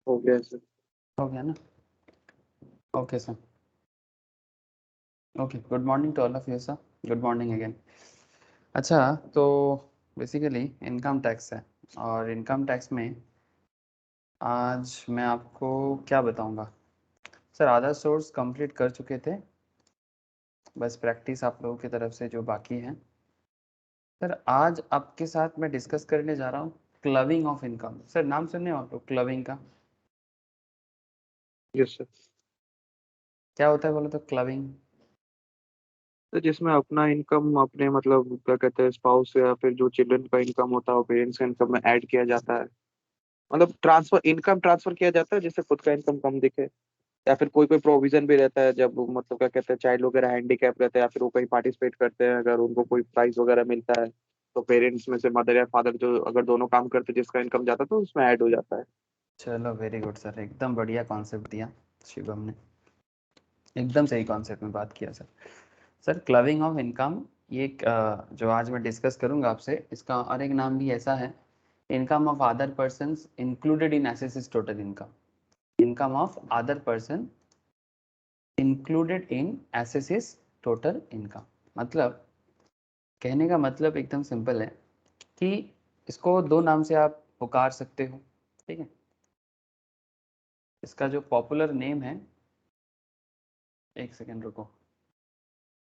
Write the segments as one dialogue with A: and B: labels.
A: हो गया सर।
B: हो गया ना? Okay sir. Okay, good morning to all of you sir. Good morning again. अच्छा, तो बेसिकली इनकम टैक्स है, और इनकम टैक्स में आज मैं आपको क्या बताऊंगा सर। आधा सोर्स कंप्लीट कर चुके थे, बस प्रैक्टिस आप लोगों की तरफ से जो बाकी है। सर आज आपके साथ मैं डिस्कस करने जा रहा हूँ क्लबिंग ऑफ इनकम। सर नाम सुने हो आप लोग क्लबिंग का?
A: Yes sir.
B: क्या होता है बोलो तो क्लबिंग?
A: तो जिसमें अपना इनकम अपने मतलब क्या कहते हैं स्पाउस या फिर जो चिल्ड्रन का इनकम होता है वो पेरेंट्स का इनकम में ऐड किया जाता है। मतलब ट्रांसफर इनकम ट्रांसफर किया जाता है जिससे खुद का इनकम कम दिखे। या फिर कोई कोई प्रोविजन भी रहता है जब मतलब क्या कहते हैं चाइल्ड वगैरह हैंडीकैप रहते हैं या फिर वो कहीं पार्टिसिपेट करते हैं, अगर उनको कोई प्राइज वगैरह मिलता है तो पेरेंट्स में से मदर या फादर जो अगर दोनों काम करते हैं जिसका इनकम जाता है तो उसमें ऐड हो जाता है।
B: चलो वेरी गुड सर, एकदम बढ़िया कॉन्सेप्ट दिया शिवम ने, एकदम सही कॉन्सेप्ट में बात किया sir. Sir clubbing of income, ये जो आज मैं डिस्कस करूंगा आपसे, इसका और एक नाम भी ऐसा है, income of other persons included in SSS total income. Income of other person included in SSS total income. मतलब कहने का मतलब एकदम सिंपल है कि इसको दो नाम से आप पुकार सकते हो, ठीक है। इसका जो पॉपुलर नेम है, एक सेकेंड रुको,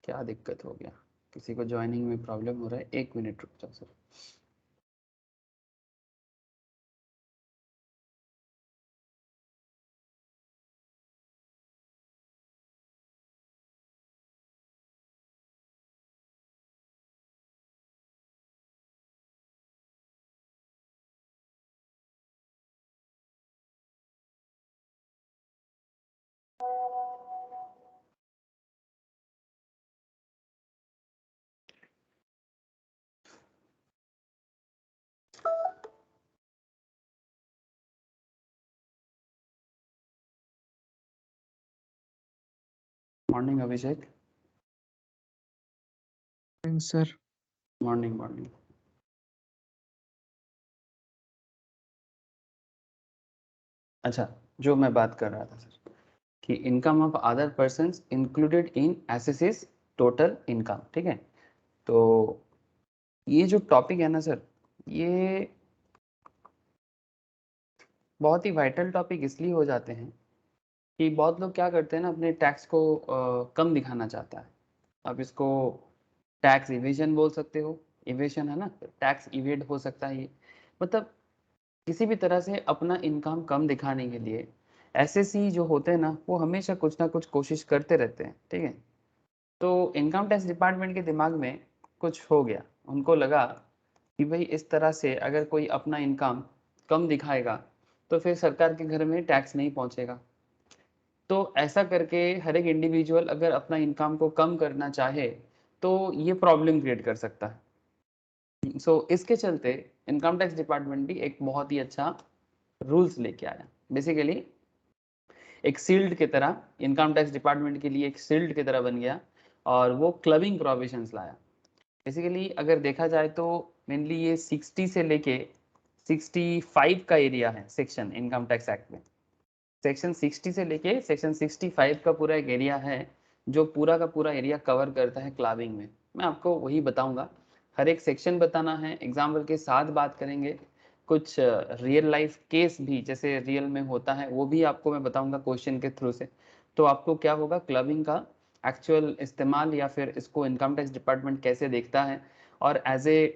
B: क्या दिक्कत हो गया, किसी को ज्वाइनिंग में प्रॉब्लम हो रहा है, एक मिनट रुक जाओ सर। मॉर्निंग अभिषेक।
A: सर।
B: Morning morning. अच्छा, जो मैं बात कर रहा था सर, कि income of other persons included in SSS total income, ठीक है। तो ये जो टॉपिक है ना सर, ये बहुत ही वाइटल टॉपिक इसलिए हो जाते हैं कि बहुत लोग क्या करते हैं ना, अपने टैक्स को कम दिखाना चाहता है। आप इसको टैक्स इवेजन बोल सकते हो, इवेशन है ना, टैक्स इवेड हो सकता है ये। मतलब किसी भी तरह से अपना इनकम कम दिखाने के लिए एसएससी जो होते हैं ना, वो हमेशा कुछ ना कुछ कोशिश करते रहते हैं, ठीक है। तो इनकम टैक्स डिपार्टमेंट के दिमाग में कुछ हो गया, उनको लगा कि भाई इस तरह से अगर कोई अपना इनकम कम दिखाएगा तो फिर सरकार के घर में टैक्स नहीं पहुंचेगा। तो ऐसा करके हर एक इंडिविजुअल अगर अपना इनकम को कम करना चाहे तो ये प्रॉब्लम क्रिएट कर सकता है। इसके चलते इनकम टैक्स डिपार्टमेंट भी एक बहुत ही अच्छा रूल्स लेके आया। बेसिकली एक सील्ड की तरह, इनकम टैक्स डिपार्टमेंट के लिए एक सील्ड की तरह बन गया, और वो क्लबिंग प्रोविजंस लाया। बेसिकली अगर देखा जाए तो मेनली ये 60 से लेके 65 का एरिया है सेक्शन इनकम टैक्स एक्ट में। सेक्शन 60 से लेके सेक्शन 65 का पूरा एक एरिया है, जो पूरा का पूरा एरिया कवर करता है क्लबिंग में। मैं आपको वही बताऊंगा, हर एक सेक्शन बताना है, एग्जाम्पल के साथ बात करेंगे, कुछ रियल लाइफ केस भी जैसे रियल में होता है वो भी आपको मैं बताऊंगा क्वेश्चन के थ्रू से। तो आपको क्या होगा, क्लबिंग का एक्चुअल इस्तेमाल या फिर इसको इनकम टैक्स डिपार्टमेंट कैसे देखता है, और एज ए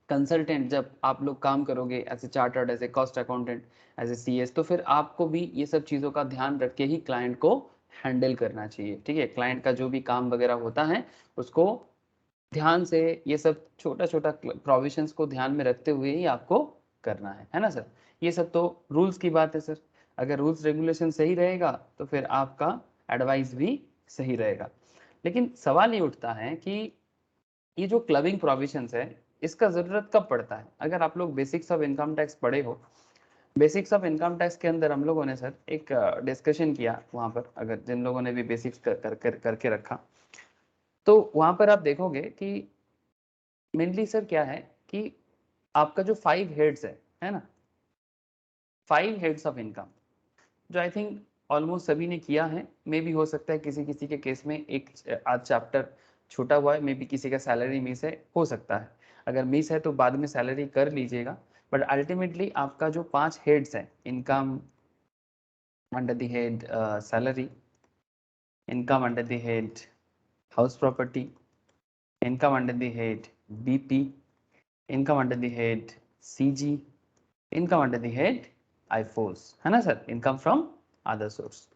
B: कंसल्टेंट जब आप लोग काम करोगे as a chartered, as a cost accountant, as a CS, तो फिर आपको भी ये सब चीज़ों का ध्यान रख के ही क्लाइंट को हैंडल करना चाहिए, ठीक है। क्लाइंट का जो भी काम वगैरह होता है उसको ध्यान से, ये सब छोटा छोटा प्रोविजंस को ध्यान में रखते हुए ही आपको करना है ना सर। ये सब तो रूल्स की बात है सर। अगर रूल्स रेगुलेशन सही रहेगा तो फिर आपका एडवाइस भी सही रहेगा। लेकिन सवाल ये उठता है कि ये जो क्लबिंग प्रोविजंस है, इसका ज़रूरत कब पड़ता है? अगर आप लोग बेसिक्स ऑफ इनकम टैक्स पढ़े हो, बेसिक्स ऑफ इनकम टैक्स के अंदर हम लोगों ने सर एक डिस्कशन किया वहाँ पर, अगर जिन लोगों ने भी बेसिक्स करके रखा, तो वहाँ पर आप देखोगे कि मेनली सर क्या है कि आपका जो 5 हेड्स है ना, 5 हेड्स ऑफ इनकम, जो आई थिंक ऑलमोस्ट सभी ने किया है। मे भी हो सकता है किसी किसी के केस में एक आज चैप्टर छूटा हुआ है, मे बी किसी का सैलरी मिस है, हो सकता है। अगर मिस है तो बाद में सैलरी कर लीजिएगा, बट अल्टीमेटली आपका जो 5 हेड्स है, income under the head salary, income under the head house property, income under the head BP, income under the head CG, income under the head IFOS, है ना sir, income from other source.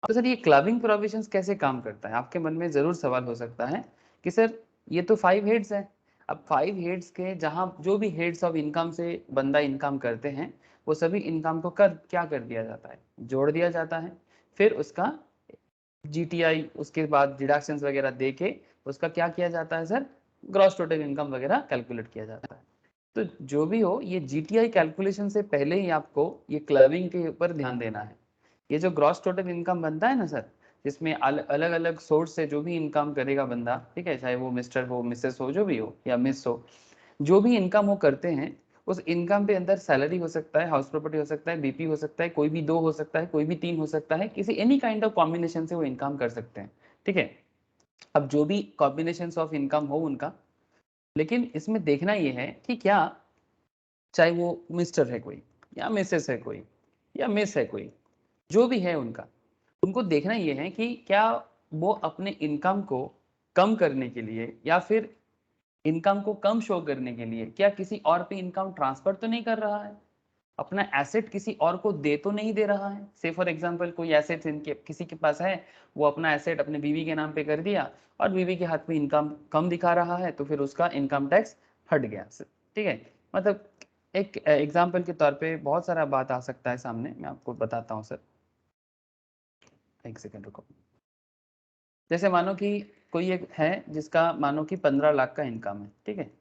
B: तो sir ये clubbing provisions कैसे काम करता है, आपके मन में जरूर सवाल हो सकता है कि सर ये तो 5 हेड्स है, अब 5 हेड्स के जहां जो भी हेड्स ऑफ इनकम से बंदा इनकम करते हैं, वो सभी इनकम को क्या कर दिया जाता है, जोड़ दिया जाता है, फिर उसका जीटीआई उसके बाद डिडक्शंस वगैरह दे के उसका क्या किया जाता है सर, ग्रॉस टोटल इनकम वगैरह कैलकुलेट किया जाता है। तो जो भी हो, ये जीटीआई कैलकुलेशन से पहले ही आपको ये क्लबिंग के ऊपर ध्यान देना है। ये जो ग्रॉस टोटल इनकम बनता है ना सर, जिसमें अलग अलग सोर्स से जो भी इनकम करेगा बंदा, ठीक है, चाहे वो मिस्टर हो, मिसेस हो, जो भी हो, या मिस हो, जो भी इनकम वो करते हैं, उस इनकम पे अंदर सैलरी हो सकता है, हाउस प्रॉपर्टी हो सकता है, बीपी हो सकता है, कोई भी 2 हो सकता है, कोई भी 3 हो सकता है, किसी एनी काइंड ऑफ कॉम्बिनेशन से वो इनकम कर सकते हैं, ठीक है। अब जो भी कॉम्बिनेशन ऑफ इनकम हो उनका, लेकिन इसमें देखना ये है कि क्या, चाहे वो मिस्टर है कोई, या मिसेस है कोई, या मिस है कोई, जो भी है उनका, उनको देखना ये है कि क्या वो अपने इनकम को कम करने के लिए या फिर इनकम को कम शो करने के लिए क्या किसी और पे इनकम ट्रांसफर तो नहीं कर रहा है, अपना एसेट किसी और को दे तो नहीं दे रहा है। से फॉर एग्जांपल कोई एसेट इनके किसी के पास है, वो अपना एसेट अपने बीवी के नाम पे कर दिया और बीवी के हाथ में इनकम कम दिखा रहा है, तो फिर उसका इनकम टैक्स हट गया, ठीक है। मतलब एक एग्जाम्पल के तौर पे बहुत सारा बात आ सकता है सामने, मैं आपको बताता हूँ सर, एक सेकेंड रुको। जैसे मानो कि कोई एक है जिसका मानो कि 15 लाख का इनकम है, ठीक है,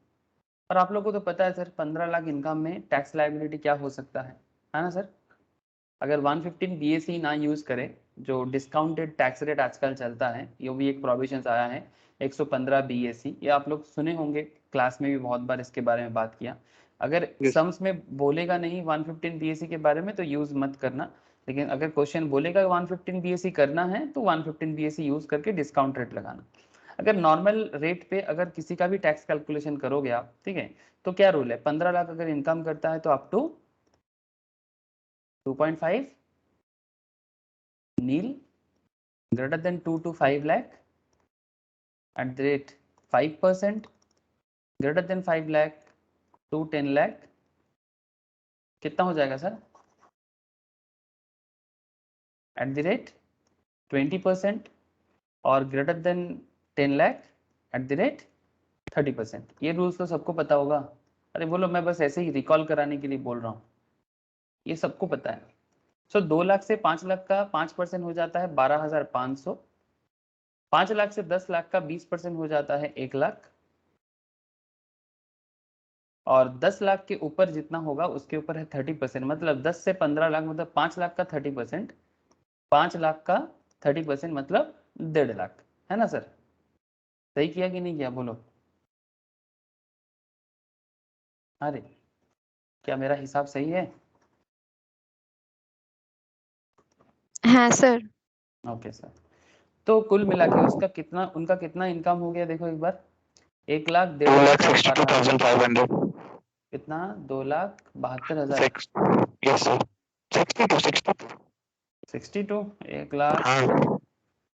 B: और आप लोगों को तो पता है सर 15 लाख इनकम में टैक्स लायबिलिटी क्या हो सकता है ना सर। अगर 115 बीएसी ना यूज करें, जो डिस्काउंटेड टैक्स रेट आजकल चलता है, ये भी एक प्रोविजंस आया है 115 बीएसी, ये आप लोग सुने होंगे, क्लास में भी बहुत बार इसके बारे में बात किया। अगर
A: Yes.
B: सम्स में बोलेगा नहीं 115 बीएसी के बारे में तो यूज मत करना, लेकिन अगर क्वेश्चन बोलेगा 115 बीएसी करना है तो 115 बीएसी यूज करके डिस्काउंट रेट लगाना। अगर नॉर्मल रेट पे अगर किसी का भी टैक्स कैलकुलेशन करोगे आप, ठीक है, तो क्या रूल है, 15 लाख अगर इनकम करता है तो up to 2.5 nil, greater than 2 to 5 lakh at the rate 5%, greater than 5 lakh to 10 lakh, कितना हो जाएगा सर, एट द रेट 20%, और greater than 10 lakh at the rate 30%। ये रूल्स तो सबको पता होगा। अरे बोलो, मैं बस ऐसे ही रिकॉल कराने के लिए बोल रहा हूँ, ये सबको पता है। सो 2 लाख से 5 लाख का 5% हो जाता है 12,500, 5 लाख से 10 लाख का 20% हो जाता है 1 लाख, और 10 लाख के ऊपर जितना होगा उसके ऊपर है 30%, मतलब 10 से 15 लाख मतलब 5 लाख का 30%, 5 लाख का 30% मतलब 1.5 लाख, है ना सर। सही किया कि नहीं किया बोलो। अरे क्या मेरा हिसाब सही है।
C: हाँ सर।
B: ओके सर, तो कुल मिला के उसका कितना, उनका कितना इनकम हो गया देखो एक बार, 1 लाख 1.5 लाख और 12,500, कितना, 2,72,000, 62, 1 लाख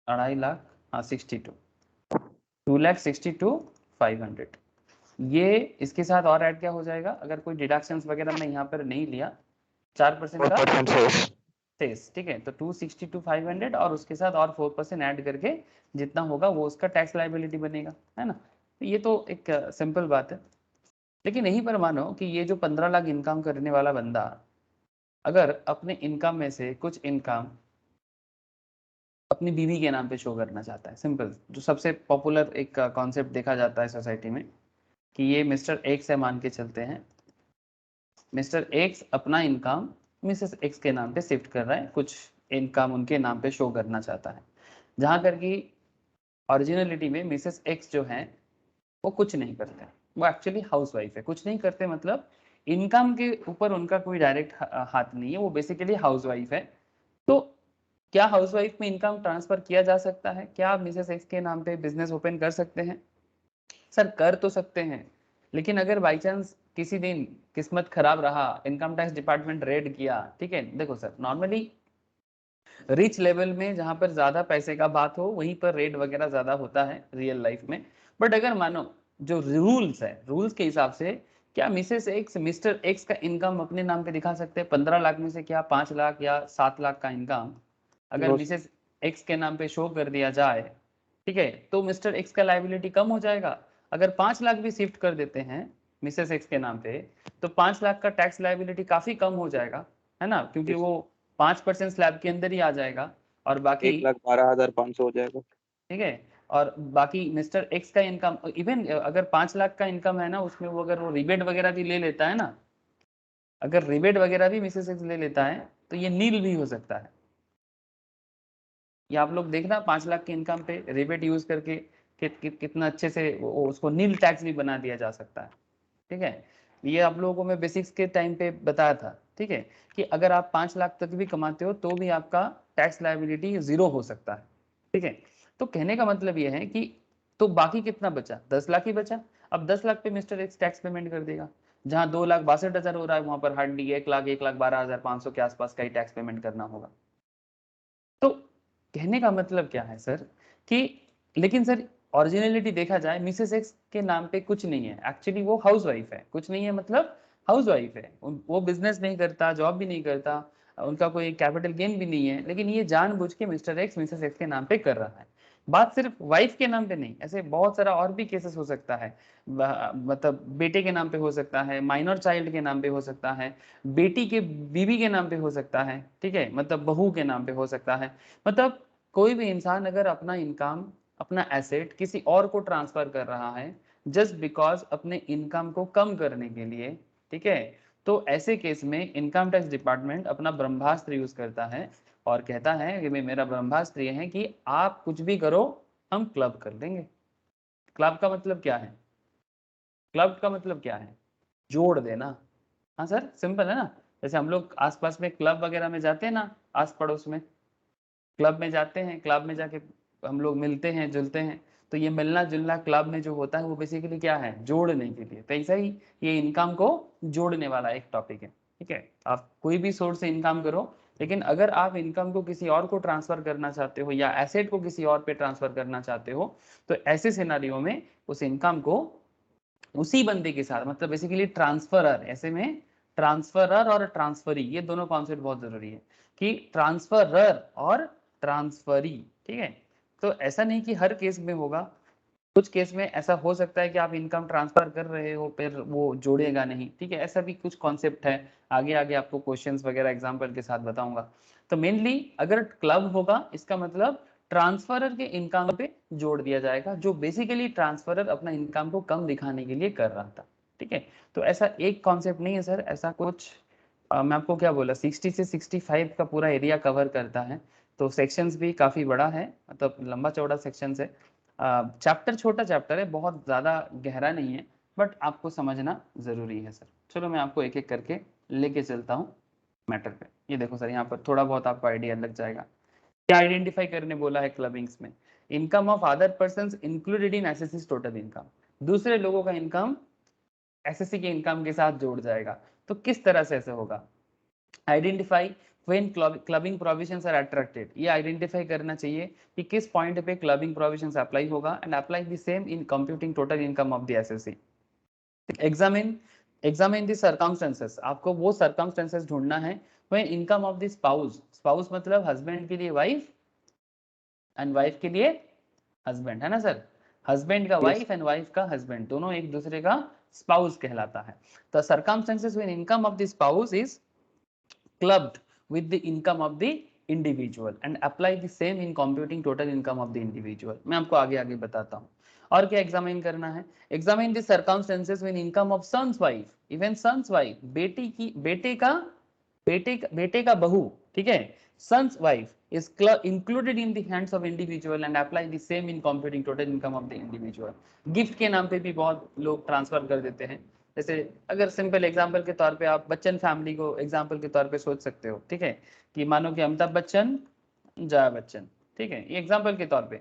B: 2.5 लाख, हाँ 62, 2,62,500। ये इसके साथ और ऐड क्या हो जाएगा, अगर कोई डिडक्शंस वगैरह मैं यहाँ पर नहीं लिया, 4% का सेस, ठीक है, तो 262,500 और उसके साथ और 4% ऐड करके जितना होगा वो उसका टैक्स लाइबिलिटी बनेगा, है ना। तो ये तो एक सिंपल बात है। लेकिन यहीं पर मानो कि ये जो 15 लाख इनकम करने वाला बंदा अगर अपने इनकम में से कुछ इनकम अपनी बीवी के नाम पे शो करना चाहता है, सिंपल, जो सबसे पॉपुलर एक कॉन्सेप्ट देखा जाता है सोसाइटी में, कि ये मिस्टर एक्स से मान के चलते हैं, मिस्टर एक्स अपना इनकम मिसेस एक्स के नाम पे शिफ्ट कर रहा है, कुछ इनकम उनके नाम पे शो करना चाहता है, जहां कर की ओरिजिनलिटी में मिसेस एक्स जो है वो कुछ नहीं करते, वो एक्चुअली हाउस वाइफ है। कुछ नहीं करते मतलब इनकम के ऊपर उनका कोई डायरेक्ट हाथ नहीं है, वो बेसिकली हाउसवाइफ है। तो क्या हाउसवाइफ में इनकम ट्रांसफर किया जा सकता है? क्या आप मिसेस एक्स के नाम पे बिजनेस ओपन कर सकते हैं? सर कर तो सकते हैं, लेकिन अगर बाई चांस किसी दिन किस्मत खराब रहा, इनकम टैक्स डिपार्टमेंट रेड किया, ठीक है, देखो सर नॉर्मली रिच लेवल में जहां पर ज्यादा पैसे का बात हो वहीं पर रेट वगैरह ज्यादा होता है रियल लाइफ में। बट अगर मानो जो रूल्स है, रूल्स के हिसाब से क्या मिसेस एक्स मिस्टर एक्स का इनकम अपने नाम पे दिखा सकते हैं? 15 लाख में से क्या 5 लाख या 7 लाख का इनकम अगर
A: नो
B: मिसेस एक्स के नाम पे शो कर दिया जाए, ठीक है, तो मिस्टर एक्स का लायबिलिटी कम हो जाएगा। अगर 5 लाख भी शिफ्ट कर देते हैं मिसेस एक्स के नाम पे, तो 5 लाख का टैक्स लायबिलिटी काफी कम हो जाएगा, है ना, क्योंकि वो 5% स्लैब के अंदर ही आ जाएगा। और बाकी
A: 1,12,500 हो जाएगा।
B: ठीक है, और बाकी मिस्टर एक्स का इनकम इवन अगर 5 लाख का इनकम है ना, उसमें वो अगर वो रिबेट वगैरह भी ले लेता है ना, अगर रिबेट वगैरह भी मिसेस एक्स ले लेता है तो ये नील भी हो सकता है। ये आप लोग देखना 5 लाख के इनकम पे रिबेट यूज करके कितना अच्छे से उसको नील टैक्स भी बना दिया जा सकता है। ठीक है, ये आप लोगों को मैं बेसिक्स के टाइम पे बताया था, ठीक है, कि अगर आप 5 लाख तक भी कमाते हो तो भी आपका टैक्स लायबिलिटी 0 हो सकता है। ठीक है, तो कहने का मतलब ये है कि तो बाकी कितना बचा? 10 लाख ही बचा। अब 10 लाख पे मिस्टर एक्स टैक्स पेमेंट कर देगा, जहां 2,62,000 हो रहा है वहां पर हार्डली 1,12,500 के आसपास का ही टैक्स पेमेंट करना होगा। तो कहने का मतलब क्या है सर कि लेकिन सर ओरिजिनलिटी देखा जाए मिसेस एक्स के नाम पे कुछ नहीं है, एक्चुअली वो हाउसवाइफ है। कुछ नहीं है मतलब हाउसवाइफ है, वो बिजनेस नहीं करता, जॉब भी नहीं करता, उनका कोई कैपिटल गेन भी नहीं है, लेकिन ये जानबूझ के मिस्टर एक्स मिसेस एक्स के नाम पे कर रहा है। बात सिर्फ वाइफ के नाम पे नहीं, ऐसे बहुत सारा और भी केसेस हो सकता है। मतलब बेटे के नाम पे हो सकता है, माइनर चाइल्ड के नाम पे हो सकता है, बेटी के बीवी के नाम पे हो सकता है, ठीक है, मतलब बहू के नाम पे हो सकता है। मतलब कोई भी इंसान अगर अपना इनकम, अपना एसेट किसी और को ट्रांसफर कर रहा है जस्ट बिकॉज अपने इनकम को कम करने के लिए, ठीक है, तो ऐसे केस में इनकम टैक्स डिपार्टमेंट अपना ब्रह्मास्त्र यूज करता है और कहता है कि मेरा ब्रह्मास्त्र ये है कि आप कुछ भी करो, हम क्लब कर देंगे। क्लब का मतलब क्या है? क्लब का मतलब क्या है? जोड़ देना। हाँ सर, सिंपल है ना। जैसे हम लोग आसपास में क्लब वगैरह में जाते हैं ना, आस पड़ोस में क्लब में जाते हैं, क्लब में जाके हम लोग मिलते हैं जुलते हैं, तो ये मिलना जुलना क्लब में जो होता है वो बेसिकली क्या है? जोड़ने के लिए। तो ऐसा ही ये इनकम को जोड़ने वाला एक टॉपिक है। ठीक है, आप कोई भी सोर्स से इनकम करो, लेकिन अगर आप इनकम को किसी और को ट्रांसफर करना चाहते हो या एसेट को किसी और पे ट्रांसफर करना चाहते हो, तो ऐसे सिनारियो में उस इनकम को उसी बंदे के साथ, मतलब बेसिकली ट्रांसफरर, ऐसे में ट्रांसफरर और ट्रांसफरी, ये दोनों कॉन्सेप्ट बहुत जरूरी है कि ट्रांसफरर और ट्रांसफरी। ठीक है, तो ऐसा नहीं कि हर केस में होगा, कुछ केस में ऐसा हो सकता है कि आप इनकम ट्रांसफर कर रहे हो फिर वो जोड़ेगा नहीं। ठीक है, ऐसा भी कुछ कॉन्सेप्ट है, आगे आगे आपको क्वेश्चंस वगैरह एग्जांपल के साथ बताऊंगा। तो मेनली अगर क्लब होगा इसका मतलब ट्रांसफरर के इनकम पे जोड़ दिया जाएगा, जो बेसिकली ट्रांसफरर अपना इनकम को कम दिखाने के लिए कर रहा था। ठीक है, तो ऐसा एक कॉन्सेप्ट नहीं है सर, ऐसा कुछ मैं आपको क्या बोला 60 से 65 का पूरा एरिया कवर करता है। तो सेक्शंस भी काफ़ी बड़ा है, मतलब लंबा चौड़ा सेक्शंस है। चैप्टर छोटा चैप्टर है, बहुत ज़्यादा गहरा नहीं है, बट आपको समझना ज़रूरी है सर। चलो मैं आपको एक एक करके लेके चलता हूँ मैटर पे। ये देखो सर, यहाँ पर थोड़ा बहुत आपको आइडिया लग जाएगा। क्या आइडेंटिफाई करने बोला है क्लबिंग्स में? Income of other persons included in SSC total income, दूसरे लोगों का इनकम एसएससी के इनकम के साथ जोड़ जाएगा। तो किस तरह से ऐसे होगा? Identify when clubbing provisions are attracted, ये आइडेंटिफाई करना चाहिए कि किस पॉइंट पे क्लबिंग प्रोविजंस अप्लाई होगा, and apply the same in computing total income of the SSC. Examine the circumstances, आपको वो सर्कमस्टेंसेस ढूंढना है when income of the spouse, spouse मतलब हस्बैंड के लिए वाइफ एंड वाइफ के लिए हस्बैंड, है ना सर, हस्बैंड का वाइफ एंड वाइफ का हस्बैंड, दोनों एक दूसरे का स्पाउस कहलाता है। तो circumstances when income of the spouse is clubbed with the income of the individual and apply the same in computing total income of the individual। मैं आपको आगे आगे बताता हूँ। और क्या एग्जामिन करना है? Examine the circumstances when income of son's wife, even son's wife, बेटी की बेटे का बहू, ठीक है, son's wife is included in the hands of individual and apply the same in computing total income of the individual। Gift के नाम पे भी बहुत लोग ट्रांसफर कर देते हैं, जैसे अगर सिंपल एग्जांपल के तौर पे आप बच्चन फैमिली को एग्जांपल के तौर पे सोच सकते हो, ठीक है, कि मानो कि अमिताभ बच्चन, जया बच्चन, ठीक है, ये एग्जांपल के तौर पे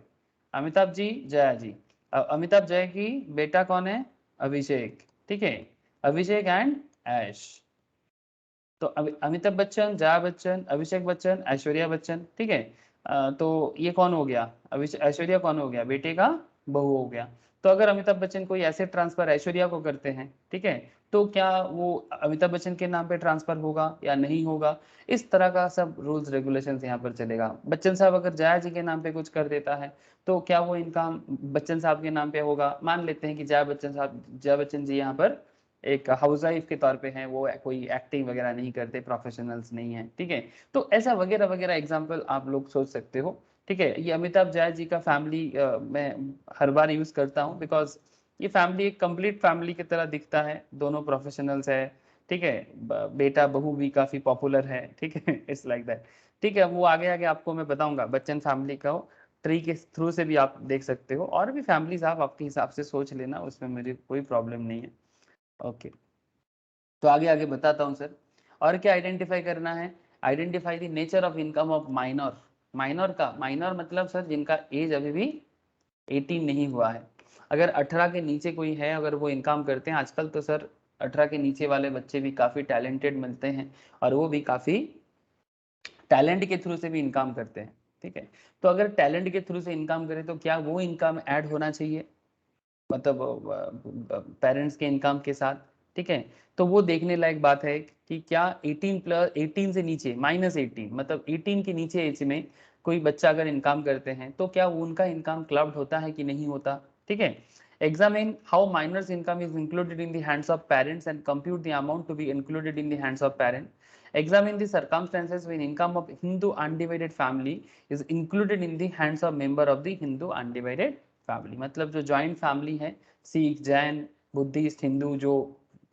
B: अमिताभ जी, जया जी। अमिताभ जया की बेटा कौन है? अभिषेक, ठीक है, अभिषेक एंड ऐश। तो अमिताभ बच्चन, जया बच्चन, अभिषेक बच्चन, ऐश्वर्या बच्चन, ठीक है। तो ये कौन हो गया? ऐश्वर्या कौन हो गया? बेटे का बहू हो गया। तो अगर अमिताभ बच्चन कोई एसेट ट्रांसफर ऐश्वर्या को करते हैं, ठीक है, तो क्या वो अमिताभ बच्चन के नाम पे ट्रांसफर होगा या नहीं होगा? इस तरह का सब रूल्स रेगुलेशंस यहाँ पर चलेगा। बच्चन साहब अगर जया जी के नाम पे कुछ कर देता है तो क्या वो इनकम बच्चन साहब के नाम पे होगा? मान लेते हैं कि जया बच्चन जी यहाँ पर एक हाउस वाइफ के तौर पे हैं, वो कोई एक्टिंग वगैरह नहीं करते, प्रोफेशनल्स नहीं है, ठीक है। तो ऐसा वगैरह वगैरह एग्जांपल आप लोग सोच सकते हो, ठीक है। ये अमिताभ जया जी का फैमिली मैं हर बार यूज करता हूँ बिकॉज ये फैमिली एक कंप्लीट फैमिली की तरह दिखता है, दोनों प्रोफेशनल्स है, ठीक है, बेटा बहू भी काफी पॉपुलर है, ठीक है, इट्स लाइक दैट, ठीक है। वो आगे आगे आपको मैं बताऊंगा बच्चन फैमिली का ट्री के थ्रू से भी आप देख सकते हो, और भी फैमिलीज आप आपके हिसाब से सोच लेना, उसमें मेरी कोई प्रॉब्लम नहीं है। ओके, तो आगे आगे बताता हूँ सर। और क्या आइडेंटिफाई करना है? Identify the nature of income of minor. Minor का माइनर मतलब सर जिनका एज अभी भी 18 नहीं हुआ है। अगर 18 के नीचे कोई है, अगर वो इनकम करते हैं, आजकल तो सर 18 के नीचे वाले बच्चे भी काफ़ी टैलेंटेड मिलते हैं, और वो भी काफ़ी टैलेंट के थ्रू से भी इनकम करते हैं, ठीक है। तो अगर टैलेंट के थ्रू से इनकम करें तो क्या वो इनकम ऐड होना चाहिए, मतलब पेरेंट्स के इनकम के साथ, ठीक है। तो वो देखने लायक बात है कि क्या 18 से नीचे, -18 मतलब 18 के नीचे एज में कोई बच्चा अगर इनकम करते हैं तो क्या उनका इनकम क्लब्ड होता है कि नहीं होता, ठीक है। Examine how minor's income is included in the hands of parents and compute the amount to be included in the hands of parent. Examine the circumstances when income of Hindu undivided family is included in the hands of member of the Hindu undivided family। मतलब जो joint family है, Sikh, Jain, Buddhist, Hindu जो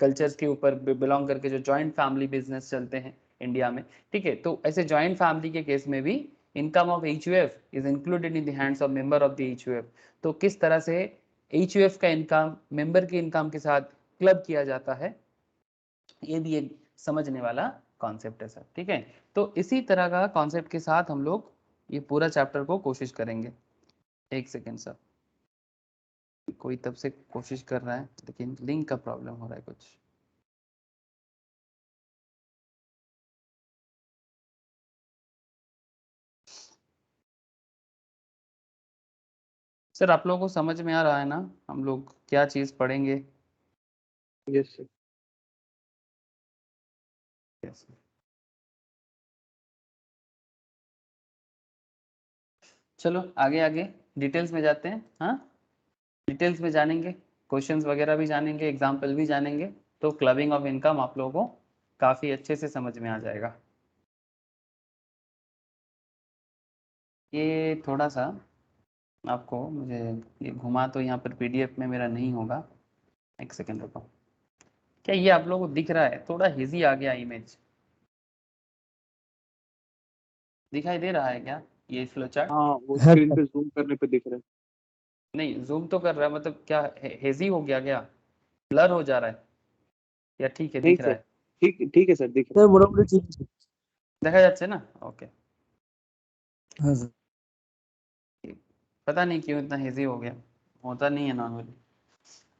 B: cultures के ऊपर belong करके जो joint family business चलते हैं इंडिया में, ठीक है, तो ऐसे जॉइंट फैमिली के केस में भी income of HUF is included in the hands of member of the HUF। तो किस तरह से HUF का इनकम मेंबर के इनकम के साथ क्लब किया जाता है, ये भी एक समझने वाला कॉन्सेप्ट है सर, ठीक है। तो इसी तरह का कॉन्सेप्ट के साथ हम लोग ये पूरा चैप्टर को कोशिश करेंगे। एक सेकेंड सर, कोई तब से कोशिश कर रहा है लेकिन लिंक का प्रॉब्लम हो रहा है कुछ। सर आप लोगों को समझ में आ रहा है ना हम लोग क्या चीज पढ़ेंगे?
A: Yes sir.
B: yes. चलो आगे आगे डिटेल्स में जाते हैं। हाँ, डिटेल्स में जानेंगे, क्वेश्चंस वगैरह भी जानेंगे, एग्जाम्पल भी जानेंगे, तो क्लबिंग ऑफ इनकम आप लोगों को काफ़ी अच्छे से समझ में आ जाएगा। ये थोड़ा सा आपको मुझे ये घुमा तो यहाँ पर PDF में मेरा नहीं होगा, एक सेकेंड रुको। क्या ये आप लोगों को दिख रहा है? थोड़ा हेजी आ गया इमेज, दिखाई दे रहा है क्या ये फ्लो चार्ट?
A: हाँ, वो स्क्रीन पे जूम करने पे दिख रहा है।
B: नहीं जूम तो कर रहा है, मतलब क्या हेजी हो गया क्या, ब्लर हो जा रहा है, या ठीक है
A: नहीं
B: दिख रहा
A: सर,
B: है?
A: ठीक ठीक है सर, दिख रहा है।
D: মোটামুটি ঠিক আছে।
B: দেখা যাচ্ছে না? ओके,
D: হ্যাঁ স্যার।
B: पता नहीं क्यों इतना हेजी हो गया, होता नहीं है नॉर्मली।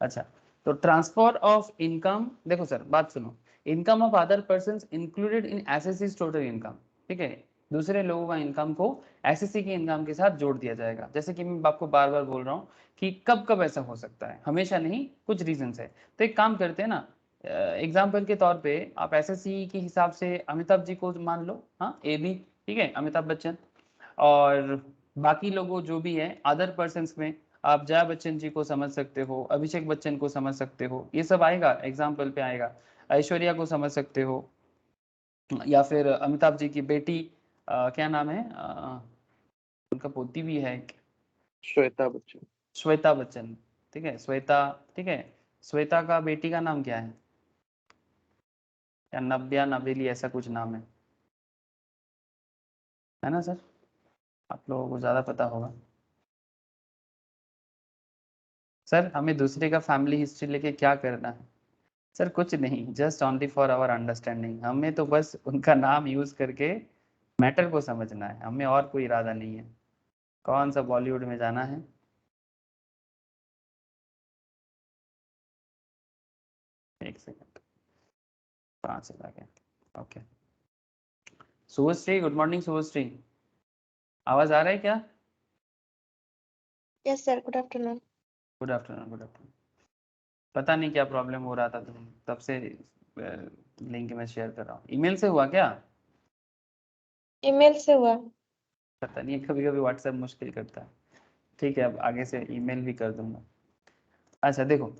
B: अच्छा, तो ट्रांसफर ऑफ इनकम, देखो सर बात सुनो, income of other person included in SSC total income, ठीक है, दूसरे लोगों का इनकम को एसएससी के इनकम के साथ जोड़ दिया जाएगा। जैसे कि मैं आपको बार बार बोल रहा हूँ कि कब कब ऐसा हो सकता है, हमेशा नहीं, कुछ रीजन है। तो एक काम करते हैं ना, एग्जाम्पल के तौर पे आप एसएससी के हिसाब से अमिताभ जी को मान लो, हाँ AB, ठीक है, अमिताभ बच्चन, और बाकी लोगों जो भी है अदर पर्सन में आप जया बच्चन जी को समझ सकते हो, अभिषेक बच्चन को समझ सकते हो, ये सब आएगा एग्जाम्पल पे आएगा। ऐश्वर्या को समझ सकते हो, या फिर अमिताभ जी की बेटी क्या नाम है, उनका पोती भी है एक,
A: श्वेता बच्चन।
B: श्वेता बच्चन, ठीक है, श्वेता, ठीक है, श्वेता का बेटी का नाम क्या है, या नव्या नवेली ऐसा कुछ नाम है ना सर? आप लोगों को ज्यादा पता होगा सर। हमें दूसरे का फैमिली हिस्ट्री लेके क्या करना है? सर कुछ नहीं, just only for our understanding, हमें तो बस उनका नाम यूज करके मैटर को समझना है, हमें और कोई इरादा नहीं है। कौन सा बॉलीवुड में जाना है? एक सेकंड, 5 चला गया। Okay, Shubhashree, good morning Shubhashree, आवाज आ रहा है क्या?
E: Yes sir, good afternoon.
B: Good afternoon, good afternoon. पता नहीं क्या प्रॉब्लम हो रहा था, तो तब से लिंक में शेयर कर रहा हूँ। ईमेल से हुआ क्या?
E: ईमेल से हुआ।
B: पता नहीं, कभी कभी व्हाट्सएप मुश्किल करता है। ठीक है, अब आगे से ईमेल भी कर दूंगा। अच्छा देखो,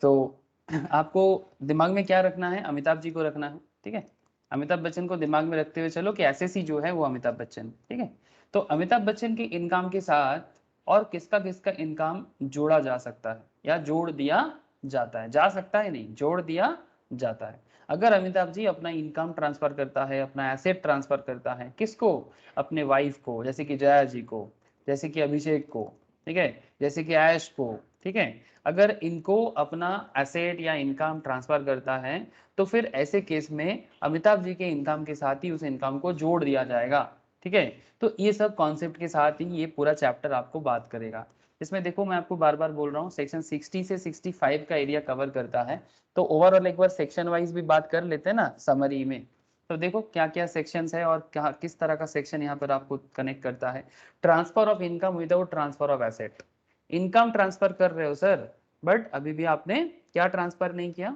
B: तो आपको दिमाग में क्या रखना है? अमिताभ जी को रखना है, ठीक है। अमिताभ बच्चन को दिमाग में रखते हुए चलो कि एसएससी जो है वो अमिताभ बच्चन, ठीक है। तो अमिताभ बच्चन के इनकम के साथ और किसका किसका इनकम जोड़ा जा सकता है या जोड़ दिया जाता है? जा सकता है नहीं, जोड़ दिया जाता है। अगर अमिताभ जी अपना इनकम ट्रांसफर करता है, अपना एसेट ट्रांसफर करता है, किसको? अपने वाइफ को, जैसे कि जया जी को, जैसे कि अभिषेक को, ठीक है, जैसे कि ऐश को, ठीक है। अगर इनको अपना एसेट या इनकम ट्रांसफर करता है तो फिर ऐसे केस में अमिताभ जी के इनकम के साथ ही उस इनकम को जोड़ दिया जाएगा, ठीक है। तो ये सब कॉन्सेप्ट के साथ ही ये पूरा चैप्टर आपको बात करेगा। इसमें देखो, मैं आपको बार बार बोल रहा हूँ, सेक्शन 60 से 65 का एरिया कवर करता है। तो ओवरऑल एक बार सेक्शन वाइज भी बात कर लेते हैं ना समरी में। तो देखो क्या क्या सेक्शंस है और क्या किस तरह का सेक्शन यहाँ पर आपको कनेक्ट करता है। Transfer of income without transfer of asset. Income transfer कर रहे हो सर, बट अभी भी आपने क्या ट्रांसफर नहीं किया?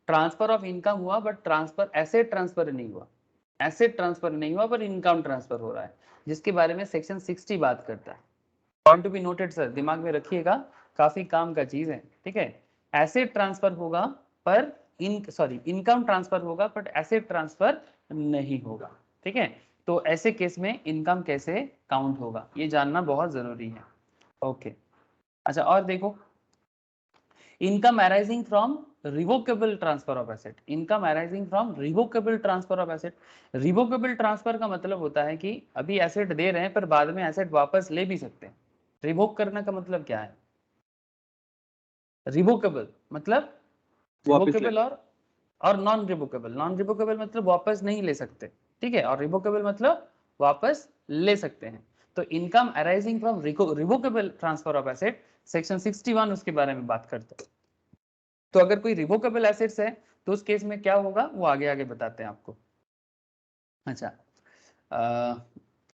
B: ट्रांसफर ऑफ इनकम हुआ बट ट्रांसफर एसेट ट्रांसफर नहीं हुआ। एसेट ट्रांसफर नहीं हुआ पर इनकम ट्रांसफर हो रहा है, जिसके बारे में सेक्शन 60 बात करता है। Point to be noted sir, दिमाग में रखिएगा, काफी काम का चीज है, ठीक है। एसेट ट्रांसफर होगा पर इनकम ट्रांसफर होगा बट एसेट ट्रांसफर नहीं होगा, ठीक है। तो ऐसे केस में इनकम कैसे काउंट होगा ये जानना बहुत जरूरी है। ओके, अच्छा और देखो, income arising from revocable transfer of asset. Income arising from revocable transfer of asset. Revocable transfer का मतलब होता है कि अभी एसेट दे रहे हैं पर बाद में एसेट वापस ले भी सकते हैं। रिवोक करने का मतलब क्या है? रिवोकेबल मतलब रिवोकेबल और नॉन रिवोकेबल। नॉन रिवोकेबल मतलब वापस नहीं ले सकते, ठीक है, और रिवोकेबल मतलब वापस ले सकते हैं। तो income arising from revocable transfer of asset, section 61 उसके बारे में बात करते हैं। तो अगर कोई रिवोकेबल एसेट्स है तो उस केस में क्या होगा वो आगे आगे बताते हैं आपको। अच्छा,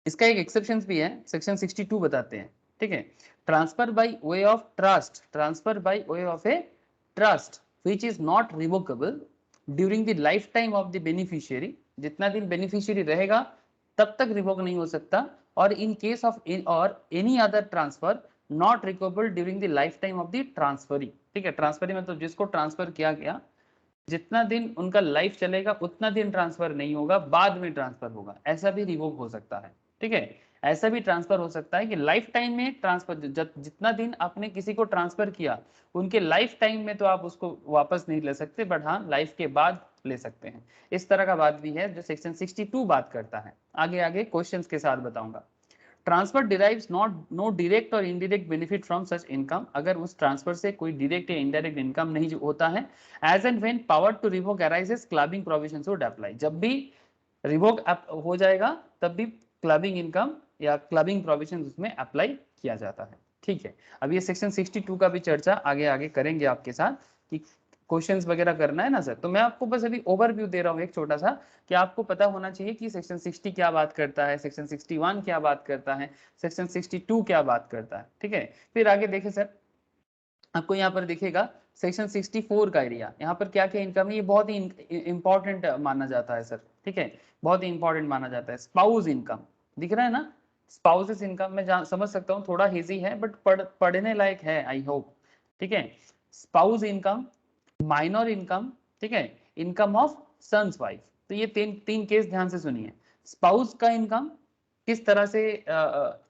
B: इसका एक एक्सेप्शन भी है, सेक्शन 62 बताते हैं, ठीक है। Transfer by way of trust, transfer by way of a trust which is not revocable during the lifetime of the beneficiary. जितना दिन बेनिफिशियरी रहेगा तब तक रिवोक नहीं हो सकता। और इन केस ऑफ और any other transfer not revocable during the lifetime of the transferee, ठीक है। ट्रांसफरी मतलब जिसको ट्रांसफर किया गया जितना दिन उनका लाइफ चलेगा उतना दिन ट्रांसफर नहीं होगा, बाद में ट्रांसफर होगा, ऐसा भी रिवोक हो सकता है, ठीक है। ऐसा भी ट्रांसफर हो सकता है कि लाइफ टाइम में ट्रांसफर, जितना दिन आपने किसी को ट्रांसफर किया उनके लाइफ टाइम में तो आप उसको वापस नहीं ले सकते, बट हाँ लाइफ के बाद ले सकते हैं। इस तरह का बात भी है जो सेक्शन 62 बात करता है। आगे आगे क्वेश्चंस के साथ बताऊंगा। Transfer derives not no direct और indirect benefit from such income. अगर उस ट्रांसफर से कोई डायरेक्ट या इनडायरेक्ट इनकम नहीं होता है। As and when power to revoke arises, clubbing provisions would apply. जब भी रिवोक हो जाएगा तब भी क्लबिंग इनकम या क्लबिंग प्रोविजंस उसमें अप्लाई किया जाता है, ठीक है। अब ये सेक्शन 62 का भी चर्चा आगे आगे करेंगे आपके साथ कि क्वेश्चंस वगैरह करना है ना सर। तो मैं आपको बस अभी ओवरव्यू दे रहा हूँ एक छोटा सा, कि आपको पता होना चाहिए कि सेक्शन 60 क्या बात करता है, सेक्शन 61 क्या बात करता है, सेक्शन 62 क्या बात करता है, ठीक है। फिर आगे देखें सर, आपको यहाँ पर दिखेगा सेक्शन 64 का एरिया। यहाँ पर क्या क्या इनकम है, ये बहुत ही इंपॉर्टेंट माना जाता है सर, ठीक है, बहुत ही इंपॉर्टेंट माना जाता है। स्पाउस इनकम दिख रहा है ना, स्पाउसेस इनकम मैं समझ सकता हूँ थोड़ा हेजी है बट पढ़ने लायक है, आई होप, ठीक है। स्पाउस इनकम, माइनर इनकम, ठीक है, इनकम ऑफ सन्स वाइफ। तो ये तीन केस ध्यान से सुनिए। स्पाउस का इनकम किस तरह से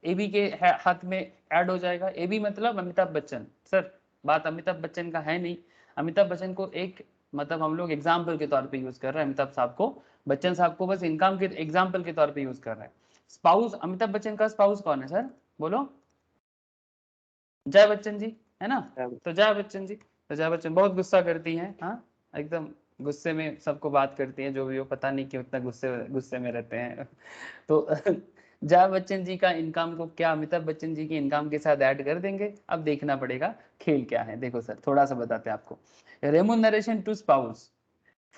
B: एबी के हाथ में ऐड हो जाएगा। एबी मतलब अमिताभ बच्चन सर, बात अमिताभ बच्चन का है नहीं। अमिताभ बच्चन को एक मतलब हम लोग एग्जाम्पल के तौर पे यूज कर रहे हैं, अमिताभ साहब को, बच्चन साहब को बस इनकम के एग्जाम्पल के तौर पे यूज कर रहे हैं। स्पाउस, अमिताभ बच्चन का स्पाउस कौन है सर, बोलो? जय बच्चन जी है ना। तो जय बच्चन जी, तो जया बच्चन बहुत गुस्सा करती हैं, हाँ एकदम गुस्से में सबको बात करती हैं, जो भी हो पता नहीं क्यों इतना गुस्से में रहते हैं। तो जया बच्चन जी का इनकम को क्या अमिताभ बच्चन जी के इनकम के साथ ऐड कर देंगे? अब देखना पड़ेगा खेल क्या है। देखो सर थोड़ा सा बताते हैं आपको। Remuneration to spouse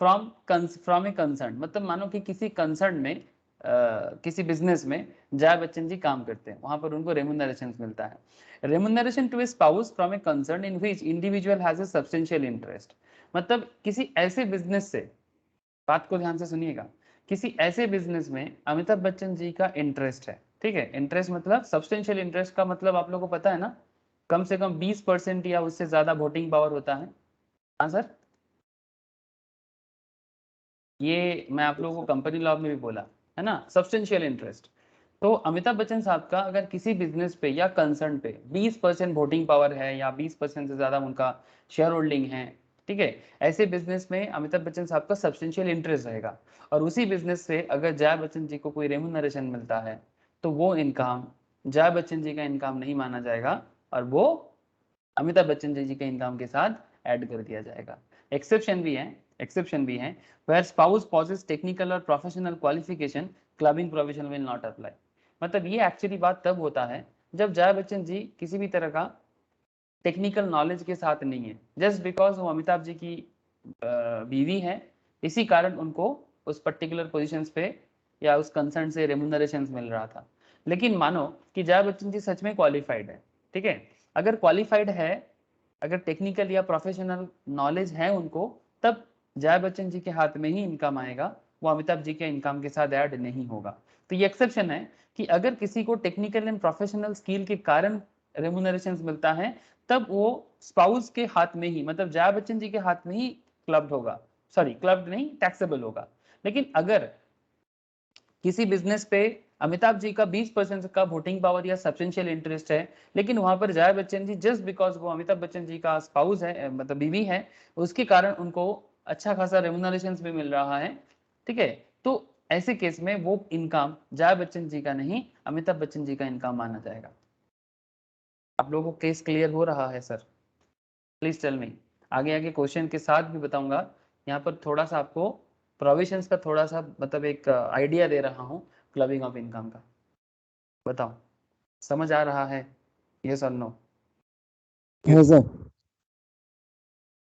B: from a concern, मतलब मानो कि किसी कंसर्न में किसी बिजनेस में जया बच्चन जी काम करते हैं, वहां पर उनको रेमुनरेशन मिलता है। Remuneration to a spouse from a concern in which individual has a substantial interest, मतलब किसी ऐसे बिजनेस से, बात को ध्यान से सुनिएगा, किसी ऐसे बिजनेस में अमिताभ बच्चन जी का इंटरेस्ट है, ठीक है। इंटरेस्ट मतलब सब्सटेंशियल इंटरेस्ट का मतलब आप लोगों को पता है ना, कम से कम 20% या उससे ज्यादा वोटिंग पावर होता है। हाँ सर, ये मैं आप लोगों को कंपनी लॉ में भी बोला है ना, सब्सटेंशियल इंटरेस्ट। तो अमिताभ बच्चन साहब का अगर किसी बिजनेस पे या कंसर्न पे 20% वोटिंग पावर है या 20% से ज्यादा उनका शेयर होल्डिंग है, ठीक है, ऐसे बिजनेस में अमिताभ बच्चन साहब का सब्सटेंशियल इंटरेस्ट रहेगा। और उसी बिजनेस से अगर जया बच्चन जी को कोई रेमुनरेशन मिलता है तो वो इनकम जया बच्चन जी का इनकम नहीं माना जाएगा और वो अमिताभ बच्चन जी के इनकम के साथ ऐड कर दिया जाएगा। एक्सेप्शन भी है where spouse possesses technical और professional qualification, clubbing provision will not apply। मतलब ये एक्चुअली बात तब होता है जब जया बच्चन जी किसी भी तरह का टेक्निकल नॉलेज के साथ नहीं है, जस्ट बिकॉज वो अमिताभ जी की बीवी है, इसी कारण उनको उस पर्टिकुलर पोजीशंस पे या उस कंसर्न से रेमुनरेशन मिल रहा था। लेकिन मानो कि जया बच्चन जी सच में क्वालिफाइड है, ठीक है, अगर क्वालिफाइड है, अगर टेक्निकल या प्रोफेशनल नॉलेज है उनको, तब जया बच्चन जी के हाथ में ही इनकम आएगा, वो अमिताभ जी के इनकम के साथ ऐड नहीं होगा। तो ये एक्सेप्शन है कि अगर किसी को टेक्निकल एंड प्रोफेशनल स्किल के कारण रेमुनरेशन मिलता है तब वो स्पाउस के हाथ में ही, मतलब जया बच्चन जी के हाथ में ही क्लब्ड होगा, सॉरी क्लब्ड नहीं, टैक्सेबल होगा। लेकिन अगर किसी बिजनेस पे अमिताभ जी का 20% का वोटिंग पावर या सब्सटेंशियल इंटरेस्ट है, लेकिन वहां पर जया बच्चन जी जस्ट बिकॉज वो अमिताभ बच्चन जी का स्पाउस है, मतलब बीवी है, उसके कारण उनको अच्छा खासा रेमुनरेशन भी मिल रहा है, ठीक है, तो ऐसे केस में वो इनकम जया बच्चन जी का नहीं अमिताभ बच्चन जी का इनकम माना जाएगा। आप लोगों को केस क्लियर हो रहा है सर? Please tell me. आगे आगे क्वेश्चन के साथ भी बताऊंगा। यहाँ पर थोड़ा सा आपको प्रोविजंस का थोड़ा सा मतलब एक आइडिया दे रहा हूँ क्लबिंग ऑफ इनकम का। बताओ समझ आ रहा है? यस और नो?
D: Yes sir.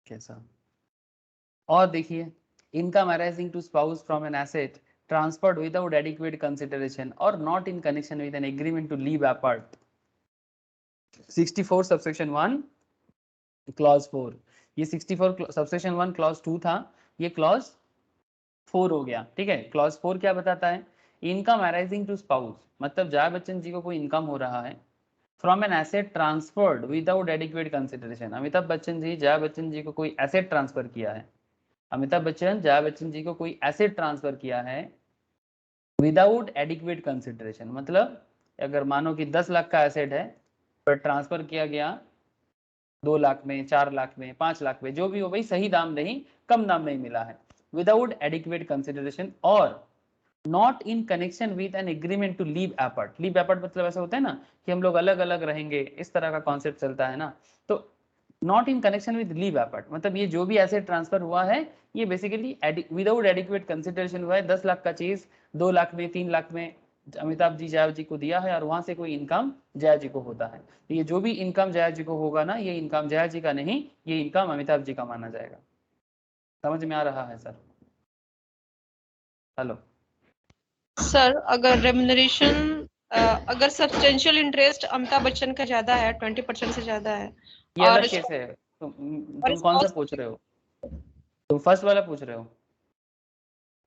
B: कैसा? और देखिए, income arising to spouse from an asset transferred without adequate consideration और not in connection with an agreement to live apart, 64 subsection 1 clause 4। ये 64 सबसेक्शन 1 क्लॉज 2 था, ये क्लॉज 4 हो गया, ठीक है। क्लॉज 4 क्या बताता है? इनकम अराइजिंग टू स्पाउस, मतलब जया बच्चन जी को कोई इनकम हो रहा है from an asset transferred without adequate consideration. Amitabh Bachchan ji Jaya Bachchan ji को कोई एसेट ट्रांसफर किया है, अमिताभ बच्चन जया बच्चन जी को कोई एसेट ट्रांसफर किया है विदाउट एडिक्वेट कंसिडरेशन, मतलब अगर मानो कि 10 लाख का एसेट है पर ट्रांसफर किया गया 2 लाख में, 4 लाख में, 5 लाख में, जो भी हो भाई, सही दाम नहीं, कम दाम में मिला है, विदाउट एडिक्वेट कंसिडरेशन और not in connection with an agreement to live apart. Live apart मतलब ऐसा होता है ना कि हम लोग अलग अलग रहेंगे, इस तरह का कॉन्सेप्ट चलता है ना। तो not in connection with leave apart मतलब ये जो भी एसेट ट्रांसफर हुआ है ये बेसिकली विदाउट एडिक्वेट कंसिडरेशन हुआ है। 10 लाख का चीज 2 लाख में, 3 लाख में अमिताभ जी जया जी को दिया है और वहां से कोई इनकम जया जी को होता है। तो ये जो भी इनकम जया जी को होगा ना, ये इनकम जया जी का नहीं, ये इनकम अमिताभ जी का माना जाएगा। समझ में आ रहा है सर? हेलो
E: सर अगर रेमुनरेशन अगर सब्सटेंशियल इंटरेस्ट अमिताभ बच्चन का ज्यादा है, 20% से ज्यादा है,
B: ये
E: और
B: अलग केस है। तुम कौन सा पूछ रहे हो? तुम फर्स्ट वाला पूछ रहे हो?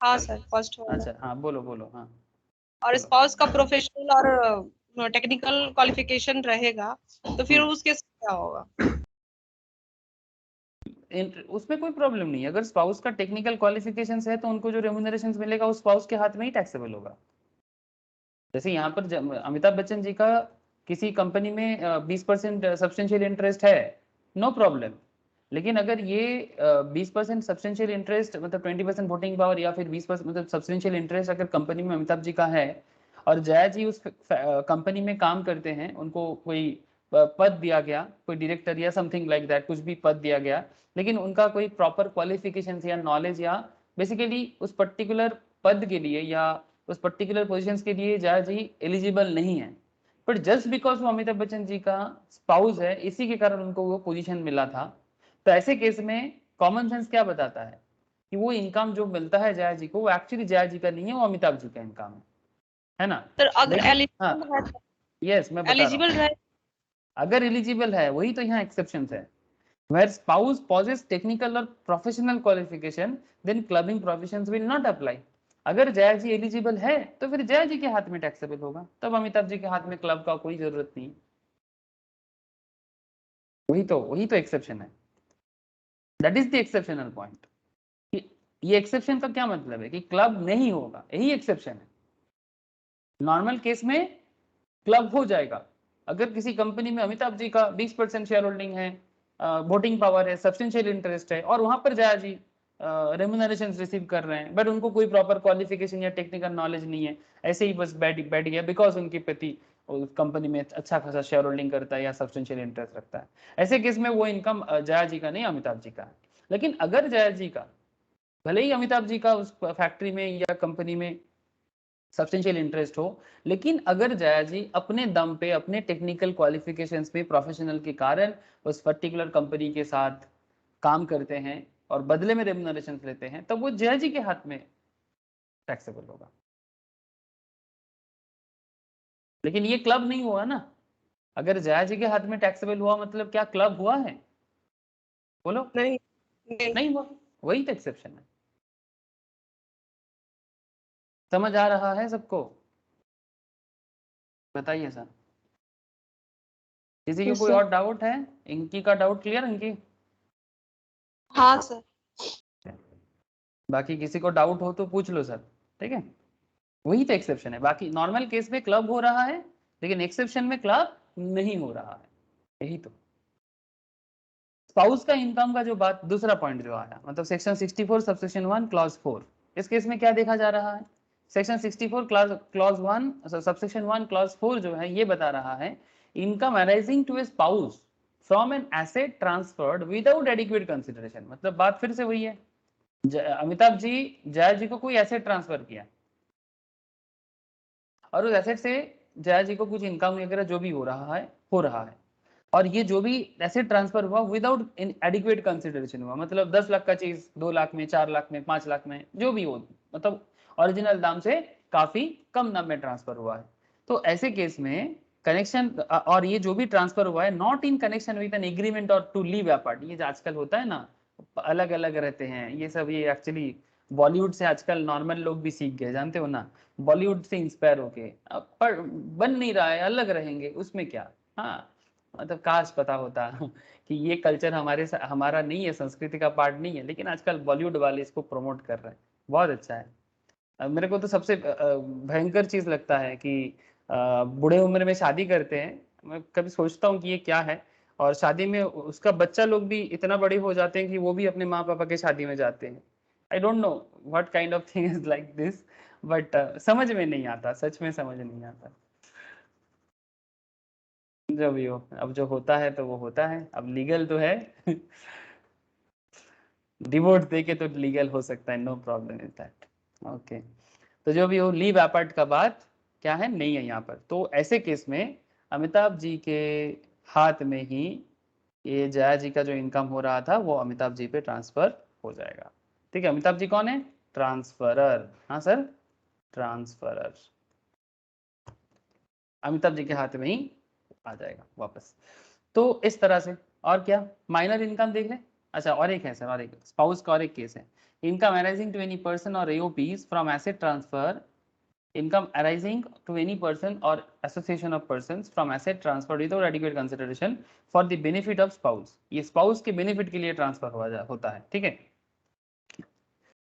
E: हाँ सर फर्स्ट वाला,
B: अच्छा हाँ, बोलो बोलो, हाँ
E: और
B: बोलो।
E: स्पाउस का प्रोफेशनल और टेक्निकल क्वालिफिकेशन रहेगा तो फिर उसके क्या होगा?
B: उसमें कोई प्रॉब्लम नहीं है, अगर स्पाउस का टेक्निकल क्वालिफिकेशन है तो उनको जो रेमुनरेशन मिलेगा उस स्पाउस के हाथ में ही टैक्सेबल होगा। जैसे यहाँ पर अमिताभ बच्चन जी का किसी कंपनी में 20% सब्सटेंशियल इंटरेस्ट है, नो प्रॉब्लम। लेकिन अगर ये 20% सब्सटेंशियल इंटरेस्ट मतलब 20% वोटिंग पावर या फिर 20% मतलब सब्सटेंशियल इंटरेस्ट अगर कंपनी में अमिताभ जी का है और जया जी उस कंपनी में काम करते हैं, उनको कोई पद दिया गया, कोई डायरेक्टर या समथिंग लाइक दैट, कुछ भी पद दिया गया, लेकिन उनका कोई प्रॉपर क्वालिफिकेशन या नॉलेज या बेसिकली उस पर्टिकुलर पद के लिए या उस पर्टिकुलर पोजीशंस के लिए जया जी एलिजिबल नहीं है, बट जस्ट बिकॉज वो अमिताभ बच्चन जी का स्पाउस है, इसी के कारण उनको वो पोजीशन मिला था, तो ऐसे केस में कॉमन सेंस क्या बताता है कि वो इनकम जो मिलता है जया जी को, वो एक्चुअली जया जी का नहीं है, वो अमिताभ जी का इनकम है ना।
E: सर अगर
B: लेकिन
E: एलिजिबल है,
B: यस मैं बता रहा हूँ,
E: एलिजिबल रहे,
B: अगर एलिजिबल है, वही तो यहाँ एक्सेप्शन है। Where spouse possesses technical or professional qualification, then clubbing provisions will not apply. अगर जया जी एलिजिबल है तो फिर जया जी के हाथ में टैक्सेबल होगा, तब अमिताभ जी के हाथ में क्लब का कोई जरूरत नहीं। वही तो एक्सेप्शन है, that is the exceptional point. ये एक्सेप्शन का क्या मतलब है कि क्लब नहीं होगा, यही एक्सेप्शन है। नॉर्मल केस में क्लब हो जाएगा। अगर किसी कंपनी में अमिताभ जी का 20% शेयर होल्डिंग है, वोटिंग पावर है, सब्सटेंशियल इंटरेस्ट है, और वहां पर जया जी रेम्यूनरेशन रिसीव कर रहे हैं, बट उनको कोई प्रॉपर क्वालिफिकेशन या टेक्निकल नॉलेज नहीं है, ऐसे ही बस बैठ गया बिकॉज उनके पति उस कंपनी में अच्छा खासा शेयर होल्डिंग करता है या सब्सटेंशियल इंटरेस्ट रखता है, ऐसे केस में वो इनकम जया जी का नहीं, अमिताभ जी का है। लेकिन अगर जया जी का, भले ही अमिताभ जी का उस फैक्ट्री में या कंपनी में सब्सटेंशियल इंटरेस्ट हो, लेकिन अगर जया जी अपने दम पे, अपने टेक्निकल क्वालिफिकेशंस पे, प्रोफेशनल के कारण उस पर्टिकुलर कंपनी के साथ काम करते हैं और बदले में रेम्यूनरेशन लेते हैं, तब वो जया जी के हाथ में टैक्सेबल होगा। लेकिन ये क्लब नहीं हुआ ना। अगर जया जी के हाथ में टैक्सेबल हुआ मतलब क्या क्लब हुआ है? बोलो।
E: नहीं
B: नहीं हुआ, वही तो एक्सेप्शन है। समझ आ रहा है सबको? बताइए सर, किसी को
C: Yes,
B: कोई
C: sir.
B: और डाउट है? इनकी का डाउट क्लियर? इनकी
E: हाँ सर,
B: बाकी किसी को डाउट हो तो पूछ लो सर, ठीक है। वही तो एक्सेप्शन है। बाकी नॉर्मल केस में क्लब हो रहा है, लेकिन एक्सेप्शन में क्लब नहीं हो रहा है, यही तो। स्पाउस का इनकम का जो बात, दूसरा पॉइंट जो आया, मतलब सेक्शन 64 सबसेक्शन 1 क्लॉज 4, इस केस में क्या देखा जा रहा है? सेक्शन 64 क्लॉज 1 सबसेक्शन 1 क्लॉज 4 जो है, ये बता रहा है income arising to a spouse from an asset transferred without adequate consideration. मतलब बात फिर से वही है, अमिताभ जी जया जी को कोई एसेट ट्रांसफर किया और उस एसेट से जया जी को कुछ इनकम वगैरह जो भी हो रहा है, और ये जो भी एसेट ट्रांसफर हुआ विदाउट एडिक्वेट कंसिडरेशन हुआ, मतलब 10 लाख का चीज 2 लाख में, 4 लाख में, 5 लाख में, जो भी हो, मतलब ओरिजिनल दाम से काफी कम दाम में ट्रांसफर हुआ है। तो ऐसे केस में कनेक्शन, और ये जो भी ट्रांसफर हुआ है not in connection with an agreement और टू लीव अपार्ट, ये जो आजकल होता है ना, अलग अलग रहते हैं ये सब, ये एक्चुअली बॉलीवुड से आजकल नॉर्मल लोग भी सीख गए, जानते हो ना, बॉलीवुड से इंस्पायर होके, पर बन नहीं रहा है, अलग रहेंगे उसमें क्या। हाँ, मतलब काश पता होता कि ये कल्चर हमारा नहीं है, संस्कृति का पार्ट नहीं है, लेकिन आजकल बॉलीवुड वाले इसको प्रमोट कर रहे हैं, बहुत अच्छा है। मेरे को तो सबसे भयंकर चीज लगता है कि बूढ़े उम्र में शादी करते हैं, मैं कभी सोचता हूँ कि ये क्या है, और शादी में उसका बच्चा लोग भी इतना बड़े हो जाते हैं कि वो भी अपने माँ पापा के शादी में जाते हैं। I don't know what kind of thing is like this, but समझ में नहीं आता, सच में समझ नहीं आता। जो भी हो, अब जो होता है तो वो होता है, अब लीगल तो है डिवोर्स देके तो लीगल हो सकता है, no problem is that. Okay, तो जो भी हो, लीव अपार्ट का बात क्या है, नहीं है यहाँ पर। तो ऐसे केस में अमिताभ जी के हाथ में ही ये जया जी का जो इनकम हो रहा था वो अमिताभ जी पे ट्रांसफर हो जाएगा, ठीक है। अमिताभ जी कौन है? ट्रांसफरर, हाँ सर, ट्रांसफरर, अमिताभ जी के हाथ में ही आ जाएगा वापस। तो इस तरह से, और क्या माइनर इनकम देख लें। अच्छा, और एक है सर, और एक स्पाउस का और एक केस है, income arising to any person और AOPs from asset transfer, income arising to any person or association of persons from asset transferred without adequate consideration for the benefit of spouse। ये spouse के benefit के लिए transfer होता है, ठीक है।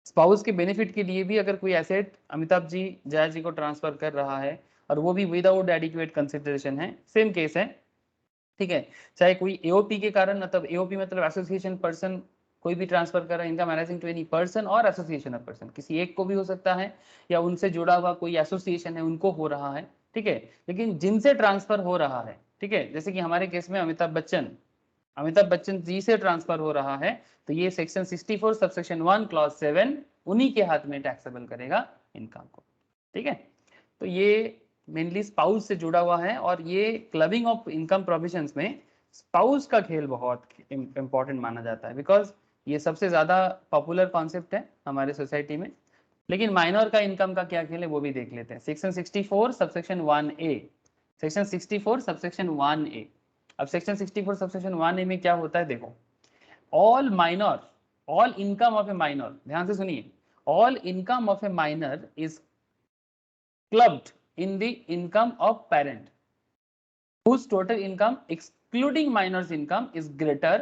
B: Spouse के बेनिफिट के लिए भी अगर कोई एसेट अमिताभ जी जया जी को ट्रांसफर कर रहा है और वो भी विदाउट एडिक्वेट कंसिडरेशन है, सेम केस है, ठीक है। चाहे कोई एओपी के कारण, मतलब एओपी मतलब एसोसिएशन पर्सन, कोई भी ट्रांसफर कर रहा है, income arising to any person और एसोसिएशन ऑफ पर्सन, किसी एक को भी हो सकता है या उनसे जुड़ा हुआ कोई एसोसिएशन है उनको हो रहा है, ठीक है। लेकिन जिनसे ट्रांसफर हो रहा है ठीक है, जैसे कि हमारे केस में अमिताभ बच्चन जी से ट्रांसफर हो रहा है, तो ये सेक्शन 64 सबसेक्शन 1 क्लॉज 7 उन्हीं के हाथ में टैक्सेबल करेगा इनकम को। ठीक है, तो ये मेनली स्पाउस से जुड़ा हुआ है, और ये क्लबिंग ऑफ इनकम प्रोविजंस में स्पाउस का खेल बहुत इंपॉर्टेंट माना जाता है, बिकॉज ये सबसे ज्यादा पॉपुलर कॉन्सेप्ट है हमारे सोसाइटी में। लेकिन माइनर का इनकम का क्या खेल है वो भी देख लेते हैं। Section 64 subsection 1A, section 64 subsection 1A। अब सेक्शन 64 सबसेक्शन 1A में क्या होता है, देखो, all income of A minor, ध्यान से सुनिए, all income of A minor is clubbed in the income of parent whose total income excluding minor's income is greater.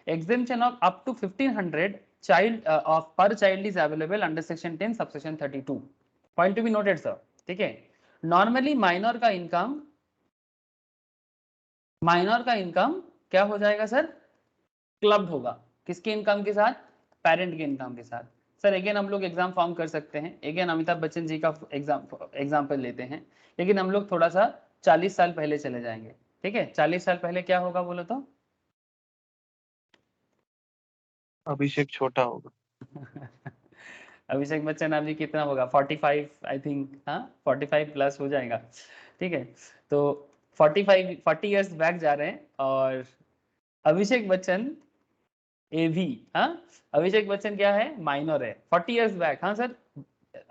B: Exemption of up to 1500 child of per child is available under section 10 subsection 32. Point to be noted sir, ठीक है। Normally minor का income क्या हो जाएगा sir, clubbed होगा, किसके income के साथ, पेरेंट के इनकम के साथ। सर अगेन हम लोग एग्जाम फॉर्म कर सकते हैं, अगेन अमिताभ बच्चन जी का एग्जाम्पल लेते हैं, लेकिन हम लोग थोड़ा सा 40 साल पहले चले जाएंगे। ठीक है, 40 साल पहले क्या होगा बोलो तो?
A: अभिषेक छोटा होगा।
B: अभिषेक बच्चन अभी कितना होगा, 45 आई थिंक, हाँ 45 प्लस हो जाएगा। ठीक है, तो 40 इयर्स बैक जा रहे हैं, और अभिषेक बच्चन AV, हाँ अभिषेक बच्चन क्या है, माइनर है, 40 इयर्स बैक। हाँ सर,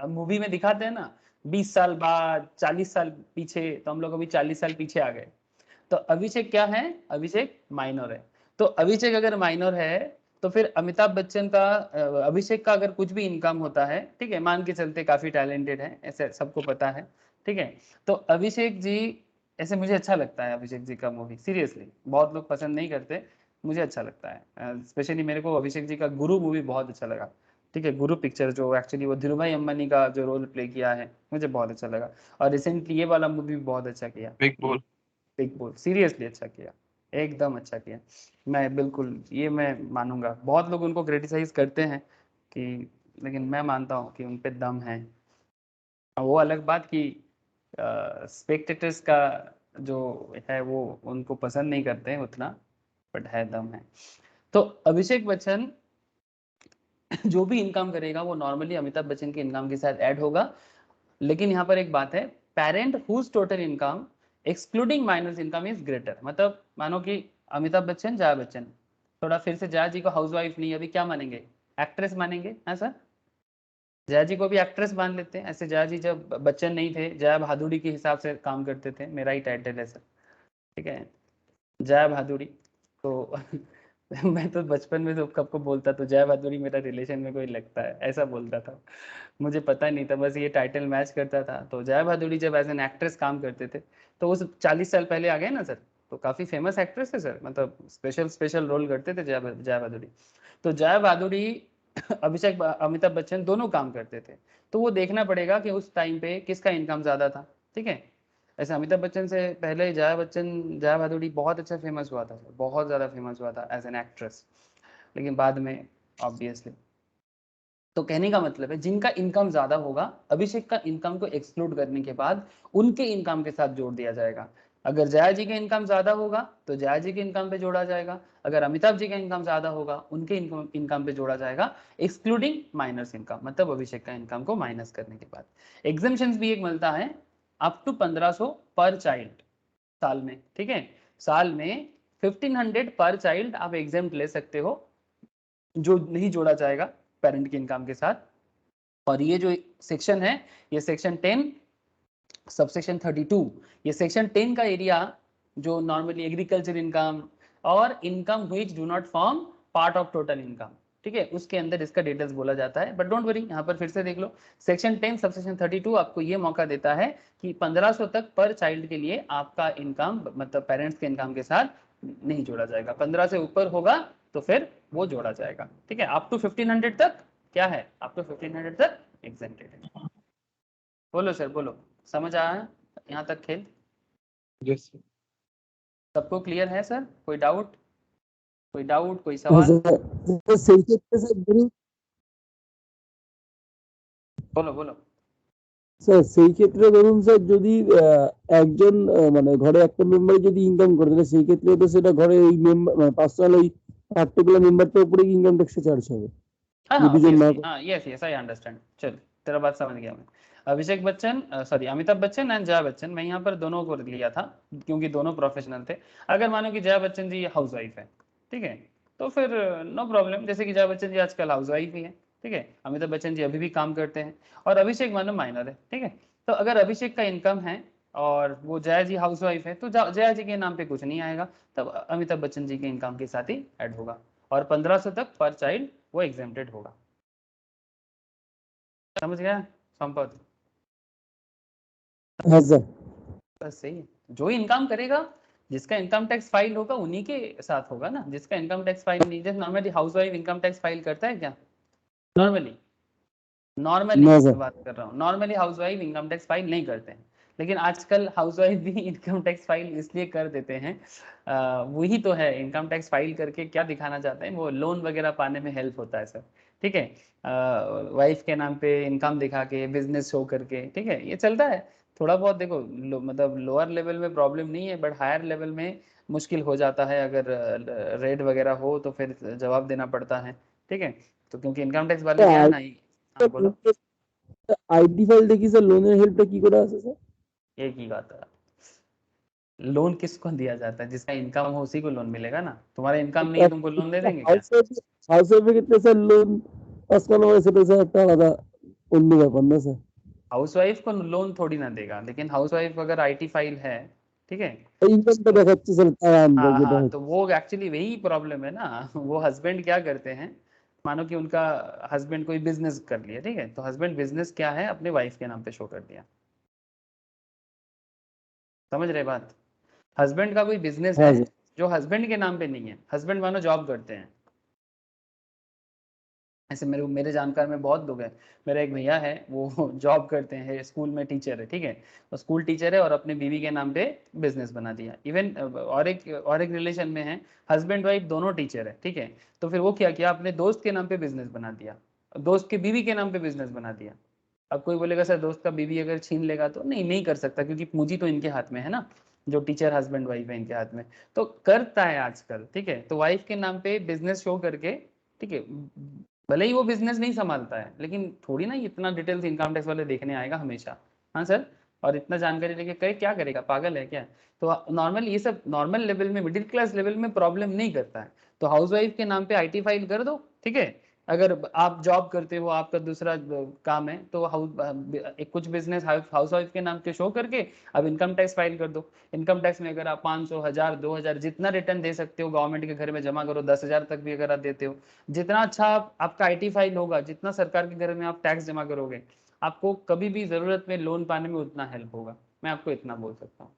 B: मूवी में दिखाते हैं ना 20 साल बाद, 40 साल पीछे, तो हम लोग अभी 40 साल पीछे आ गए। तो अभिषेक क्या है, अभिषेक माइनर है। तो अभिषेक अगर माइनर है तो फिर अमिताभ बच्चन का, अभिषेक का अगर कुछ भी इनकम होता है, ठीक है, मान के चलते काफी टैलेंटेड है, ऐसे सबको पता है। ठीक है, तो अभिषेक जी, ऐसे मुझे अच्छा लगता है अभिषेक जी का मूवी, सीरियसली, बहुत लोग पसंद नहीं करते, मुझे अच्छा लगता है। स्पेशली मेरे को अभिषेक जी का गुरु मूवी बहुत अच्छा लगा। ठीक है, गुरु पिक्चर जो एक्चुअली वो धीरूभाई अंबानी का जो रोल प्ले किया है, मुझे बहुत अच्छा लगा। और रिसेंटली ये वाला मूवी भी बहुत अच्छा किया, बिग बुल, सीरियसली अच्छा किया, एकदम अच्छा किया। मैं बिल्कुल ये मैं मानूंगा, बहुत लोग उनको क्रिटिसाइज करते हैं कि, लेकिन मैं मानता हूँ कि उन पे दम है। वो अलग बात कि स्पेक्टेटर्स का जो है वो उनको पसंद नहीं करते हैं उतना, बट है, दम है। तो अभिषेक बच्चन जो भी इनकम करेगा वो नॉर्मली अमिताभ बच्चन के इनकम के साथ ऐड होगा। लेकिन यहाँ पर एक बात है, parent whose total income excluding minor's income is greater. मतलब मानो कि अमिताभ बच्चन, जया बच्चन, थोड़ा फिर से जया जी को हाउसवाइफ नहीं, अभी क्या मानेंगे, एक्ट्रेस मानेंगे, है सर? जया जी को भी एक्ट्रेस मान लेते हैं। ऐसे जया जी जब बच्चन नहीं थे, जया भादुड़ी के हिसाब से काम करते थे, मेरा ही टाइटल है सर। ठीक है, जया भादुड़ी। तो मैं तो बचपन में तो सबको बोलता, तो जया भादुड़ी मेरा रिलेशन में कोई लगता है, ऐसा बोलता था, मुझे पता नहीं था, बस ये टाइटल मैच करता था। तो जया भादुड़ी जब एज एन एक्ट्रेस काम करते थे, तो उस 40 साल पहले आ गए ना सर, तो काफी फेमस एक्ट्रेस है सर, मतलब स्पेशल रोल करते थे जया भादुड़ी। तो जया भादुड़ी अमिताभ बच्चन दोनों काम करते थे, तो वो देखना पड़ेगा कि उस टाइम पे किसका इनकम ज्यादा था। ठीक है, ऐसे अमिताभ बच्चन से पहले जया भादुड़ी बहुत अच्छा फेमस हुआ था, बहुत ज्यादा फेमस हुआ था एज एन एक्ट्रेस, लेकिन बाद में ऑब्वियसली। तो कहने का मतलब है जिनका इनकम ज्यादा होगा, अभिषेक का इनकम को एक्सक्लूड करने के बाद उनके इनकम के साथ जोड़ दिया जाएगा। अगर जया जी का इनकम ज्यादा होगा तो जया जी के इनकम पे जोड़ा जाएगा, अगर अमिताभ जी का इनकम ज्यादा होगा उनके इनकम पे जोड़ा जाएगा, एक्सक्लूडिंग माइनस इनकम, मतलब अभिषेक का इनकम को माइनस करने के बाद। एग्जेम्पशन भी एक मिलता है, अप टू 1500 पर चाइल्ड साल में। ठीक है, साल में 1500 पर चाइल्ड आप एग्जाम ले सकते हो, जो नहीं जोड़ा जाएगा पेरेंट की इनकम के साथ। और ये जो सेक्शन है, ये सेक्शन 10 सबसेक्शन 32, ये सेक्शन 10 का एरिया जो नॉर्मली एग्रीकल्चर इनकम और income which do not form part of total income, ठीक है, उसके अंदर इसका डिटेल्स बोला जाता है। बट डोंट वरी, यहाँ पर फिर से देख लो, सेक्शन 10 सबसेक्शन 32 आपको ये मौका देता है कि 1500 तक पर चाइल्ड के लिए आपका इनकम, मतलब पेरेंट्स के इनकम के साथ नहीं जोड़ा जाएगा। 15 से ऊपर होगा तो फिर वो जोड़ा जाएगा। ठीक है, अप टू 1500 तक क्या है, अप टू 1500 तक एग्जेम्प्टेड है। बोलो सर, बोलो, समझ आया यहाँ तक खेल?
A: यस
B: सबको क्लियर है सर? कोई डाउट, कोई
D: हाँ
B: सवाल?
D: सर, तो सही से
B: बोलो बोलो।
D: স্যার সেই ক্ষেত্রে ধরুন স্যার যদি একজন মানে ঘরে একটা মেম্বার যদি ইনকাম করে তাহলে সেই ক্ষেত্রে তো সেটা ঘরে এই মেম্বার মানে পার্সোনাল ওই পার্টিকুলার মেম্বারটার উপরে ইনকাম ট্যাক্সে চার্জ হবে
B: हाँ
D: যদি জন না
B: ऑब्वियसली हाँ यस यस आई अंडरस्टैंड। चल तेरा बात समझ गया मैं। अभिषेक बच्चन सॉरी अमिताभ बच्चन एंड जया बच्चन, मैं यहाँ पर दोनों को लिया था क्योंकि दोनों प्रोफेशनल थे। अगर मानो कि जया बच्चन जी हाउस वाइफ है, ठीक है, तो फिर नो प्रॉब्लम, जैसे कि जया बच्चन जी आजकल हाउस वाइफ ही है, ठीक है, अमिताभ बच्चन जी अभी भी काम करते हैं और अभिषेक मानो माइनर है, ठीक है। तो अगर अभिषेक का इनकम है और वो जया जी हाउस वाइफ है तो जया जी के नाम पे कुछ नहीं आएगा, तब अमिताभ बच्चन जी के इनकम के साथ ही ऐड होगा और 1500 तक पर चाइल्ड वो एग्जेम्प्टेड होगा। समझ गया संपत?
D: হ্যাঁ স্যার
B: बस सही है, जो इनकम करेगा जिसका इनकम टैक्स फाइल होगा उन्हीं के साथ होगा ना, जिसका इनकम टैक्स फाइल नहीं। जैसे normally house wife income tax file करता है क्या? नॉर्मली नॉर्मली
D: না
B: मैं
D: স্যার
B: बात कर रहा हूँ, normally house wife income tax file नहीं करते हैं, लेकिन आजकल हाउस वाइफ भी इनकम टैक्स फाइल इसलिए कर देते हैं, वही तो है इनकम टैक्स फाइल करके क्या दिखाना चाहते हैं, वो लोन वगैरह पाने में हेल्प होता है सर, ठीक है। वाइफ के नाम पे इनकम दिखा के बिजनेस शो करके, ठीक है, ये चलता है थोड़ा बहुत। देखो मतलब लोअर लेवल में प्रॉब्लम नहीं है, बट हायर लेवल में मुश्किल हो जाता है, अगर रेड वगैरह हो तो फिर जवाब देना पड़ता है, ठीक है। तो क्योंकि इनकम टैक्स वाले क्या है ना, हाँ बोलो।
D: আইডি ফাইল দেখি স্যার লোনের হেল্পটা কি করে আছে স্যার
B: एक ही बात है, लोन किसको दिया जाता है? जिसका इनकम हो उसी को लोन मिलेगा ना, तुम्हारा इनकम नहीं है तुमको लोन दे देंगे क्या?
D: হাউস ওয়াইফের ক্ষেত্রে স্যার লোন পাস করানো হয় সেটা স্যার একটা আলাদা অন্য ব্যাপার না স্যার
B: हाउस वाइफ को लोन थोड़ी ना देगा, लेकिन हाउस वाइफ अगर आईटी फाइल है, ठीक है,
D: ইনকামটা
B: तो
D: দেখাচ্ছে স্যার তার আন্ডার
B: हाँ
D: যেটা
B: हाँ, तो
D: হচ্ছে
B: वो एक्चुअली वही प्रॉब्लम है ना। वो हस्बैंड क्या करते हैं, मानो कि उनका हस्बैंड कोई बिजनेस कर लिया, ठीक है, तो हस्बैंड बिजनेस क्या है अपने वाइफ के नाम पे शो कर दिया। समझ रहे बात? हस्बैंड का कोई बिजनेस
D: হ্যাঁ
B: है
D: স্যার
B: जो हस्बैंड के नाम पे नहीं है, हस्बैंड मानो जॉब करते हैं, ऐसे मेरे जानकार में बहुत लोग हैं। मेरा एक भैया है वो जॉब करते हैं, स्कूल में टीचर है, ठीक है, वो स्कूल टीचर है और अपने बीवी के नाम पे बिजनेस बना दिया। इवन और एक रिलेशन में है, हस्बैंड वाइफ दोनों टीचर है, ठीक है, तो फिर वो क्या किया, अपने दोस्त के नाम पे बिजनेस बना दिया, दोस्त के बीवी के नाम पे बिजनेस बना दिया। अब कोई बोलेगा सर दोस्त का बीवी अगर छीन लेगा तो नहीं, नहीं कर सकता, क्योंकि पूंजी तो इनके हाथ में है ना, जो टीचर हस्बैंड वाइफ है इनके हाथ में। तो करता है आजकल, ठीक है, तो वाइफ के नाम पे बिजनेस शो करके, ठीक है, भले ही वो बिजनेस नहीं संभालता है, लेकिन थोड़ी ना इतना डिटेल्स इनकम टैक्स वाले देखने आएगा हमेशा, हाँ सर, और इतना जानकारी लेके करे क्या करेगा, पागल है क्या? तो नॉर्मल ये सब नॉर्मल लेवल में, मिडिल क्लास लेवल में प्रॉब्लम नहीं करता है, तो हाउस वाइफ के नाम पे आईटी फाइल कर दो, ठीक है। अगर आप जॉब करते हो, आपका दूसरा काम है, तो एक कुछ बिजनेस हाउस वाइफ के नाम पे शो करके अब इनकम टैक्स फाइल कर दो। इनकम टैक्स में अगर आप 500, 1000, 2000 जितना रिटर्न दे सकते हो गवर्नमेंट के घर में जमा करो, 10,000 तक भी अगर आप देते हो, जितना अच्छा आपका आईटी फाइल होगा, जितना सरकार के घर में आप टैक्स जमा करोगे, आपको कभी भी जरूरत में लोन पाने में उतना हेल्प होगा, मैं आपको इतना बोल सकता हूँ,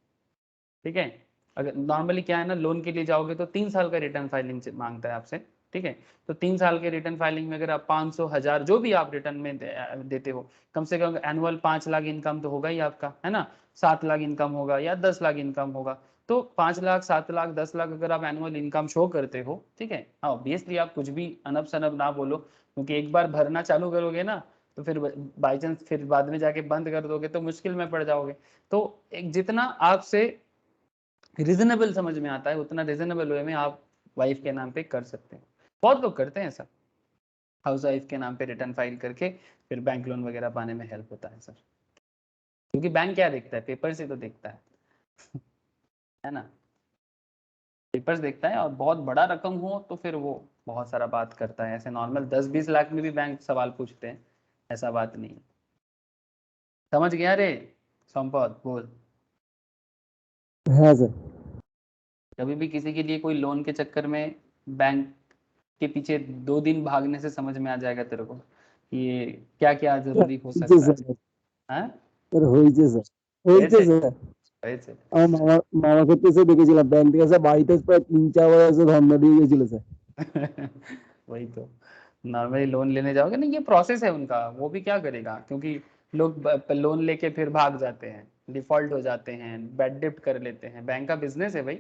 B: ठीक है। अगर नॉर्मली क्या है ना, लोन के लिए जाओगे तो 3 साल का रिटर्न फाइलिंग मांगता है आपसे, ठीक है, तो 3 साल के रिटर्न फाइलिंग में अगर आप 500, 1000 जो भी आप रिटर्न में देते हो, कम से कम एनुअल 5 लाख इनकम तो होगा ही आपका, है ना, 7 लाख इनकम होगा या 10 लाख इनकम होगा, तो 5 लाख, 7 लाख, 10 लाख अगर आप एनुअल इनकम शो करते हो, ठीक है, हाँ ऑब्वियसली आप कुछ भी अनब सनब ना बोलो, क्योंकि एक बार भरना चालू करोगे ना तो फिर बाई चांस फिर बाद में जाके बंद कर दोगे तो मुश्किल में पड़ जाओगे। तो एक जितना आपसे रीजनेबल समझ में आता है उतना रीजनेबल वे में आप वाइफ के नाम पे कर सकते हैं। बहुत लोग करते हैं सर, हाउस वाइफ के नाम पे रिटर्न फाइल करके फिर बैंक लोन वगैरह पाने में हेल्प होता है सर, क्योंकि बैंक क्या देखता है, पेपर से तो देखता है ना, पेपर्स देखता है, और बहुत बड़ा रकम हो तो फिर वो बहुत सारा बात करता है। ऐसे नॉर्मल 10-20 लाख में भी बैंक सवाल पूछते हैं, ऐसा बात नहीं है। समझ गया रे संपत? बोल।
D: হ্যাঁ স্যার
B: कभी भी किसी के लिए कोई लोन के चक्कर में बैंक के पीछे 2 दिन भागने से समझ में आ जाएगा तेरे को कि ये क्या क्या जरूरी हो
D: হয়েছে
B: सकता है।
D: স্যার
B: हाँ
D: স্যার হয়েছে স্যার হয়েছে
B: वैसे
D: স্যার
B: वैसे
D: আমার মামা ক্ষেত্রে স্যার দেখেছিলাম ব্যাংক থেকে স্যার বাড়িতে প্রায় 3-4 বার এসে ধর্ণা দিয়ে গেছিল স্যার
B: वही तो, नॉर्मली लोन लेने जाओगे ना, ये प्रोसेस है उनका, वो भी क्या करेगा, क्योंकि लोग लोन लेके फिर भाग जाते हैं, डिफॉल्ट हो जाते हैं, बैड डिप्ट कर लेते हैं। बैंक का बिजनेस है भाई,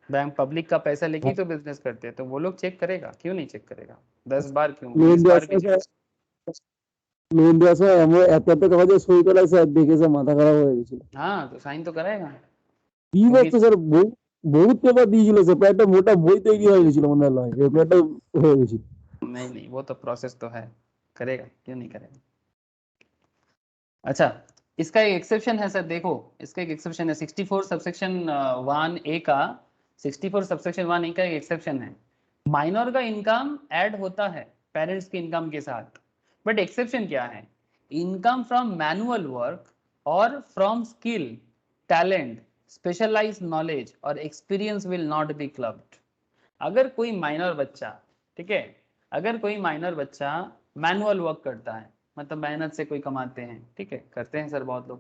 B: बैंक पब्लिक का पैसा लेके ही तो बिजनेस करते हैं, तो वो लोग चेक करेगा, क्यों नहीं चेक करेगा, 10 बार क्यों,
D: লোন
B: 20
D: দেওয়ার
B: बार भी
D: সময়
B: चेक।
D: স্যার লোন দেওয়ার সময় এমন এত এত কাগজে সই করা স্যার দেখে স্যার মাথা খারাপ হয়ে গেছিল।
B: हाँ तो साइन तो करेगा
D: কি
B: क्योंकि
D: বলতো স্যার বহুত পেপার দিয়েছিল স্যার, প্রায় একটা মোটা বই তৈরি হয়ে গেছিল মনে হয়, পেপারটা হয়ে গেছিল।
B: नहीं नहीं वो तो प्रोसेस तो है, करेगा क्यों नहीं करेगा। अच्छा इसका एक एक्सेप्शन है सर, देखो इसका एक एक्सेप्शन है 64 सबसेक्शन 1A का, 64 सबसेक्शन 1A का एक एक्सेप्शन है। माइनर का इनकम ऐड होता है पेरेंट्स के इनकम के साथ, बट एक्सेप्शन क्या है, इनकम फ्रॉम मैनुअल वर्क और from skill talent specialized knowledge और experience will not be clubbed. अगर कोई माइनर बच्चा, ठीक है, अगर कोई माइनर बच्चा मैनुअल वर्क करता है, मतलब मेहनत से कोई कमाते हैं, ठीक है, करते हैं सर बहुत लोग,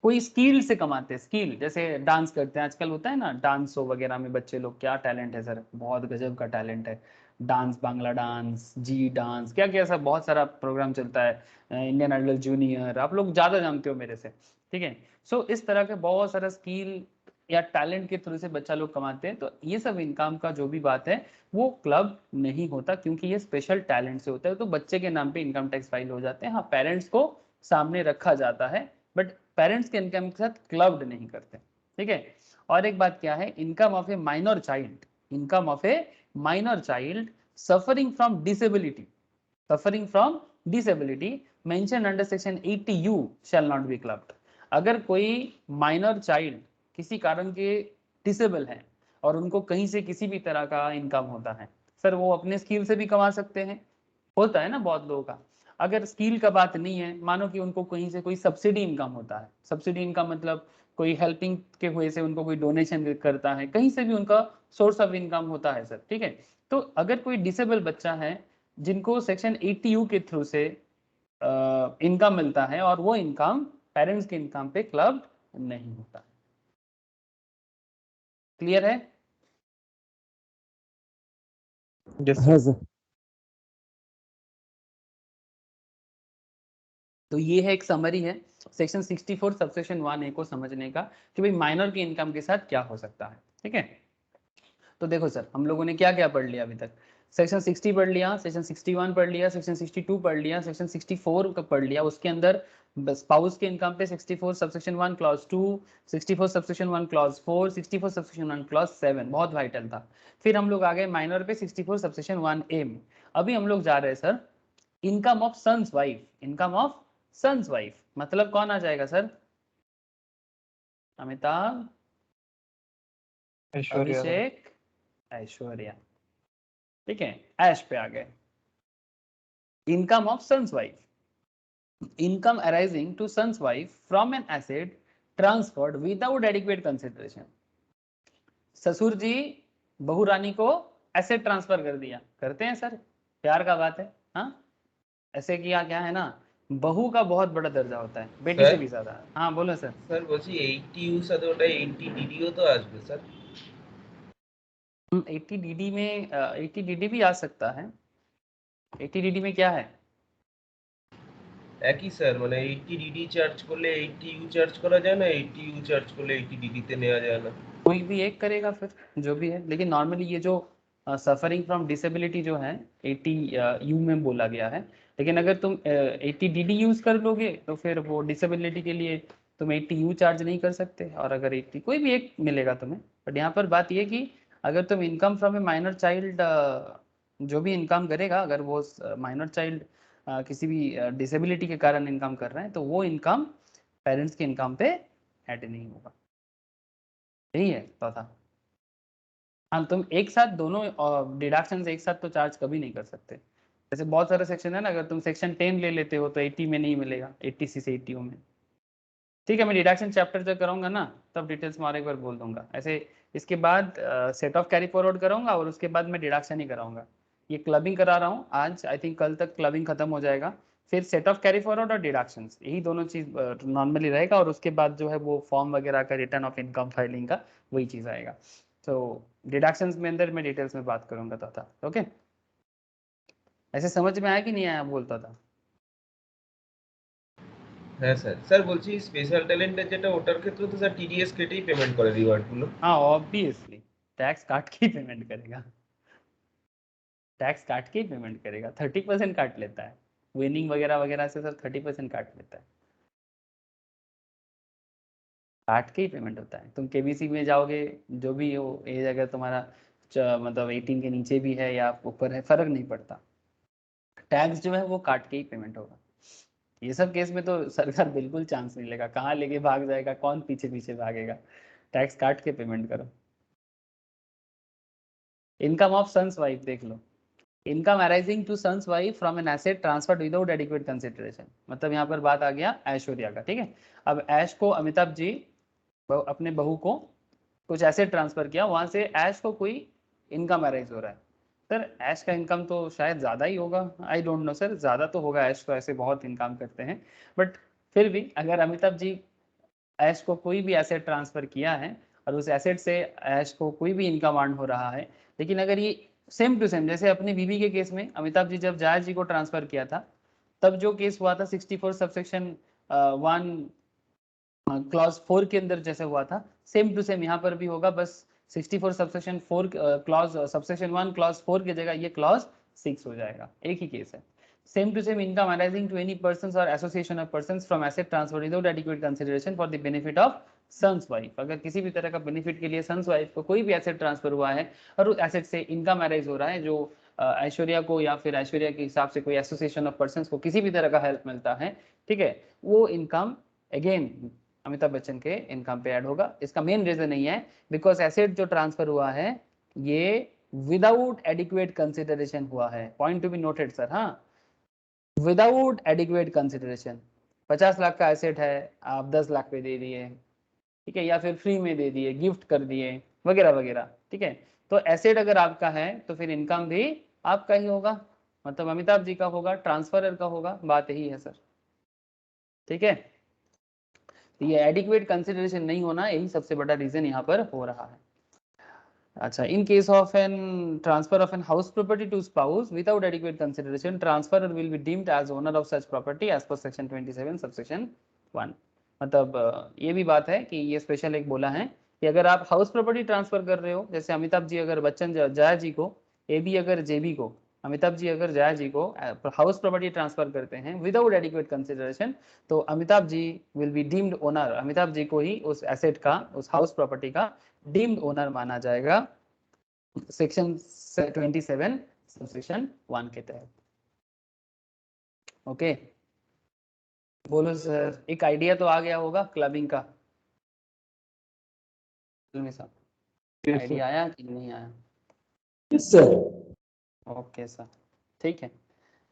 B: कोई स्किल से कमाते हैं, स्किल जैसे डांस करते हैं, आजकल होता है ना डांस शो वगैरह में बच्चे लोग, क्या टैलेंट है सर, बहुत गजब का टैलेंट है, डांस, बांग्ला डांस, जी डांस, क्या क्या सब बहुत सारा प्रोग्राम चलता है, इंडियन आइडल जूनियर, आप लोग ज़्यादा जानते हो मेरे से, ठीक है। सो इस तरह के बहुत सारा स्किल या टैलेंट के थ्रू से बच्चा लोग कमाते हैं, तो ये सब इनकम का जो भी बात है वो क्लब नहीं होता, क्योंकि ये स्पेशल टैलेंट से होता है, तो बच्चे के नाम पे इनकम टैक्स फाइल हो जाते हैं। हाँ पेरेंट्स को सामने रखा जाता है, बट पेरेंट्स के इनकम के साथ क्लब्ड नहीं करते, ठीक है। और एक बात क्या है, income of A minor child, income of A minor child suffering from disability, suffering from disability mention under section 80U shell not be clubbed. अगर कोई माइनर चाइल्ड किसी कारण के डिसेबल है और उनको कहीं से किसी भी तरह का इनकम होता है, सर वो अपने स्किल से भी कमा सकते हैं, होता है ना बहुत लोगों का। अगर स्किल का बात नहीं है, मानो कि उनको कहीं से कोई सब्सिडी इनकम होता है, सब्सिडी इनकम मतलब कोई हेल्पिंग के वजह से उनको कोई डोनेशन करता है, कहीं से भी उनका सोर्स ऑफ इनकम होता है सर, ठीक है। तो अगर कोई डिसेबल बच्चा है जिनको सेक्शन 80U के थ्रू से इनकम मिलता है और वो इनकम पेरेंट्स के इनकम पे क्लब नहीं होता, क्लियर है?
D: হ্যাঁ স্যার।
B: तो ये है एक समरी है सेक्शन 64 सबसेक्शन 1A को समझने का कि भाई माइनर की इनकम के साथ क्या हो सकता है, ठीक है। तो देखो सर हम लोगों ने क्या क्या पढ़ लिया अभी तक, सेक्शन 60 पढ़ लिया, सेक्शन 61 पढ़ लिया, सेक्शन 62 पढ़ लिया, सेक्शन 64 का पढ़ लिया, उसके अंदर स्पाउस के इनकम पे 64 subsection 1 clause 2, 64 subsection 1 clause 4, 64 subsection 1 clause 7, बहुत वाइटल था। फिर हम लोग आ गए माइनर पे 64 सबसेक्शन 1A में। अभी हम लोग जा रहे हैं sir income of son's wife, income of son's wife मतलब कौन आ जाएगा सर, अमिताभ, अभिषेक, ऐश्वर्या, ठीक है, ऐश पे आ गए। Income of son's wife, income arising to son's wife from an asset transferred without adequate consideration. ससुर जी बहू रानी को एसेट ट्रांसफर कर दिया, करते हैं सर, प्यार का बात है, हाँ ऐसे किया, क्या है ना, बहू का बहुत बड़ा दर्जा होता है बेटी से भी ज्यादा। हाँ बोलो सर।
F: স্যার বলছি 80U সাথে ওটা 80DDও তো আসবে স্যার।
B: 80DD में 80DD भी आ सकता है, 80DD में क्या है,
F: একই স্যার, মানে 80DD চার্জ করলে 80U চার্জ করা যায় না, 80U চার্জ করলে 80DD তে নেওয়া যায় না।
B: कोई भी एक करेगा फिर जो भी है, लेकिन नॉर्मली ये जो सफरिंग फ्रॉम डिसेबिलिटी जो है 80U में बोला गया है, लेकिन अगर तुम 80DD यूज कर लोगे तो फिर वो डिसेबिलिटी के लिए तुम 80U चार्ज नहीं कर सकते, और अगर 80 कोई भी एक मिलेगा तुम्हें। बट यहाँ पर बात ये कि अगर तुम income from A minor child जो भी इनकम करेगा, अगर वो माइनर चाइल्ड किसी भी डिसेबिलिटी के कारण इनकम कर रहे हैं तो वो इनकम पेरेंट्स के इनकम पे ऐड नहीं होगा, यही है तो था। हाँ तुम एक साथ दोनों डिडक्शन एक साथ तो चार्ज कभी नहीं कर सकते, जैसे बहुत सारे सेक्शन है ना, अगर तुम सेक्शन 10 ले लेते हो तो 80 में नहीं मिलेगा, 80C से 80U में, ठीक है। मैं डिडक्शन चैप्टर जब कराऊंगा ना तब डिटेल्स में और एक बार बोल दूंगा, ऐसे इसके बाद सेट ऑफ कैरी फॉरवर्ड कराऊंगा और उसके बाद मैं डिडक्शन ही कराऊंगा। ये क्लबिंग करा रहा हूँ आज, आई थिंक कल तक क्लबिंग खत्म हो जाएगा, फिर सेट ऑफ कैरी फॉरवर्ड और डिडक्शंस, यही दोनों चीज नॉर्मली रहेगा, और उसके बाद जो है वो फॉर्म वगैरह का रिटर्न ऑफ इनकम फाइलिंग का वही चीज आएगा। तो डिडक्शंस में अंदर मैं डिटेल्स में बात करूंगा था, ओके। ऐसे समझ में आया कि नहीं आया बोलता था?
F: হ্যাঁ স্যার। স্যার বলছি স্পেশাল ট্যালেন্টের যেটা ওটার ক্ষেত্রে তো স্যার টিডিএস কেটেই পেমেন্ট করে রিওয়ার্ড গুলো।
B: हाँ ऑब्वियसली टैक्स काट के ही पेमेंट करेगा, टैक्स काट के ही पेमेंट करेगा, 30% काट लेता है, विनिंग वगैरह वगैरह से सर 30% काट लेता है, काट के ही पेमेंट होता है। तुम केबीसी में जाओगे, जो भी हो एज अगर तुम्हारा मतलब 18 के नीचे भी है या ऊपर है, फर्क नहीं पड़ता, टैक्स जो है वो काट के ही पेमेंट होगा। ये सब केस में तो सरकार बिल्कुल चांस नहीं लेगा, कहाँ लेके भाग जाएगा, कौन पीछे पीछे भागेगा, टैक्स काट के पेमेंट करो। इनकम ऑफ सन्स वाइफ देख लो, income arising to son's wife from an asset transferred without adequate consideration, मतलब यहाँ पर बात आ गया ऐश्वर्या का, ठीक है। अब ऐश को अमिताभ जी अपने बहू को कुछ एसेट ट्रांसफर किया, वहां से ऐश को कोई इनकम अराइज हो रहा है। सर ऐश का इनकम तो शायद ज़्यादा ही होगा, आई डोंट नो सर, ज़्यादा तो होगा, ऐश तो ऐसे बहुत इनकम करते हैं, बट फिर भी अगर अमिताभ जी ऐश को कोई भी एसेट ट्रांसफर किया है और उस एसेट से ऐश को कोई भी इनकम अर्न हो रहा है, लेकिन अगर ये सेम टू सेम जैसे अपनी बीवी के केस में अमिताभ जी जब जायज जी को ट्रांसफर किया था, तब जो केस हुआ था 64 सबसेक्शन 1 क्लॉज 4 के अंदर जैसे हुआ था, सेम टू सेम यहाँ पर भी होगा, बस 64 सबसेक्शन 4 क्लॉज सबसेक्शन 1 क्लॉज 4 की जगह ये क्लॉज 6 हो जाएगा, एक ही केस है। Same to same income arising to any persons और association of persons from asset transfer without adequate consideration for the benefit of son's wife, अगर किसी भी तरह का बेनिफिट के लिए सन्स वाइफ को कोई भी एसेट ट्रांसफर हुआ है और उस एसेट से इनकम अराइज हो रहा है, जो ऐश्वर्या को या फिर ऐश्वर्या के हिसाब से कोई एसोसिएशन ऑफ पर्सन्स को किसी भी तरह का हेल्प मिलता है, ठीक है, वो इनकम अगेन अमिताभ बच्चन के इनकम पे ऐड होगा। इसका मेन रीजन नहीं है बिकॉज एसेट जो ट्रांसफर हुआ है ये विदाउट एडिक्वेट कंसिडरेशन हुआ है, point to be noted sir, हाँ, विदाउट एडिक्वेट कंसिडरेशन। 50 लाख का एसेट है, आप 10 लाख पे दे दिए, ठीक है, या फिर फ्री में दे दिए, गिफ्ट कर दिए वगैरह वगैरह, ठीक है, तो एसेट अगर आपका है तो फिर इनकम भी आपका ही होगा, मतलब अमिताभ जी का होगा, ट्रांसफरर का होगा, बात यही है सर, ठीक है। ये एडिक्वेट कंसिडरेशन नहीं होना, यही सबसे बड़ा रीजन यहाँ पर हो रहा है। अच्छा, in case of an transfer of an house property to spouse without adequate consideration, transferor will be deemed as owner of such property as per section 27 subsection 1। मतलब ये भी बात है कि ये स्पेशल एक बोला है कि अगर आप हाउस प्रॉपर्टी ट्रांसफर कर रहे हो, जैसे अमिताभ जी अगर बच्चन जया जी को, ए बी अगर जेबी को, अमिताभ जी अगर जया जी को हाउस प्रॉपर्टी ट्रांसफर करते हैं विदाउट एडिक्वेट कंसिडरेशन, तो Amitabh ji will be deemed owner, Amitabh ji को ही उस एसेट का, उस हाउस प्रॉपर्टी का डीम्ड ओनर माना जाएगा सेक्शन 27 सबसेक्शन 1 के तहत। ओके, बोलो सर, एक आइडिया तो आ गया होगा क्लबिंग का, आइडिया आया कि नहीं आया?
D: Yes sir.
B: ओके सर, ठीक है।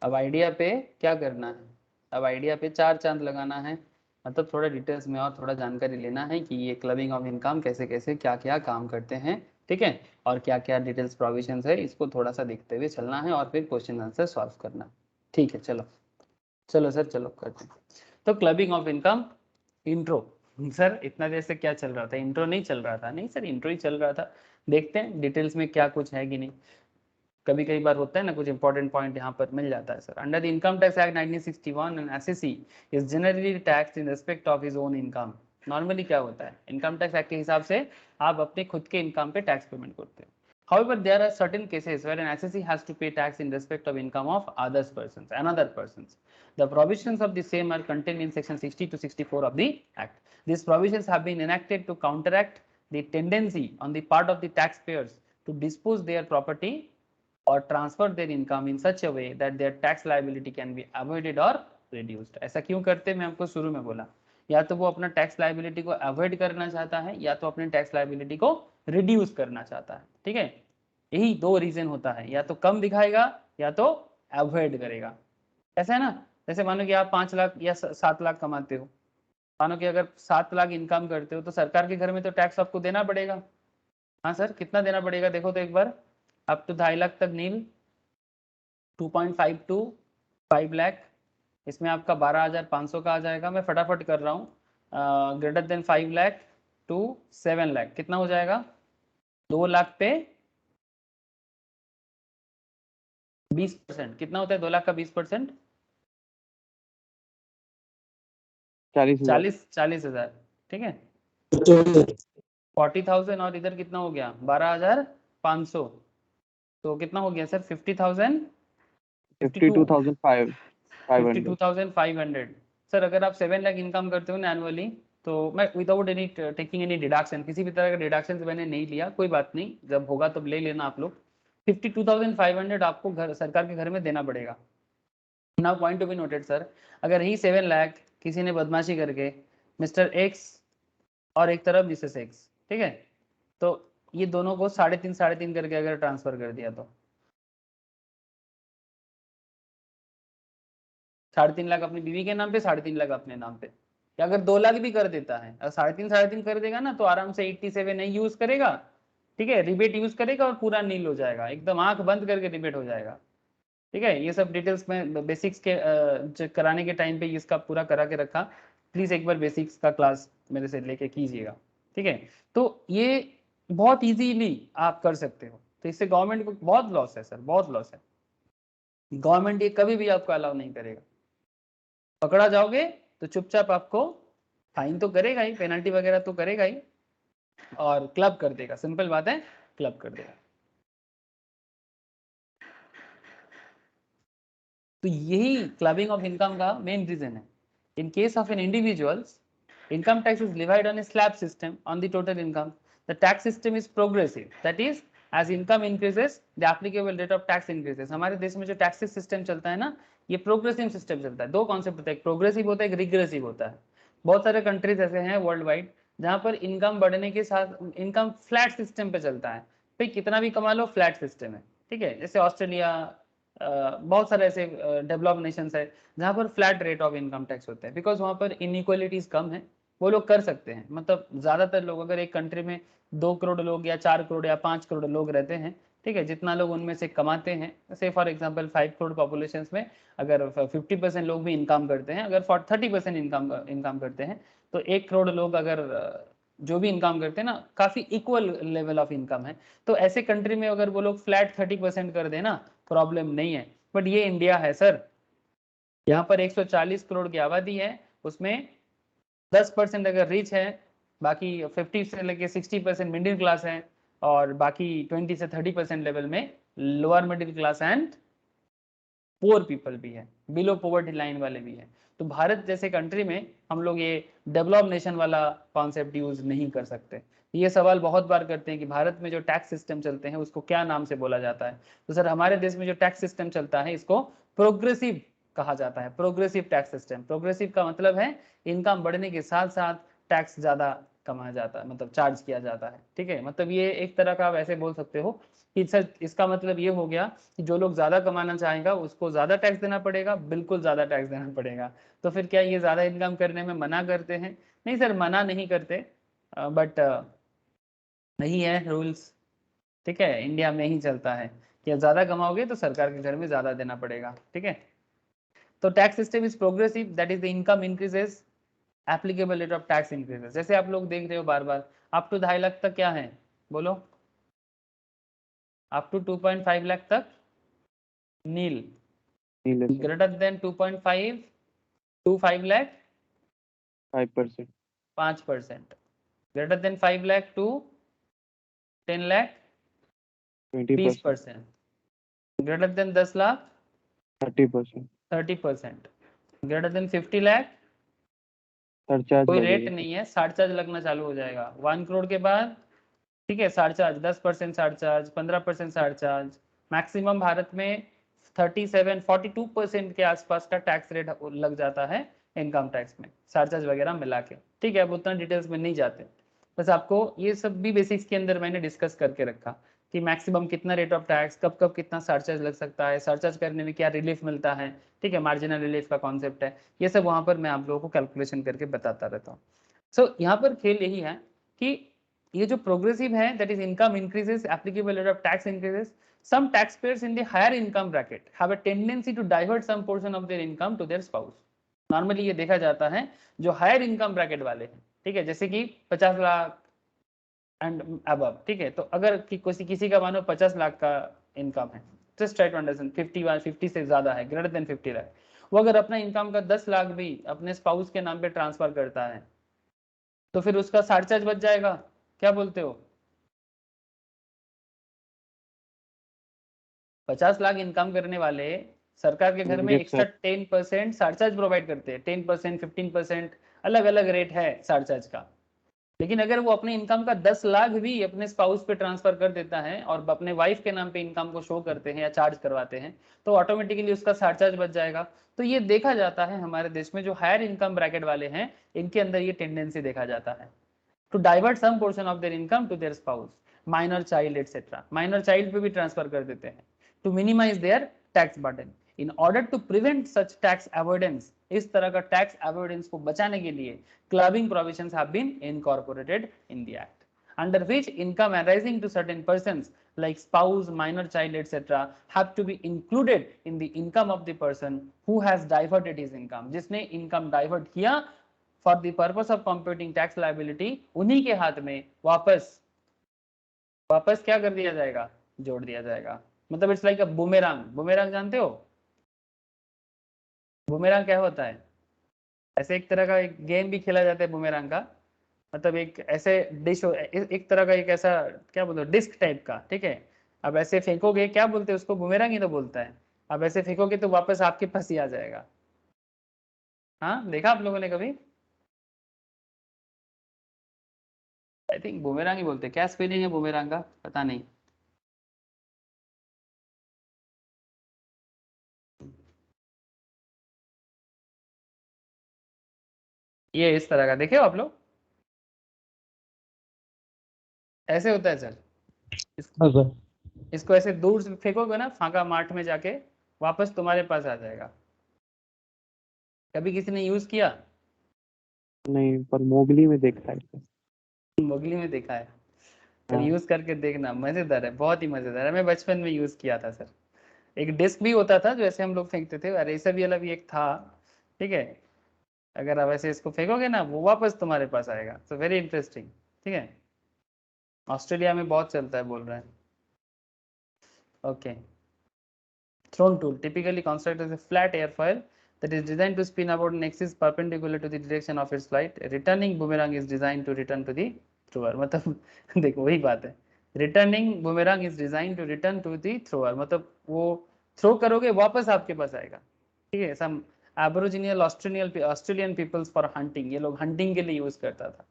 B: अब आइडिया पे क्या करना है, अब आइडिया पे 4 चांद लगाना है, मतलब थोड़ा डिटेल्स में और थोड़ा जानकारी लेना है कि ये क्लबिंग ऑफ इनकम कैसे कैसे क्या क्या काम करते हैं, ठीक है, और क्या क्या डिटेल्स प्रोविजंस है, इसको थोड़ा सा देखते हुए चलना है और फिर क्वेश्चन आंसर सॉल्व करना, ठीक है। चलो चलो सर, चलो करते हैं। तो clubbing of income intro, sir इतना देर से क्या चल रहा था, इंट्रो नहीं चल रहा था? नहीं सर, इंट्रो ही चल रहा था, देखते हैं डिटेल्स में क्या कुछ है कि नहीं, कभी कई बार होता है ना कुछ इंपॉर्टेंट पॉइंट यहाँ पर मिल जाता है sir. Under the income tax act 1961 and SSC is generally tax in respect of his own income. Normally क्या होता है, इनकम टैक्स एक्ट के हिसाब से आप अपने खुद के इनकम पे टैक्स पेमेंट करते हो। However, there are certain cases where an assessee has to pay tax in respect of income of another persons. The provisions of the same are contained in section 60 to 64 of the Act. These provisions have been enacted to counteract the tendency on the part of the taxpayers to dispose their property or transfer their income in such a way that their tax liability can be avoided or reduced. ऐसा क्यों करते हैं, मैं आपको शुरू में बोला, या तो वो अपना टैक्स लाइबिलिटी को अवॉइड करना चाहता है या तो अपने टैक्स लाइबिलिटी को रिड्यूस करना चाहता है, ठीक है, यही 2 रीजन होता है, या तो कम दिखाएगा या तो अवॉइड करेगा। ऐसा है ना, जैसे मानो कि आप 5 लाख या 7 लाख कमाते हो, मानो कि अगर 7 लाख इनकम करते हो तो सरकार के घर में तो टैक्स आपको देना पड़ेगा। हाँ सर, कितना देना पड़ेगा देखो तो एक बार, अप टू 2.5 लाख तक नील, 2.5 टू 5 लाख, इसमें आपका 12,500 का आ जाएगा, मैं फटाफट कर रहा हूँ। Greater than 5 lakh to 7 lakh कितना हो जाएगा, 2 लाख पे 20%, कितना होता है 2 लाख का 20%? 40,000, ठीक है, 40,000 और इधर कितना हो गया 12,500, तो कितना हो गया सर 50,000,
A: 52,500 500
B: 52,500। सर अगर आप 7 लाख इनकम करते हो ना एनुअली, तो मैं without any taking any deduction, किसी भी तरह का डिडक्शन मैंने नहीं लिया, कोई बात नहीं, जब होगा तब ले लेना आप लोग, 52,500 आपको घर सरकार के घर में देना पड़ेगा। Now point to be noted sir, अगर ही 7 लाख किसी ने बदमाशी करके मिस्टर एक्स और एक तरफ मिसेस एक्स, ठीक है, तो ये दोनों को 3.5 करके अगर ट्रांसफर कर दिया तो 3.5 लाख अपनी बीवी के नाम पे, 3.5 लाख अपने नाम पे, या अगर 2 लाख भी कर देता है, अगर 3.5 कर देगा ना, तो आराम से 87 नहीं यूज करेगा, ठीक है, रिबेट यूज करेगा और पूरा नील हो जाएगा, एकदम आंख बंद करके रिबेट हो जाएगा, ठीक है। ये सब डिटेल्स में बेसिक्स के कराने के टाइम पे इसका पूरा करा के रखा, प्लीज एक बार बेसिक्स का क्लास मेरे से लेके कीजिएगा, ठीक है। तो ये बहुत इजीली आप कर सकते हो, तो इससे गवर्नमेंट को बहुत लॉस है सर, बहुत लॉस है। गवर्नमेंट ये कभी भी आपको अलाउ नहीं करेगा, पकड़ा जाओगे तो चुपचाप आपको फाइन तो करेगा ही, पेनल्टी वगैरह तो करेगा ही, और क्लब कर देगा, सिंपल बात है, क्लब कर देगा। तो यही क्लबिंग ऑफ इनकम का मेन रीजन है। In case of an individuals, income tax is levied on a slab system on the total income. The tax system is progressive, that is as income increases the applicable rate of tax increases. हमारे देश में जो taxes system चलता है ना, ये progressive system चलता है। दो कॉन्सेप्ट होता है, एक प्रोग्रेसिव होता है, एक रिग्रेसिव होता है। बहुत सारे कंट्रीज ऐसे हैं वर्ल्ड वाइड जहाँ पर इनकम बढ़ने के साथ इनकम फ्लैट सिस्टम पे चलता है, भाई कितना भी कमा लो फ्लैट सिस्टम है, ठीक है। जैसे ऑस्ट्रेलिया, बहुत सारे ऐसे डेवलप नेशंस है जहाँ पर flat rate of income tax होता है, बिकॉज वहाँ पर इनइक्वालिटीज कम है, वो लोग कर सकते हैं। मतलब ज्यादातर लोग, अगर एक कंट्री में 2 करोड़ लोग या 4 करोड़ या 5 करोड़ लोग रहते हैं, ठीक है, जितना लोग उनमें से कमाते हैं, से फॉर एग्जांपल 5 करोड़ पॉपुलेशन में अगर 50% लोग भी इनकम करते हैं, अगर 30% इनकम करते हैं, तो 1 करोड़ लोग अगर जो भी इनकम करते हैं ना, काफी इक्वल लेवल ऑफ इनकम है। तो ऐसे कंट्री में अगर वो लोग फ्लैट 30% कर देना, प्रॉब्लम नहीं है। बट ये इंडिया है सर, यहाँ पर 140 करोड़ की आबादी है, उसमें 10% अगर रिच है, बाकी 50 से लेके 60% मिडिल क्लास है, और बाकी 20 से 30% लेवल में lower middle class and poor people भी है, बिलो पॉवर्टी लाइन वाले भी है। तो भारत जैसे कंट्री में हम लोग ये डेवलप नेशन वाला कॉन्सेप्ट यूज नहीं कर सकते। ये सवाल बहुत बार करते हैं कि भारत में जो टैक्स सिस्टम चलते हैं उसको क्या नाम से बोला जाता है। तो सर हमारे देश में जो टैक्स सिस्टम चलता है इसको प्रोग्रेसिव कहा जाता है, प्रोग्रेसिव टैक्स सिस्टम। प्रोग्रेसिव का मतलब है इनकम बढ़ने के साथ साथ टैक्स ज्यादा कमाया जाता है, मतलब चार्ज किया जाता है, ठीक है। मतलब ये एक तरह का आप ऐसे बोल सकते हो कि सर इसका मतलब ये हो गया कि जो लोग ज्यादा कमाना चाहेगा उसको ज्यादा टैक्स देना पड़ेगा, बिल्कुल ज्यादा टैक्स देना पड़ेगा। तो फिर क्या ये ज्यादा इनकम करने में मना करते हैं? नहीं सर, मना नहीं करते, बट नहीं है रूल्स, ठीक है, इंडिया में ही चलता है कि ज्यादा कमाओगे तो सरकार के घर में ज्यादा देना पड़ेगा, ठीक है। तो tax system is progressive, that is the income increases, applicable rate of tax increases. जैसे आप लोग देख रहे हो बार बार, अप टू 2.5 लाख तक क्या है बोलो, अप टू 2.5 लाख तक nil, greater than 2.5 to 5 lakh
A: 5%,
B: 5%, greater than 5 lakh to 10 lakh
A: 20%,
B: 20%, greater than 10 lakh
A: 30%,
B: 30%, greater than 50 lakh
A: surcharge
B: कोई रेट
A: लगेगा।
B: नहीं है, सारचार्ज लगना चालू हो जाएगा 1 करोड़ के बाद, ठीक है। Surcharge 10% surcharge, 15% surcharge, maximum Bharat में 42% के आसपास का टैक्स रेट लग जाता है इनकम टैक्स में, सारचार्ज वगैरह मिला के, ठीक है। अब उतना डिटेल्स में नहीं जाते, बस आपको ये सब भी बेसिक्स के अंदर मैंने डिस्कस करके रखा कि मैक्सिमम कितना रेट ऑफ टैक्स, कब कब कितना सारचार्ज लग सकता है, सारचार्ज करने में क्या रिलीफ मिलता है, ठीक है, मार्जिनल रिलीफ का कॉन्सेप्ट है, ये सब वहां पर मैं आप लोगों को कैलकुलेशन करके बताता रहता हूँ। सो यहाँ पर खेल यही है कि ये जो प्रोग्रेसिव है, that is income increases, applicable rate of tax increases, some taxpayers in the higher income bracket have a tendency to divert some portion of their income to their spouse. Normally ये देखा जाता है जो higher income bracket वाले हैं, ठीक है, जैसे कि 50 लाख एंड अबव, ठीक है, तो अगर किसी का मानो 50 लाख का इनकम है, जस्ट ट्राई टू अंडरस्टैंड, 50 से ज्यादा है, ग्रेटर देन 50 लाख, वो अगर अपना इनकम का 10 लाख भी अपने स्पाउस के नाम पे ट्रांसफर करता है, तो फिर उसका सारचार्ज बच जाएगा, क्या बोलते हो? 50 लाख इनकम करने वाले सरकार के घर में
A: Yes,
B: extra
A: sir.
B: 10% surcharge provide करते हैं, 10% 15% अलग अलग रेट है सरचार्ज का। लेकिन अगर वो अपने इनकम का 10 लाख भी अपने स्पाउस पे ट्रांसफर कर देता है और अपने वाइफ के नाम पे इनकम को शो करते हैं या चार्ज करवाते हैं तो ऑटोमेटिकली उसका सरचार्ज बच जाएगा। तो ये देखा जाता है हमारे देश में जो हायर इनकम ब्रैकेट वाले हैं इनके अंदर ये टेंडेंसी देखा जाता है to divert some portion of their income to their spouse, minor child etcetera. Minor child पे भी ट्रांसफर कर देते हैं to minimize their tax burden. In order to prevent such tax avoidance, इस तरह का टैक्स अवॉइडेंस को बचाने के लिए clubbing provisions have been incorporated in the act, under which income arising to certain persons like spouse, minor child, etc. have to be included in the income of the person who has diverted his income। जिसने income divert किया for the purpose of computing tax liability, उन्हीं के हाथ में वापस क्या कर दिया जाएगा, जोड़ दिया जाएगा। मतलब इट्स लाइक अ बूमेरंग। बूमेरंग जानते हो बूमेरंग क्या होता है? ऐसे एक तरह का एक गेम भी खेला जाता है बूमेरंग का, मतलब एक ऐसे डिश एक तरह का एक ऐसा क्या बोलते हो डिस्क टाइप का, ठीक है। अब ऐसे फेंकोगे, क्या बोलते हैं उसको, बूमेरंग ही तो बोलता है। अब ऐसे फेंकोगे तो वापस आपके पास ही आ जाएगा। हाँ, देखा आप लोगों ने कभी? आई थिंक बूमेरंग ही बोलते हैं। क्या स्पेलिंग है बूमेरंग का पता नहीं। ये इस तरह का देखे हो आप लोग, ऐसे होता है सर।
D: हाँ सर।
B: इसको ऐसे दूर से फेंकोगे ना फांका माठ में जाके, वापस तुम्हारे पास आ जाएगा। कभी किसी ने यूज किया?
A: नहीं, पर मोगली में देखा है sir.
B: मोगली में देखा है? तो
A: हाँ.
B: यूज करके देखना, मजेदार है, बहुत ही मजेदार है। मैं बचपन में यूज किया था सर। एक डिस्क भी होता था जो ऐसे हम लोग फेंकते थे, और ऐसा भी वाला भी एक था, ठीक है। अगर आप ऐसे इसको फेंकोगे ना वो वापस तुम्हारे पास आएगा। सो वेरी इंटरेस्टिंग, ठीक है। ऑस्ट्रेलिया में बहुत चलता है बोल रहे हैं। Okay. Thrown tool typically constructed as a flat airfoil that is designed to spin about an axis perpendicular to the direction of its flight. Returning boomerang is designed to return to the thrower। मतलब देखो वही बात है, returning boomerang is design to return to the thrower, मतलब वो throw करोगे वापस आपके पास आएगा, ठीक है। Some aboriginal Australian peoples for hunting, ये लोग हंटिंग के लिए यूज करता था।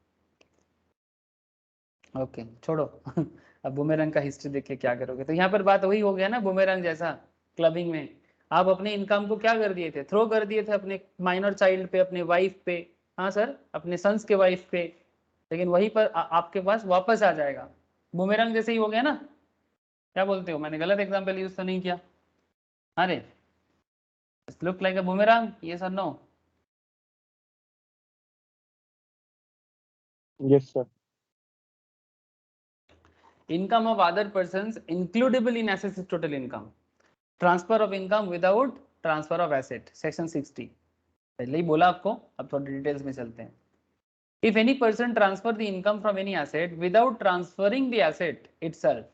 B: ओके छोड़ो अब बूमेरंग का हिस्ट्री देख के क्या करोगे। तो यहाँ पर बात वही हो गया ना, बूमेरंग जैसा क्लबिंग में आप अपने इनकम को क्या कर दिए थे, थ्रो कर दिए थे अपने माइनर चाइल्ड पे, अपने वाइफ पे, हाँ सर, अपने सन्स के वाइफ पे, लेकिन वहीं पर आपके पास वापस आ जाएगा। बूमेरंग जैसे ही हो गया ना। क्या बोलते हो, मैंने गलत एग्जाम्पल यूज तो नहीं किया? अरे लुक लाइक अ बूमेरंग, यस और no?
A: Yes sir.
B: Income of other persons includable in assets is total income. Transfer of income without transfer of asset, section 60 पहले ही बोला आपको, अब थोड़ी डिटेल्स में चलते हैं। If any person transfer the income from any asset without transferring the asset itself,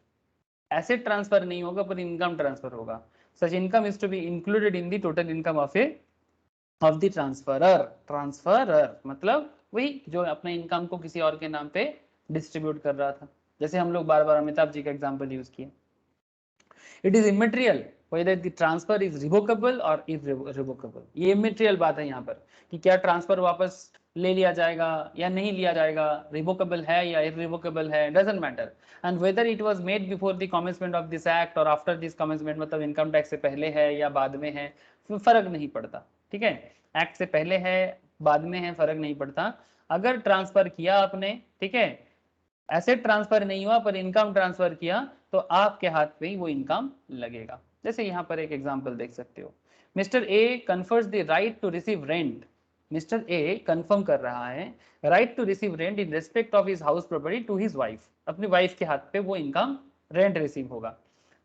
B: asset transfer नहीं होगा पर income transfer होगा, such income is to be included in the total income of the transferer। transferer मतलब वही जो अपने income को किसी और के नाम पे डिस्ट्रीब्यूट कर रहा था, जैसे हम लोग बार बार अमिताभ जी का एग्जाम्पल यूज किए। It is immaterial whether the transfer is revocable or irrevocable। ये इमेटेरियल बात है यहाँ पर कि क्या ट्रांसफर वापस ले लिया जाएगा या नहीं लिया जाएगा, रिवोकेबल है या इररिवोकेबल है, doesn't matter. And whether it was made before the commencement of this act और आफ्टर दिस कमेंसमेंट, मतलब इनकम टैक्स से पहले है या बाद में है, फर्क नहीं पड़ता, ठीक है। एक्ट से पहले है बाद में है फर्क नहीं पड़ता। अगर ट्रांसफर किया आपने, ठीक है, एसेट ट्रांसफर नहीं हुआ पर इनकम ट्रांसफर किया तो आपके हाथ पे ही वो इनकम लगेगा। जैसे यहाँ पर एक एग्जांपल देख सकते हो, Mr A confers the right to receive rent. Mr A confirm कर रहा है right to receive rent in respect of his house property to his wife, अपनी वाइफ के हाथ पे वो इनकम रेंट रिसीव होगा।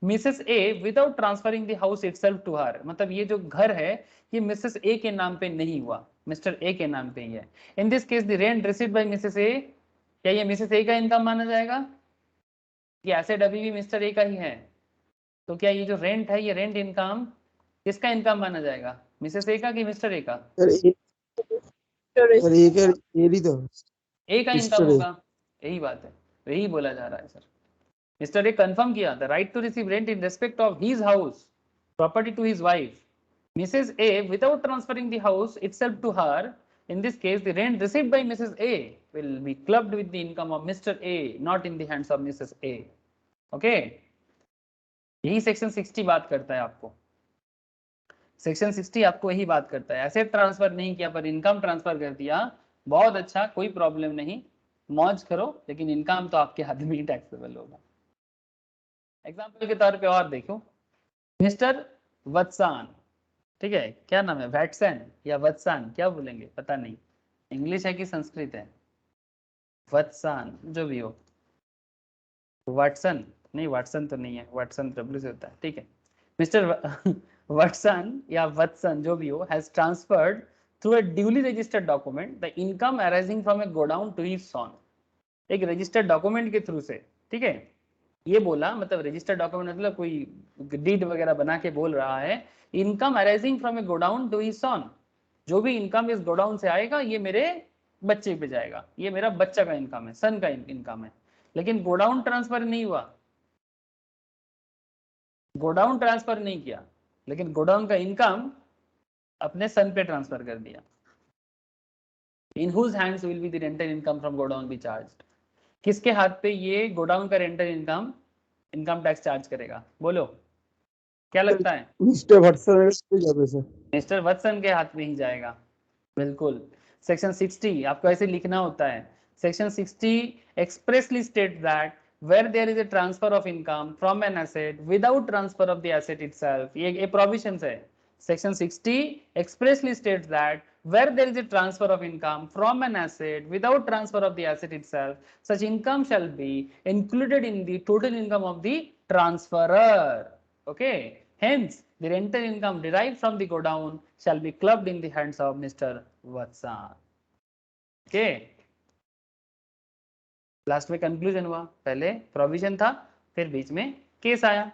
B: Mrs A without transferring the house itself to her, मतलब ये जो घर है ये मिसेस ए के नाम पे नहीं हुआ, मिस्टर ए के नाम पे ही है। In this case the rent received by Mrs A, क्या ये मिसेस ए का इनकम माना जाएगा? कि एसेट अभी भी मिस्टर ए का ही है, तो क्या ये जो रेंट है ये रेंट इनकम किसका इनकम माना जाएगा, मिसेस ए का कि मिस्टर ए का?
D: एरी तो
B: ए का इनकम होगा, यही बात है, यही बोला जा रहा है सर। मिस्टर ए कंफर्म किया the right to receive rent in respect of his house property to his wife, Mrs. A without transferring the house itself to her. In this case, the rent received by Mrs. A will be clubbed with the income of Mr. A, not in the hands of Mrs. A. Okay? यही section 60 बात करता है आपको. Section 60 आपको यही बात करता है. एसेट ट्रांसफर नहीं किया पर इनकम ट्रांसफर कर दिया, बहुत अच्छा, कोई प्रॉब्लम नहीं, मौज करो, लेकिन इनकम तो आपके हाथ में ही टैक्सेबल होगा. एग्जाम्पल के तौर पे और देखो, मिस्टर वत्सान, ठीक है, क्या नाम है, वैटसन या वत्सान, क्या बोलेंगे पता नहीं, इंग्लिश है कि संस्कृत है, वत्सान जो भी हो, वाटसन नहीं, वाटसन तो नहीं है, वाटसन डब्ल्यू से होता है, ठीक है, मिस्टर वटसन या वत्सन जो भी हो has transferred through a duly registered document the income arising from a godown to his son. एक रजिस्टर्ड डॉक्यूमेंट के थ्रू से, ठीक है, ये बोला, मतलब रजिस्टर्ड डॉक्यूमेंट मतलब कोई डीड वगैरह बना के बोल रहा है, income arising from a godown to his son, जो भी इनकम इस गोडाउन से आएगा ये मेरे बच्चे पे जाएगा, ये मेरा बच्चा का इनकम है, सन का इनकम है, लेकिन गोडाउन ट्रांसफर नहीं हुआ, गोडाउन ट्रांसफर नहीं किया, लेकिन गोडाउन का इनकम अपने सन पे ट्रांसफर कर दिया. In whose hands will be the rental income from godown be charged. किसके हाथ पे ये गोडाउन का रेंटल इनकम टैक्स चार्ज करेगा, बोलो क्या लगता है?
D: मिस्टर वटसन पे जाবে सर.
B: मिस्टर वत्सन के हाथ में ही जाएगा, बिल्कुल. सेक्शन 60 आपको ऐसे लिखना होता है. Section 60 expressly states that where there is a transfer of income from an asset without transfer of the asset itself, ये provisions है. Section 60 expressly states that where there is a transfer of income from an asset without transfer of the asset itself, such income shall be included in the total income of the transferor. Okay, hence the rental income derived from the godown shall be clubbed in the hands of Mr. Vatsan. Okay, last में conclusion हुआ, पहले provision था, फिर बीच में case आया.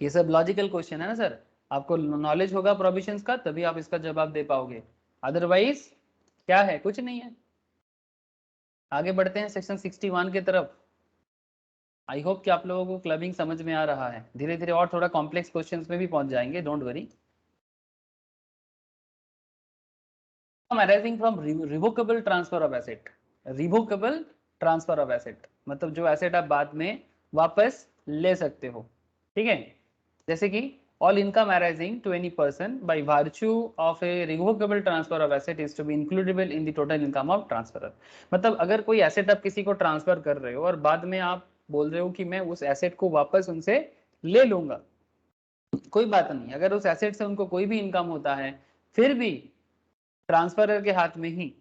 B: ये सब logical question है ना सर, आपको नॉलेज होगा प्रोविजंस का तभी आप इसका जवाब दे पाओगे, अदरवाइज क्या है, कुछ नहीं है. आगे बढ़ते हैं सेक्शन 61 के तरफ. आई होप कि आप लोगों को क्लबिंग समझ में आ रहा है, धीरे धीरे और थोड़ा कॉम्प्लेक्स क्वेश्चंस में भी पहुंच जाएंगे, don't worry. arising from revocable transfer of asset. revocable transfer of asset मतलब जो एसेट आप बाद में वापस ले सकते हो, ठीक है, जैसे कि all income arising to any person by virtue of a revocable transfer of asset is to be includable in the total income of transferor. मतलब अगर कोई एसेट आप किसी को ट्रांसफर कर रहे हो और बाद में आप बोल रहे हो कि मैं उस एसेट को वापस उनसे ले लूंगा, कोई बात नहीं, अगर उस एसेट से उनको कोई भी इनकम होता है फिर भी ट्रांसफरर के हाथ में ही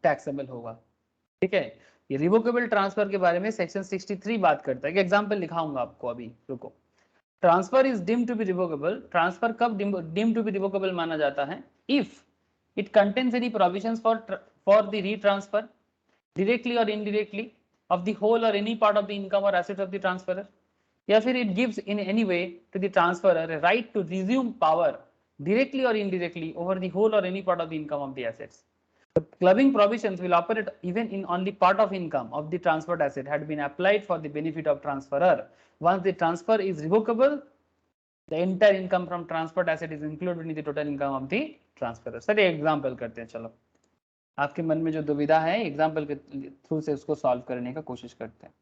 B: टैक्सेबल होगा, ठीक है. ये रिवोकेबल ट्रांसफर के बारे में सेक्शन 63 बात करता है. एक एग्जांपल दिखाऊंगा आपको, अभी रुको. Transfer is deemed to be revocable. Transfer कब डीम्ड टू बी रिवोकेबल माना जाता है? If it contains any provisions for the retransfer directly or indirectly of the whole or any part of the income or assets of the transferor, या फिर it gives in any way to the transferor a right to resume power directly or indirectly over the whole or any part of the income of the assets. The clubbing provisions will operate even in only part of income of the transferred asset had been applied for the benefit of transferor. Once the transfer is revocable, the entire income from transferred asset is included in the total income of the transferor. Sir ये example करते हैं, चलो आपके मन में जो दुविधा है एग्जाम्पल के थ्रू से उसको सॉल्व करने का कोशिश करते हैं.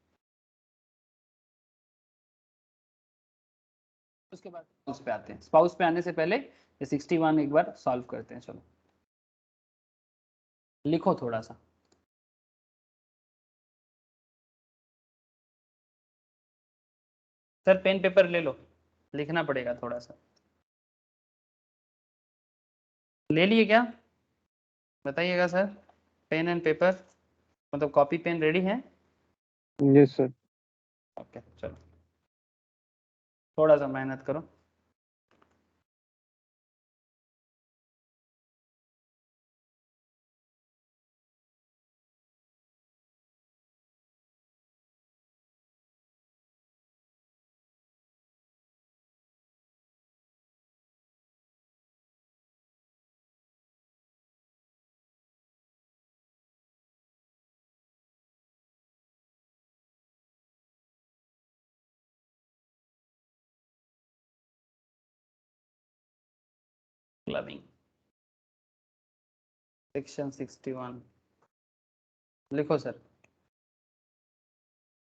B: उसके बाद स्पाउस पे आते हैं. स्पाउस पे आने से पहले ये 61 एक बार सॉल्व करते हैं. चलो लिखो थोड़ा सा. सर पेन पेपर ले लो, लिखना पड़ेगा थोड़ा सा. ले लिए क्या, बताइएगा सर. पेन एंड पेपर मतलब कॉपी पेन रेडी है?
A: Yes sir.
B: ओके चलो थोड़ा सा मेहनत करो. क्लबिंग सेक्शन 61 लिखो सर।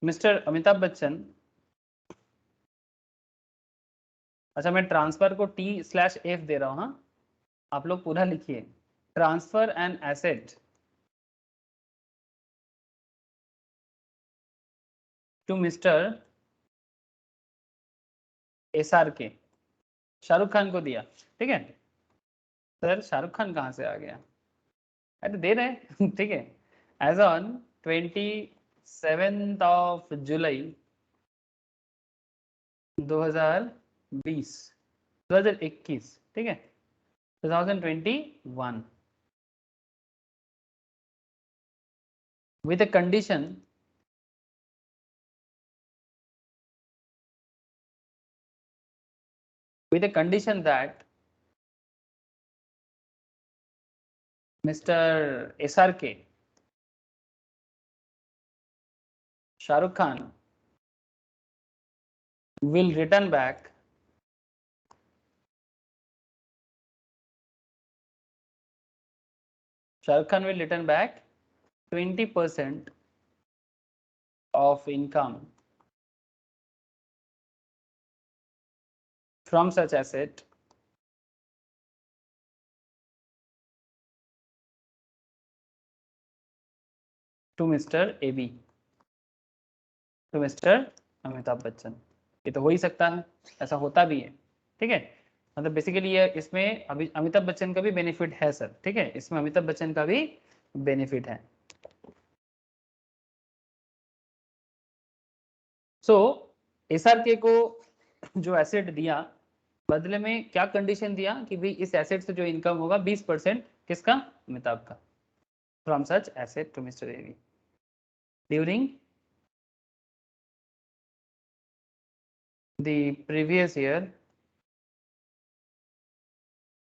B: मिस्टर अमिताभ बच्चन, अच्छा मैं ट्रांसफर को T/F दे रहा हूं, हाँ आप लोग पूरा लिखिए। Transfer an asset to Mr SRK, Shahrukh Khan को दिया, ठीक है सर। शाहरुख खान कहाँ से आ गया, अरे दे रहे हैं ठीक है। एज ऑन 27 जुलाई 2020 2021, ठीक है 2021, with a condition that Mr. SRK, Shahrukh Khan, will return back Shahrukh Khan will return back 20% of income from such asset to Mr. AB, to Mr. Amitabh Bachchan. ये तो हो ही सकता है, ऐसा होता भी है, ठीक है। मतलब बेसिकली ये इसमें अमिताभ बच्चन का भी बेनिफिट है सर, ठीक है, इसमें अमिताभ बच्चन का भी बेनिफिट है। सो SRK को जो एसेट दिया, बदले में क्या कंडीशन दिया कि भाई इस एसेट से जो इनकम होगा 20% किसका, अमिताभ का, from such asset to Mr AB during the previous year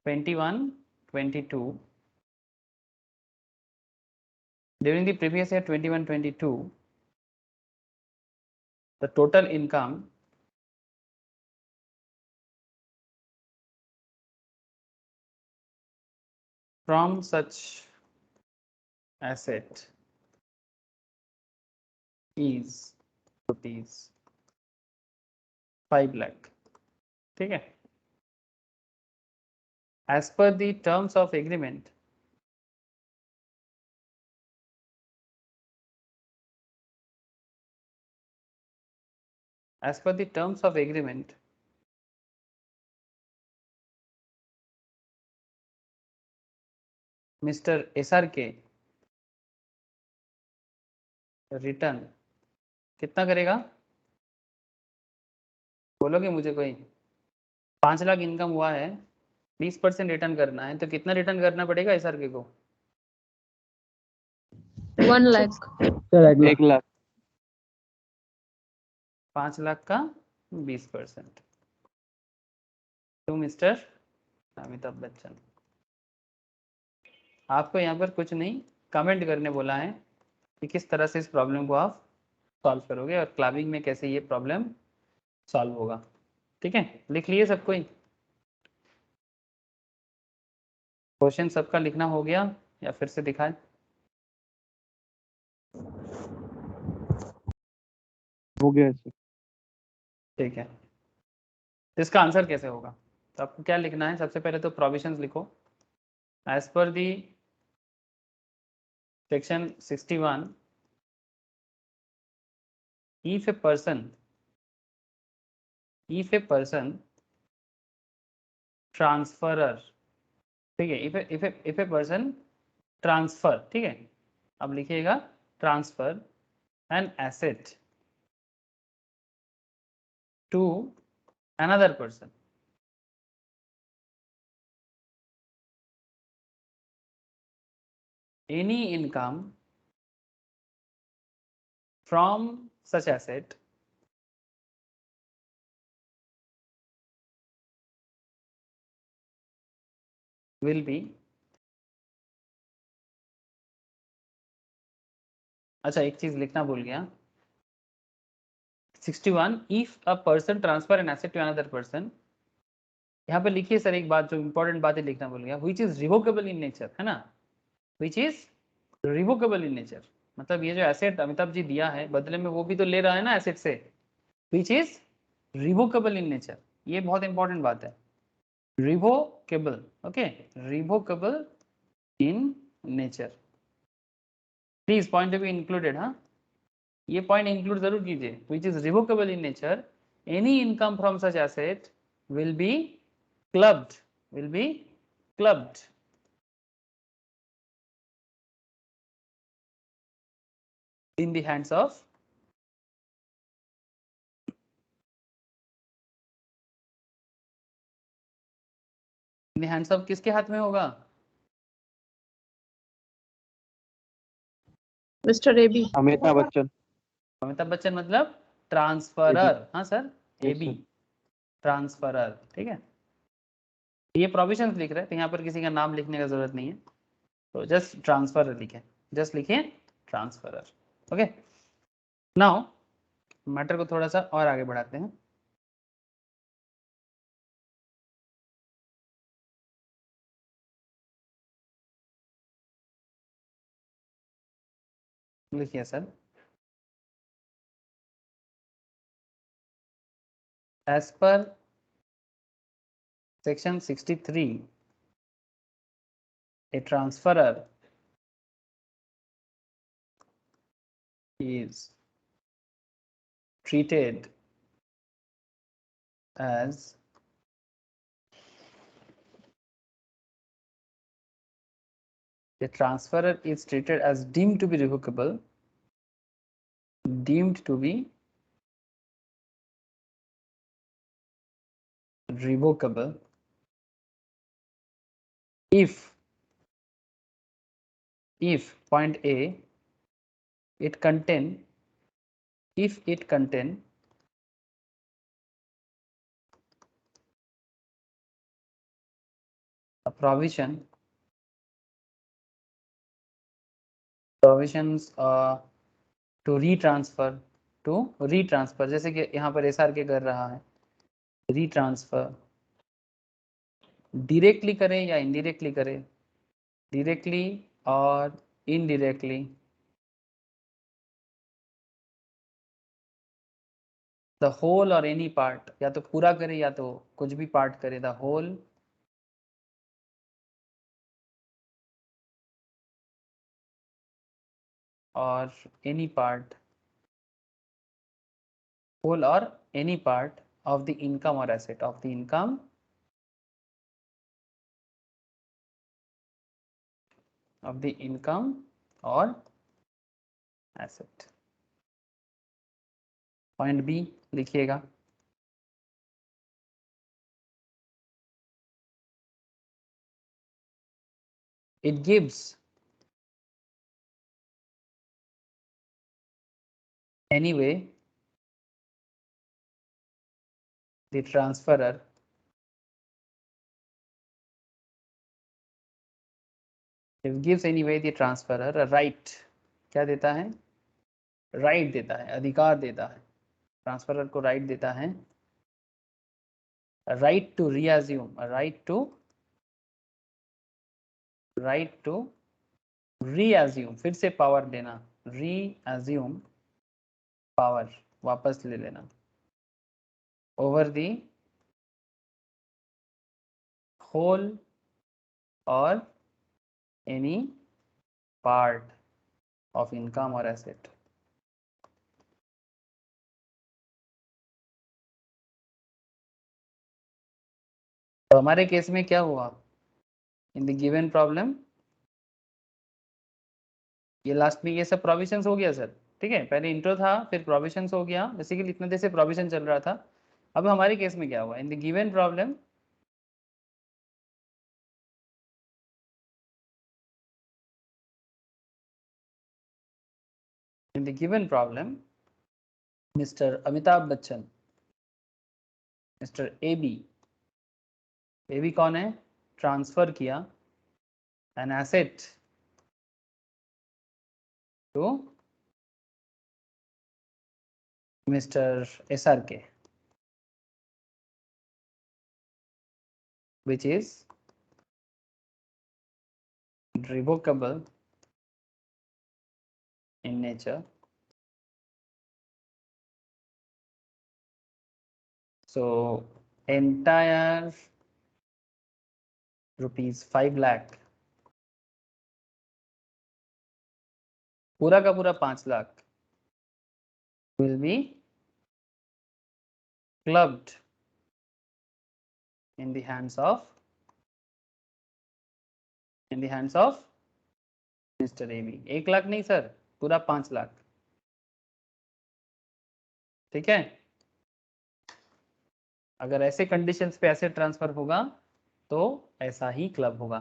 B: 21-22, during the previous year 21-22, the total income from such asset is rupees 5 lakh, ठीक है। as per the terms of agreement, as per the terms of agreement, Mr. SRK return कितना करेगा, बोलोगे मुझे कोई? 5 lakh income हुआ है, 20% return करना है, तो कितना रिटर्न करना पड़ेगा SRK को?
C: 1 lakh.
D: सर 1 लाख।
A: 1 लाख।
B: 5 लाख का 20% टू मिस्टर अमिताभ बच्चन। आपको यहाँ पर कुछ नहीं, कमेंट करने बोला है कि किस तरह से इस प्रॉब्लम को आप सॉल्व करोगे और क्लबिंग में कैसे ये प्रॉब्लम सॉल्व होगा, ठीक है। लिख लिए सब कोई? क्वेश्चन सबका लिखना हो गया या फिर से दिखाएं?
A: हो गया सर।
B: ठीक है, तो इसका आंसर कैसे होगा? तो आपको क्या लिखना है, सबसे पहले तो प्रोविजंस लिखो। As per the section 61, if a person transferer, ठीक है, if a person transfer, ठीक है, अब लिखिएगा transfer an asset to another person, any income from such asset will be, अच्छा एक चीज लिखना भूल गया, 61, if a person transfer an asset to another person, यहाँ पे लिखिए सर एक बात, जो इंपॉर्टेंट बात है लिखना भूल गया, which is revocable in nature, है ना, which is revocable in nature, मतलब ये जो एसेट अमिताभ जी दिया है बदले में वो भी तो ले रहा है ना एसेट से, which is revocable in nature, ये बहुत इंपॉर्टेंट बात है, revocable, okay, revocable in nature, please point two be included, हाँ, ये पॉइंट इंक्लूड जरूर कीजिए, which is revocable in nature, any income from such asset will be clubbed, will be clubbed in the hands of किसके हाथ में होगा,
E: mister AB.
A: Amitabh Bachchan.
B: Amitabh Bachchan मतलब transferor, हाँ सर, एबी ट्रांसफरर, ठीक है, ये प्रोविजंस लिख रहे हैं तो यहाँ पर किसी का नाम लिखने का जरूरत नहीं है, तो जस्ट ट्रांसफरर लिखें, जस्ट लिखिए ट्रांसफरर, ओके। नाउ मैटर को थोड़ा सा और आगे बढ़ाते हैं, लिखिए sir, as per section 63 a transferor is treated as the transferor is treated as deemed to be revocable, deemed to be revocable if point A it contain, if it contain a provisions to retransfer, जैसे कि यहाँ पर SRK कर रहा है, retransfer directly करें या indirectly करें, डायरेक्टली और इनडायरेक्टली, द होल और एनी पार्ट, या तो पूरा करे या तो कुछ भी पार्ट करे, द होल और एनी पार्ट, होल और any part of the income or asset, of the income or asset. Point B लिखिएगा, it gives anyway the transferor a right, क्या देता है, राइट देता है, अधिकार देता है, ट्रांसफरर को राइट देता है, राइट टू रीअज्यूम, राइट टू रीअज्यूम, फिर से पावर देना, रीअज्यूम पावर, वापस ले लेना, ओवर दी होल और एनी पार्ट ऑफ इनकम और एसेट। तो हमारे केस में क्या हुआ, इन द गिवन प्रॉब्लम, ये लास्ट में ये सब प्रोविजंस हो गया सर, ठीक है, पहले इंट्रो था फिर प्रोविजंस हो गया, बेसिकली इतने देर से प्रोविजन चल रहा था। अब हमारे केस में क्या हुआ, in the given problem Mr Amitabh Bachchan, Mr AB कौन है, ट्रांसफर किया an asset to Mr SRK, which is revocable in nature. So entire rupees 5 lakh, पूरा का पूरा 5 lakh will be clubbed in the hands of Mr. AB. 1 lakh नहीं sir, पूरा 5 लाख, ठीक है। अगर ऐसे कंडीशंस पे ऐसे ट्रांसफर होगा तो ऐसा ही क्लब होगा।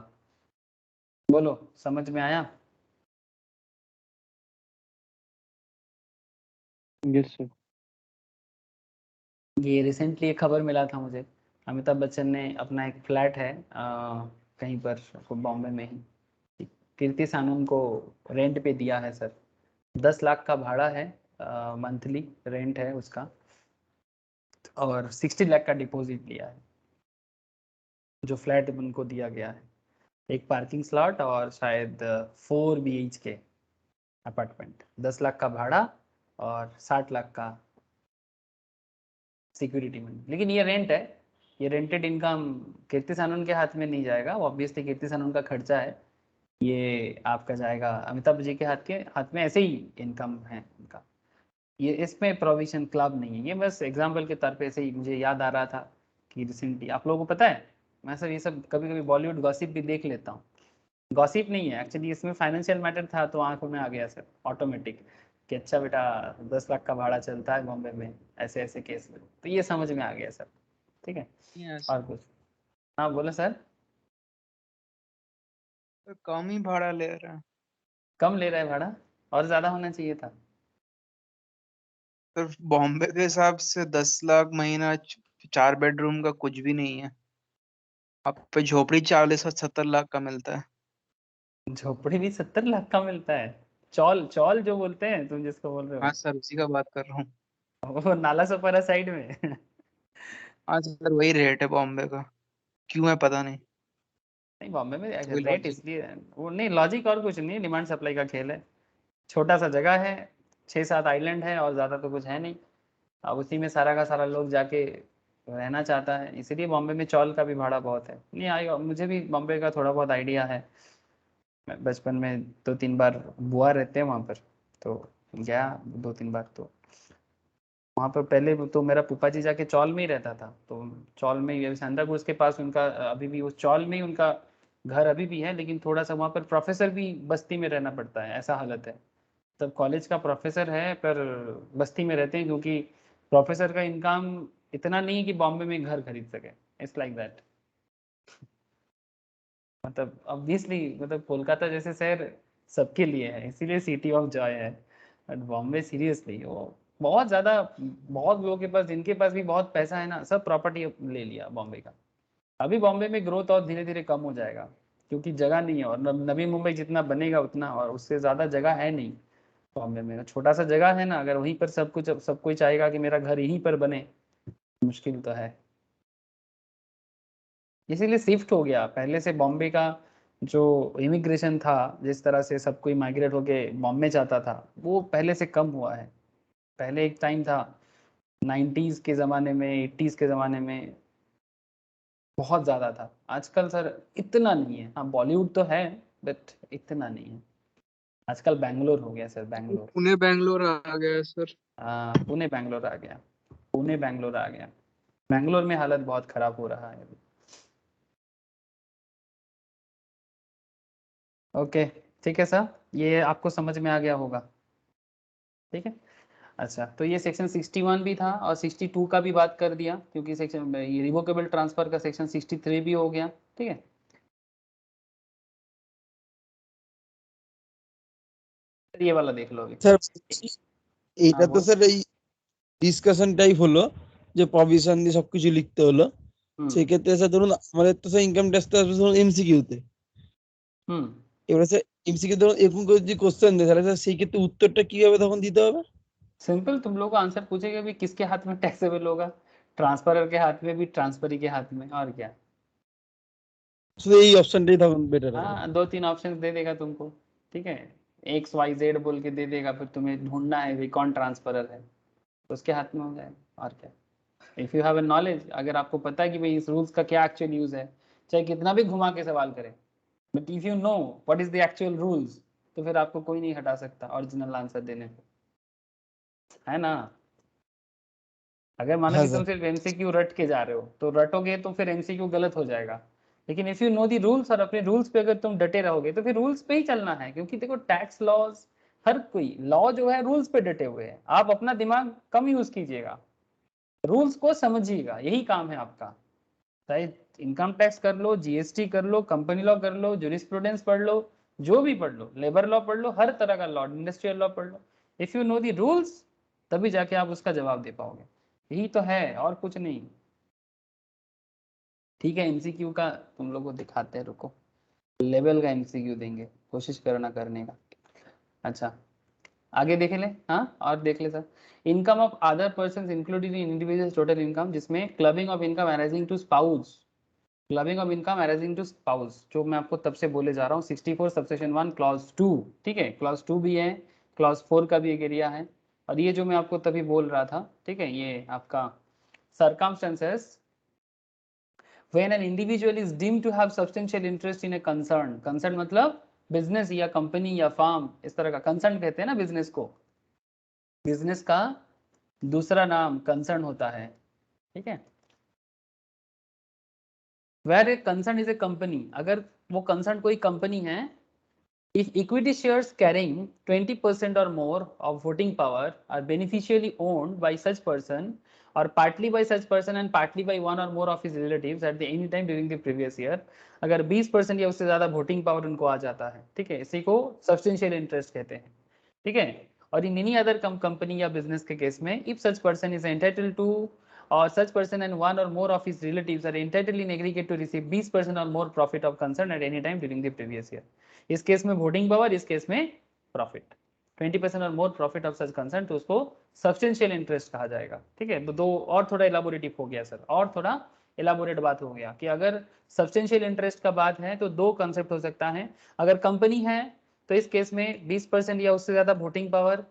B: बोलो समझ में आया?
A: Yes sir.
B: ये रिसेंटली एक खबर मिला था मुझे, अमिताभ बच्चन ने अपना एक फ्लैट है कहीं पर बॉम्बे में ही, कीर्ति सानन को रेंट पे दिया है सर। 10 लाख का भाड़ा है, मंथली रेंट है उसका, और 60 लाख का डिपॉजिट लिया है जो फ्लैट उनको दिया गया है। एक पार्किंग स्लॉट और शायद 4 BHK अपार्टमेंट, 10 लाख का भाड़ा और 60 लाख का सिक्योरिटी मनी। लेकिन ये रेंट है, ये रेंटेड इनकम कीर्ति सानन के हाथ में नहीं जाएगा, ऑब्वियसली कीर्ति सानन का खर्चा है, ये आपका जाएगा अमिताभ जी के हाथ में। ऐसे ही इनकम है इनका, ये इसमें प्रोविजन क्लब नहीं है। ये बस एग्जाम्पल के तौर पे ऐसे ही मुझे याद आ रहा था कि रिसेंटली, आप लोगों को पता है मैं सर ये सब कभी कभी बॉलीवुड गॉसिप भी देख लेता हूँ। गॉसिप नहीं है एक्चुअली, इसमें फाइनेंशियल मैटर था तो आंखों में आ गया सर ऑटोमेटिक कि अच्छा बेटा 10 लाख का भाड़ा चलता है बॉम्बे में ऐसे ऐसे केस में, तो ये समझ में आ गया सर, ठीक है।
G: yes.
B: और कुछ? हाँ बोलो सर।
G: तो कम ही भाड़ा ले रहा है।
B: कम ले रहा है भाड़ा, और ज्यादा होना चाहिए था।
G: सिर्फ बॉम्बे के हिसाब से 10 लाख महीना 4 बेडरूम का कुछ भी नहीं है। अब पे झोपड़ी 40 और 70 लाख का मिलता है।
B: झोपड़ी भी 70 लाख का मिलता है? चौल चौल जो बोलते हैं तुम जिसको बोल रहे
G: हाँ सर, उसी का बात कर रहा हूँ।
B: हो, वो नाला सोपारा साइड में।
G: हाँ सर, वही रेट है बॉम्बे का, क्यों है पता नहीं।
B: नहीं बॉम्बे में
G: कोई
B: रेट
G: logic
B: इसलिए वो नहीं, लॉजिक और कुछ नहीं, डिमांड सप्लाई का खेल है। छोटा सा जगह है, 6-7 आइलैंड है और ज़्यादा तो कुछ है नहीं। अब उसी में सारा का सारा लोग जाके रहना चाहता है, इसीलिए बॉम्बे में चौल का भी भाड़ा बहुत है। नहीं आई, मुझे भी बॉम्बे का थोड़ा बहुत आइडिया है, मैं बचपन में 2-3 बार, बुआ रहते हैं वहाँ पर तो गया 2-3 बार। तो वहाँ पर पहले तो मेरा फूफा जी जाके चौल में ही रहता था, तो चौल में ही सांताक्रूज के पास उनका अभी भी उस चौल में ही उनका घर अभी भी है, लेकिन थोड़ा सा वहाँ पर प्रोफेसर भी बस्ती में रहना पड़ता है, ऐसा हालत है। तब कॉलेज का प्रोफेसर है पर बस्ती में रहते हैं, क्योंकि प्रोफेसर का इनकम इतना नहीं कि बॉम्बे में घर खरीद सके। It's like that. मतलब ऑब्वियसली, मतलब कोलकाता जैसे शहर सबके लिए है, इसीलिए सिटी ऑफ जॉय है, बट बॉम्बे सीरियसली वो बहुत ज़्यादा, बहुत लोगों के पास, जिनके पास भी बहुत पैसा है ना, सब प्रॉपर्टी ले लिया बॉम्बे का। अभी बॉम्बे में ग्रोथ और धीरे धीरे कम हो जाएगा, क्योंकि जगह नहीं है, और नवी मुंबई जितना बनेगा उतना, और उससे ज़्यादा जगह है नहीं बॉम्बे में। छोटा सा जगह है ना, अगर वहीं पर सब कोई चाहेगा कि मेरा घर यहीं पर बने, मुश्किल तो है। इसीलिए शिफ्ट हो गया। पहले से बॉम्बे का जो इमिग्रेशन था, जिस तरह से सब कोई माइग्रेट होके बॉम्बे जाता था, वो पहले से कम हुआ है। पहले एक टाइम था 90s के ज़माने में, 80s के ज़माने में बहुत ज़्यादा था। आजकल सर इतना नहीं है। हाँ बॉलीवुड तो है बट इतना नहीं है। आजकल बैंगलोर हो गया सर, बैंगलोर।
G: पुणे बैंगलोर आ गया है सर।
B: पुणे बैंगलोर आ गया, पुणे बैंगलोर आ गया। बैंगलोर में हालत बहुत खराब हो रहा है अभी। ओके ठीक है सर, ये आपको समझ में आ गया होगा, ठीक है। अच्छा, तो ये सेक्शन 61 भी था और 62 का भी बात कर दिया, क्योंकि सेक्शन ये रिवोकेबल ट्रांसफर का सेक्शन 63 भी हो गया, ठीक है। ये वाला देख लो अभी।
D: স্যার
B: हाँ
D: এইটা তো
B: बोल।
D: স্যার এই ডিসকাশন টাইপ হলো, যে প্রভিশন দিয়ে সবকিছু লিখতে হলো। সেই ক্ষেত্রে স্যার ধরুন আমাদের তো স্যার ইনকাম ট্যাক্সটা আসবে ধরুন এমসিকিউ তে। এবারে স্যার এমসিকিউ ধরুন এরকম করে যদি কোশ্চেন দেয়, তাহলে স্যার সেই ক্ষেত্রে উত্তরটা কিভাবে তখন दिते হবে?
B: सिंपल, तुम लोग को आंसर पूछेगा भी किसके हाथ में टैक्सेबल होगा, ट्रांसफरर के हाथ में भी, ट्रांसफरी के हाथ में, और क्या।
D: तो यही ऑप्शन था बेटर है।
B: हाँ, 2-3 ऑप्शन दे देगा तुमको, ठीक है, XYZ बोल के दे देगा, फिर तुम्हें ढूंढना है भी कौन ट्रांसफरर है, तो उसके हाथ में हो जाएगा। और क्या, if you have a knowledge, अगर आपको पता है कि भाई इस रूल्स का क्या एक्चुअल यूज है, चाहे कितना भी घुमा के सवाल करे, but if you know what is the actual rules, तो फिर आपको कोई नहीं हटा सकता ओरिजिनल आंसर देने पे, है ना। अगर मानो
D: हाँ
B: कि तुम
D: सर।
B: सिर्फ MCQ रट के जा रहे हो, तो रटोगे तो फिर MCQ गलत हो जाएगा। लेकिन if you know the rules और अपने रूल्स पे अगर तुम डटे रहोगे, तो फिर रूल्स पे ही चलना है, क्योंकि देखो टैक्स लॉज, हर कोई लॉ जो है रूल्स पे डटे हुए हैं। आप अपना दिमाग कम यूज कीजिएगा, रूल्स को समझिएगा, यही काम है आपका। चाहे इनकम टैक्स कर लो, GST कर लो, कंपनी लॉ कर लो, जूरिस्प्रूडेंस पढ़ लो, जो भी पढ़ लो, लेबर लॉ पढ़ लो, हर तरह का लॉ, इंडस्ट्रियल लॉ पढ़ लो। If you know the rules, तभी जाके आप उसका जवाब दे पाओगे, यही तो है और कुछ नहीं। ठीक है, MCQ का तुम लोग को दिखाते हैं, रुको, लेवल का MCQ देंगे, कोशिश करना करने का। अच्छा, आगे देख ले। हाँ, और देख ले sir, income of other person included in individual total income, जिसमें clubbing of income arising to spouse, clubbing of income arising to spouse, जो मैं आपको तब से बोले जा रहा हूँ, 64 सबसेक्शन 1 क्लॉज 2, ठीक है, क्लॉज 2 भी है, क्लॉज 4 का भी एक एरिया है। और ये जो मैं आपको तभी बोल रहा था, ठीक है, ये आपका circumstances when an individual is deemed to have substantial interest in a concern, concern मतलब बिजनेस या कंपनी या फार्म, इस तरह का कंसर्न कहते हैं ना बिजनेस को, बिजनेस का दूसरा नाम कंसर्न होता है, ठीक है। Where a concern is a company, अगर वो कंसर्न कोई कंपनी है, if equity shares carrying 20% or more of voting power are beneficially owned by such person or partly by such person and partly by one or more of his relatives at the any time during the previous year, अगर 20% या उससे ज्यादा voting power उनको आ जाता है, ठीक है, इसी को सब्सटेंशियल इंटरेस्ट कहते हैं, ठीक है। और इन एनी अदर कंपनी या बिजनेस के केस में, if such person is entitled to or such person and one or more of his relatives are entitled in aggregate to receive 20% or more profit of concern at any time during the previous year, इस case में voting power, इस case में profit, 20% और more profit of such concern, तो उसको substantial interest कहा जाएगा, ठीक है। तो दो और थोड़ा इलाबोरेटिव हो गया सर, और थोड़ा इलाबोरेट बात हो गया कि अगर सब्सटेंशियल इंटरेस्ट का बात है तो दो कंसेप्ट हो सकता है। अगर कंपनी है तो इस केस में 20% या उससे ज्यादा वोटिंग पावर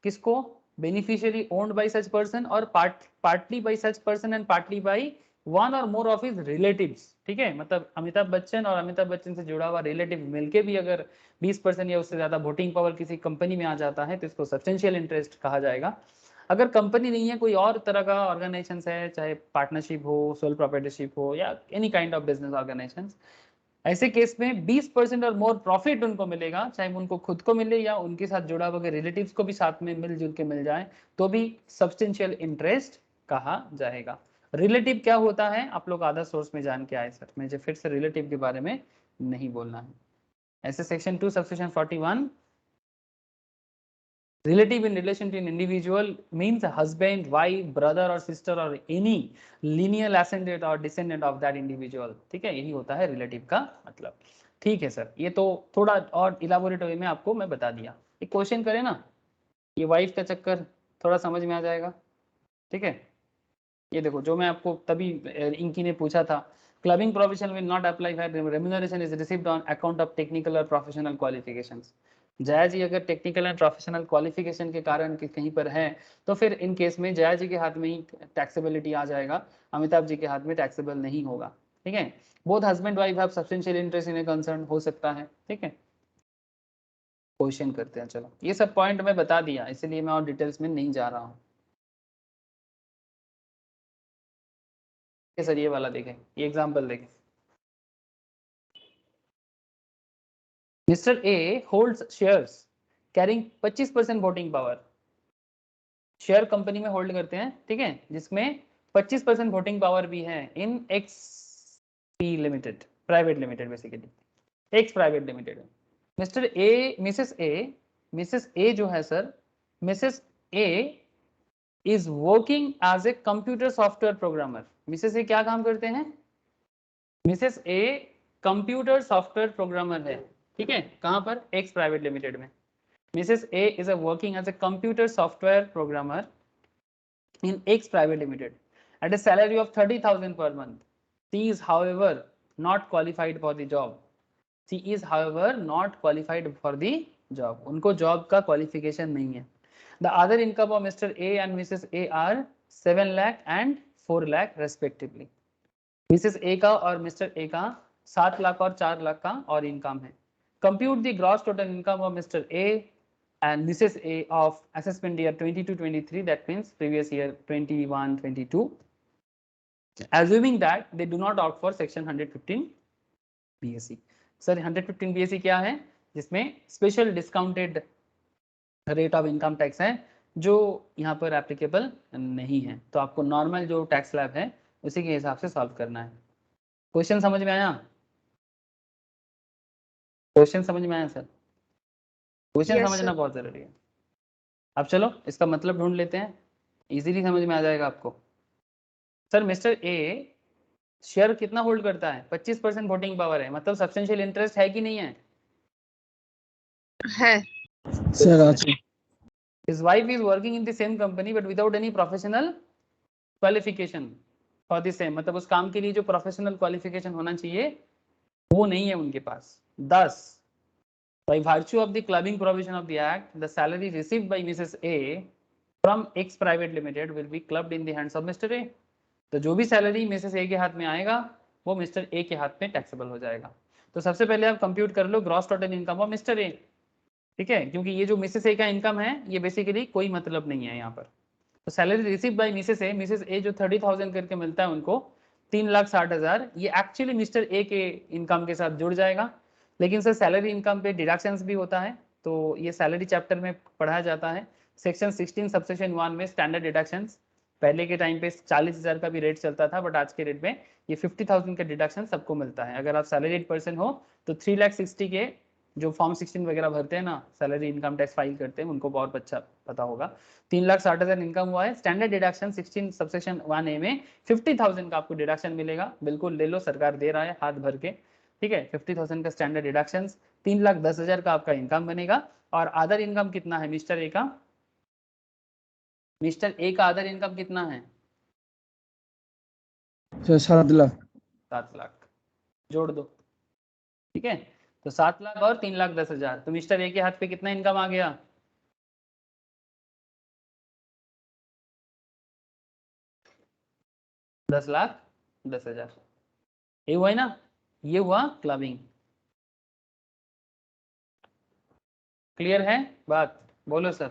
B: किसको, beneficially owned by such person और partly by such person and partly by one or more of his relatives, ठीक है, मतलब अमिताभ बच्चन और अमिताभ बच्चन से जुड़ा हुआ रिलेटिव मिलके भी अगर 20% या उससे ज्यादा वोटिंग पावर किसी कंपनी में आ जाता है, तो इसको सब्सटेंशियल इंटरेस्ट कहा जाएगा। अगर कंपनी नहीं है, कोई और तरह का ऑर्गेनाइजेशन है, चाहे पार्टनरशिप हो, सोल प्रोप्राइटरशिप हो, या any kind of business organisation, ऐसे केस में 20% और मोर प्रॉफिट उनको मिलेगा, चाहे उनको खुद को मिले या उनके साथ जुड़ा हुआ रिलेटिव्स को भी साथ में मिलजुल के मिल जाए, तो भी सब्सटेंशियल इंटरेस्ट कहा जाएगा। रिलेटिव क्या होता है आप लोग आधा सोर्स में जान के आए सर, मुझे फिर से रिलेटिव के बारे में नहीं बोलना है। ऐसे section 2 subsection 41, relative in relation to an individual means husband, wife, brother or sister or any lineal ascendant or descendant of that individual, ठीक है, यही होता है रिलेटिव का मतलब। ठीक है सर, ये तो थोड़ा और इलाबोरेट वे में आपको मैं बता दिया। एक क्वेश्चन करें ना, ये वाइफ का चक्कर थोड़ा समझ में आ जाएगा, ठीक है। ये देखो, जो मैं आपको तभी इनकी ने पूछा था, clubbing provision will not apply where remuneration is received on account of technical और प्रोफेशनल क्वालिफिकेशंस। जया जी अगर टेक्निकल एंड प्रोफेशनल क्वालिफिकेशन के कारण कहीं पर है, तो फिर इन केस में जया जी के हाथ में ही टैक्सेबिलिटी आ जाएगा, अमिताभ जी के हाथ में टैक्सेबल नहीं होगा, ठीक है। Both husband wife have substantial interest in a concern, हो सकता है, ठीक है। क्वेश्चन करते हैं, चलो ये सब पॉइंट मैं बता दिया, इसलिए मैं और डिटेल्स में नहीं जा रहा हूँ। सर ये वाला देखें, ये एग्जांपल देखें, mister A holds shares carrying 25% voting power, share company में होल्ड करते हैं, ठीक है, जिसमें 25% वोटिंग पावर भी है in X P limited private limited, basically X private limited. Mr A, Mrs A जो है sir, Mrs A is working as a computer software programmer. Mrs A क्या काम करते हैं, Mrs A computer software programmer है, ठीक है, कहां पर, एक्स प्राइवेट लिमिटेड में। Mrs A is working as a computer software programmer in X Private Limited at a salary of 30,000 per month. She is, however, not qualified for the job. She is however not qualified for the job. उनको job का qualification नहीं है. The other income of Mr. A and Mrs. A are 7 lakh and 4 lakh respectively. Mrs. A का और Mr. A का 7 लाख और 4 लाख का और इनकम है. Compute the gross total income of Mr. A and Mrs. A of assessment year 22-23, that means previous year 21-22, assuming that they do not opt for section 115 BSc. Sir 115 BSc क्या है? जिसमें special discounted rate of income tax है जो यहाँ पर applicable नहीं है. तो आपको नॉर्मल जो टैक्स स्लैब है उसी के हिसाब से सॉल्व करना है. क्वेश्चन समझ में आया? क्वेश्चन समझ में आया सर? क्वेश्चन
E: Yes,
B: समझना
E: sir.
B: बहुत जरूरी है. अब चलो इसका मतलब ढूंढ लेते हैं, इजीली समझ में आ जाएगा आपको. सर मिस्टर ए शेयर कितना होल्ड करता है? 25% वोटिंग पावर है, मतलब सब्सटेंशियल इंटरेस्ट है कि नहीं है?
E: है.
D: सर अच्छा.
B: His wife is working in the same company but without any professional qualification for the same, मतलब उस काम के लिए जो प्रोफेशनल क्वालिफिकेशन होना चाहिए वो नहीं है उनके पास. Thus, by virtue of the clubbing provision of the act, the salary received by Mrs. A from X Private Limited will be clubbed in the hands of Mr. A. तो जो भी salary Mrs A के हाथ में आएगा वो mister A के हाथ में टैक्सेबल हो जाएगा. तो सबसे पहले आप कंप्यूट कर लो gross total income of Mr A. ठीक है, क्योंकि ये जो मिसेस ए का इनकम है ये बेसिकली कोई मतलब नहीं है यहाँ पर. तो salary receive by Mrs A जो 30,000 करके मिलता है उनको 3,60,000, ये एक्चुअली मिस्टर ए के इनकम के साथ जुड़ जाएगा. लेकिन सर सैलरी इनकम पे डिडक्शंस भी होता है, तो ये सैलरी चैप्टर में पढ़ाया जाता है. सेक्शन 16 सबसेक्शन 1 में स्टैंडर्ड डिडक्शंस. पहले के टाइम पे 40,000 का भी रेट चलता था, बट आज के रेट में ये 50,000 का डिडक्शन सबको मिलता है. अगर आप सैलरीड पर्सन हो तो 3,60,000 के जो फॉर्म 16 वगैरह भरते हैं ना, सैलरी इनकम टैक्स फाइल करते हैं, उनको बहुत अच्छा पता होगा. 3,60,000 इनकम हुआ है. स्टैंडर्ड डिडक्शन 16 सबसेक्शन 1A में 50,000 का आपको डिडक्शन मिलेगा. बिल्कुल ले लो, सरकार दे रहा है हाथ भर के. ठीक है, 50,000 का स्टैंडर्ड डिडक्शन, 3,10,000 का आपका इनकम बनेगा. और अदर इनकम कितना है मिस्टर ए का? मिस्टर ए का अदर इनकम कितना है?
D: सर 7 लाख.
B: 7 लाख जोड़ दो. ठीक है, तो 7 लाख और 3,10,000, तो मिस्टर ए के हाथ पे कितना इनकम आ गया? ₹10,10,000. ये हुआ है ना, ये हुआ क्लबिंग. क्लियर है बात? बोलो सर.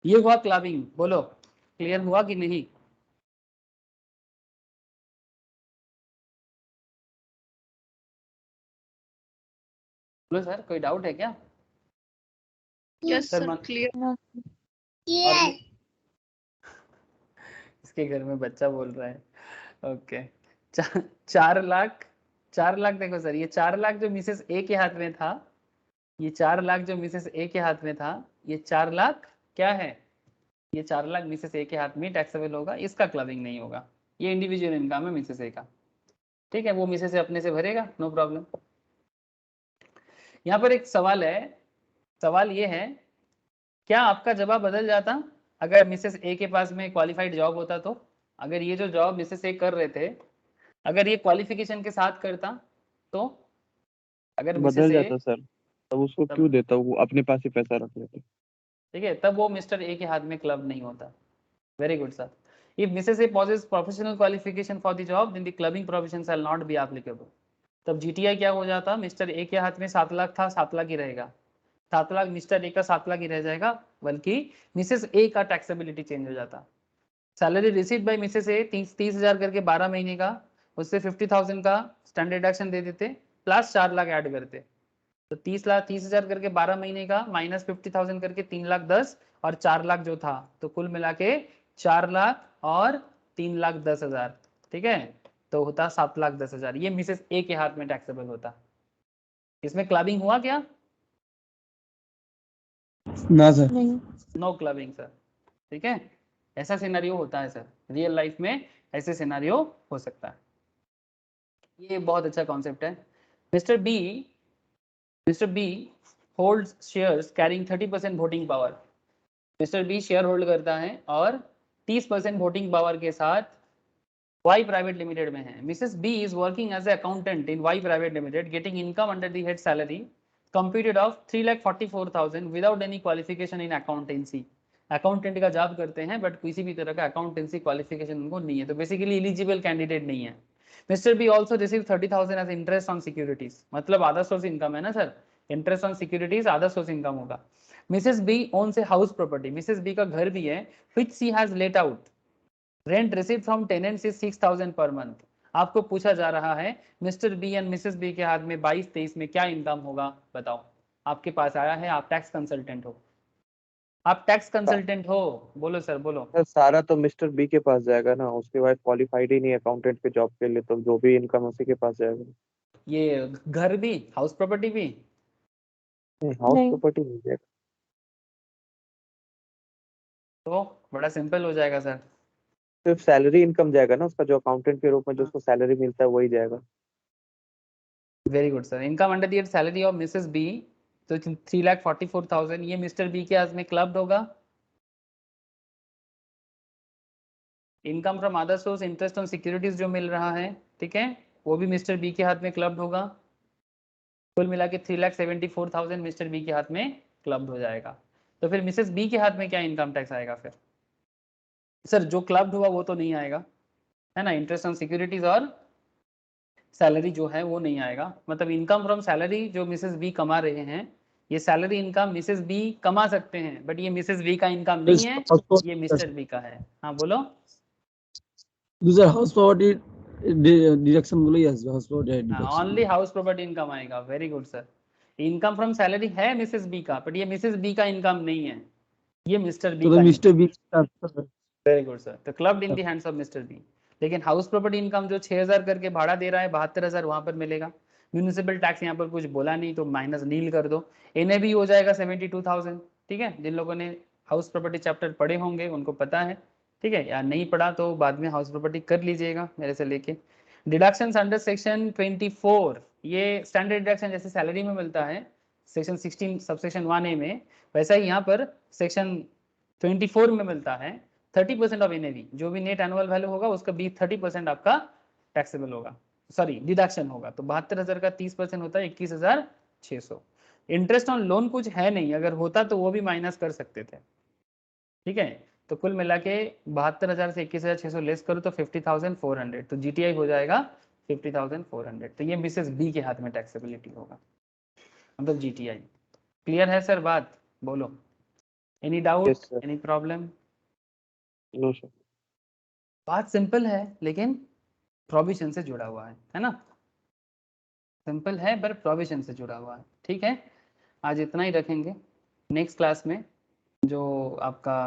B: ये हुआ क्लबिंग, बोलो क्लियर हुआ कि नहीं? बोलो सर, कोई डाउट है क्या?
E: Yes,
B: sir
E: sir. Clear.
B: इसके घर में बच्चा बोल रहा है. ओके. 4 लाख देखो सर, ये 4 लाख जो मिसेस ए के हाथ में था, ये 4 लाख जो मिसेस ए के हाथ में था, ये 4 लाख क्या है? ये 4 लाख मिसेस ए के हाथ में टैक्सेबल होगा, इसका क्लबिंग नहीं होगा. ये इंडिविजुअल इनकम है मिसेस ए का. ठीक है, वो मिसेस ए अपने से भरेगा, नो प्रॉब्लम. यहाँ पर एक सवाल है. सवाल ये है, क्या आपका जवाब बदल जाता अगर मिसेस ए के पास में क्वालिफाइड जॉब होता? तो अगर ये जो जॉब मिसेस ए कर रहे थे, अगर ये क्वालिफिकेशन के साथ करता तो अगर
A: बदल जाता सर, तब उसको क्यों देता? वो अपने पास ही पैसा रख लेता.
B: ठीक है, तब वो मिस्टर ए के हाथ में क्लब नहीं होता. Very good sir. If Mrs A possess professional qualification for the job then the clubbing provision shall not be applicable. तब जीटीआई क्या हो जाता? मिस्टर ए के हाथ में 7 लाख था, 7 लाख ही रहेगा. 7 लाख मिस्टर ए का 7 लाख ही रह जाएगा, बल्कि मिसेस ए का टैक्सेबिलिटी चेंज हो जाता. सैलरी रिसीव्ड बाय मिसेस ए 30,000 करके 12 महीने का, उससे 50,000 का स्टैंडर्ड डिडक्शन दे देते, प्लस 4 लाख ऐड करते. तो 30,000 करके 12 महीने का माइनस 50,000 करके 3,10,000 और 4 लाख जो था, तो कुल मिला के 4 लाख और 3,10,000. ठीक है, तो होता 7,10,000. ये मिसेस ए के हाथ में टैक्सेबल होता. इसमें क्लबिंग हुआ क्या?
D: ना सर.
B: No clubbing sir. ठीक है, ऐसा सिनेरियो होता है सर, रियल लाइफ में ऐसे सिनेरियो हो सकता है. ये बहुत अच्छा कॉन्सेप्ट है. Mr B holds shares carrying 30% voting power. Mr B share hold करता है और 30% वोटिंग पावर के साथ वाई प्राइवेट लिमिटेड में है। Mrs B is working as a accountant in Y private limited getting income under the head salary computed of 3,44,000 without any qualification in accountancy. Accountant का job करते हैं but किसी भी तरह का अकाउंटेंसी क्वालिफिकेशन उनको नहीं है, तो बेसिकली एलिजिबल कैंडिडेट नहीं है। Mr B also receive 30,000 as interest on securities, मतलब अदर सोर्स इनकम है ना sir, interest on securities other source income होगा। Mrs B owns a house property, Mrs B का घर भी है which she has let out, rent received from tenants is 6,000 per month. आपको पूछा जा रहा है Mr B and Mrs B के हाथ में 22-23 में क्या इनकम होगा, बताओ। आपके पास आया है, आप टैक्स कंसल्टेंट हो, आप टैक्स कंसल्टेंट हो, बोलो सर बोलो।
A: सर सारा तो मिस्टर बी के पास जाएगा ना, उसके बाद क्वालिफाइड ही नहीं अकाउंटेंट के जॉब के लिए, तो जो भी इनकम उसी के पास जाएगा।
B: ये घर भी, हाउस प्रॉपर्टी भी
A: हाउस प्रॉपर्टी मिल जाएगा,
B: तो बड़ा सिंपल हो जाएगा सर।
A: सिर्फ सैलरी इनकम जाएगा ना उसका, जो अकाउंटेंट के रूप में जो उसको सैलरी मिलता है वही जाएगा।
B: Very good sir. Income under the salary of Mrs B, तो 3,44,000 ये मिस्टर बी के हाथ में क्लब्ड होगा। Income from other source interest on securities जो मिल रहा है, ठीक है, वो भी मिस्टर बी के हाथ में क्लब्ड होगा। कुल मिला के 3,74,000 मिस्टर बी के हाथ में क्लब्ड हो जाएगा। तो फिर मिसेस बी के हाथ में क्या इनकम टैक्स आएगा फिर सर? जो क्लब्ड हुआ वो तो नहीं आएगा, है ना, इंटरेस्ट ऑन सिक्योरिटीज और सैलरी जो है वो नहीं आएगा। मतलब इनकम फ्रॉम सैलरी जो मिसेस बी कमा रहे हैं, ये सैलरी इनकम मिसेस बी कमा सकते हैं, बट ये मिसेस बी का इनकम नहीं है, ये मिस्टर बी का है। हाँ बोलो।
D: दूसरा हाउस प्रॉपर्टी डिडक्शन गुलोই আসবে, house property deduction
B: only house property income आएगा। Very good sir. Income from salary है मिसेस बी का, बट ये मिसेस बी का इनकम नहीं है, ये मिस्टर बी
D: तो
B: का।
D: Mr B
B: very good sir. तो clubbed in the hands of Mr B. लेकिन हाउस प्रॉपर्टी इनकम जो 6,000 करके भाड़ा दे रहा है, 72,000 वहां पर मिलेगा। म्यूनिसिपल टैक्स यहाँ पर कुछ बोला नहीं, तो माइनस नील कर दो। इन्हें भी हो जाएगा 72,000। ठीक है, जिन लोगों ने हाउस प्रॉपर्टी चैप्टर पढ़े होंगे उनको पता है, ठीक है, या नहीं पढ़ा तो बाद में हाउस प्रॉपर्टी कर लीजिएगा मेरे से लेके। डिडक्शंस अंडर सेक्शन 24, ये स्टैंडर्ड डिडक्शन जैसे सैलरी में मिलता है सेक्शन 16 सबसेक्शन 1A में, वैसा ही यहाँ पर सेक्शन 24 में मिलता है। 30% ऑफ एनएवी, जो भी नेट एनुअल वैल्यू होगा उसका 30% आपका टैक्सेबल होगा, सॉरी डिडक्शन होगा। तो 72,000 का 30% होता है 21,600। इंटरेस्ट ऑन लोन कुछ है नहीं, अगर होता तो वो भी माइनस कर सकते थे, ठीक है। तो कुल मिला के 72,000 से 21,600 लेस करो तो 50,400, तो जीटीआई हो जाएगा 50,400। तो ये मिसेस बी के हाथ में टैक्सेबिलिटी होगा, मतलब जीटीआई। क्लियर है सर बात? बोलो। Any doubt, any problem?
A: No sir.
B: बात सिंपल है लेकिन प्रोविजन से जुड़ा हुआ है ना, सिंपल है पर प्रोविजन से जुड़ा हुआ है। ठीक है, आज इतना ही रखेंगे। नेक्स्ट क्लास में जो आपका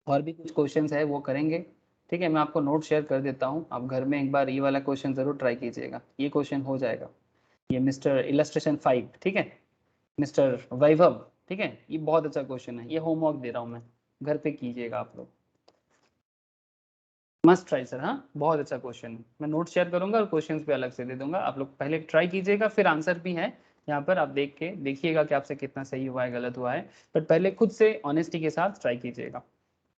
B: और भी कुछ क्वेश्चंस है वो करेंगे, ठीक है। मैं आपको नोट शेयर कर देता हूँ, आप घर में एक बार ये वाला क्वेश्चन जरूर ट्राई कीजिएगा, ये क्वेश्चन हो जाएगा। ये मिस्टर इलस्ट्रेशन 5, ठीक है, मिस्टर वैभव, ठीक है, ये बहुत अच्छा क्वेश्चन है, ये होमवर्क दे रहा हूँ मैं, घर पे कीजिएगा आप लोग, मस्ट ट्राई सर। हाँ, बहुत अच्छा क्वेश्चन है, मैं नोट शेयर करूंगा और क्वेश्चंस भी अलग से दे दूंगा, आप लोग पहले ट्राई कीजिएगा, फिर आंसर भी है यहाँ पर, आप देख के देखिएगा कि आपसे कितना सही हुआ है गलत हुआ है, बट पहले खुद से ऑनेस्टी के साथ ट्राई कीजिएगा,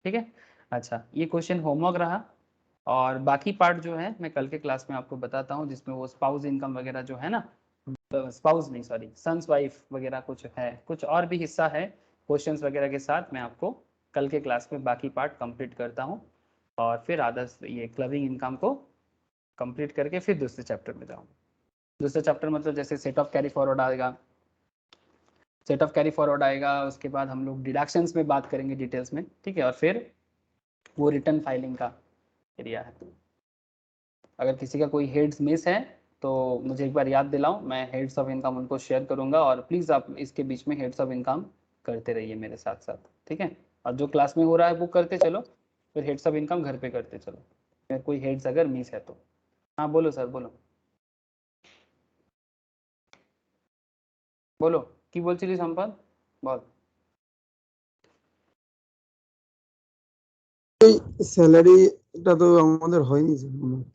B: ठीक है। अच्छा, ये क्वेश्चन होमवर्क रहा, और बाकी पार्ट जो है मैं कल के क्लास में आपको बताता हूँ, जिसमें वो स्पाउस इनकम वगैरह जो है ना, स्पाउस नहीं सॉरी सन्स वाइफ वगैरह कुछ है, कुछ और भी हिस्सा है क्वेश्चंस वगैरह के साथ, मैं आपको कल के क्लास में बाकी पार्ट कंप्लीट करता हूँ, और फिर आदर्श ये क्लबिंग इनकम को कंप्लीट करके फिर दूसरे चैप्टर में जाऊँ। दूसरा चैप्टर मतलब जैसे सेट ऑफ कैरी फॉरवर्ड आएगा, सेट ऑफ कैरी फॉरवर्ड आएगा, उसके बाद हम लोग डिडक्शंस में बात करेंगे डिटेल्स में, ठीक है, और फिर वो रिटर्न फाइलिंग का एरिया है। अगर किसी का कोई हेड्स मिस है तो मुझे एक बार याद दिलाओ, मैं हेड्स ऑफ इनकम उनको शेयर करूंगा, और प्लीज़ आप इसके बीच में हेड्स ऑफ इनकम करते रहिए मेरे साथ साथ, ठीक है। और जो क्लास में हो रहा है वो करते चलो, फिर हेड्स ऑफ इनकम घर पे करते चलो, फिर कोई हेड्स अगर मिस है तो। हाँ बोलो सर, बोलो बोलो, কি বলছিলি সম্পদ বল।
D: স্যালারিটা তো আমাদের হয়নি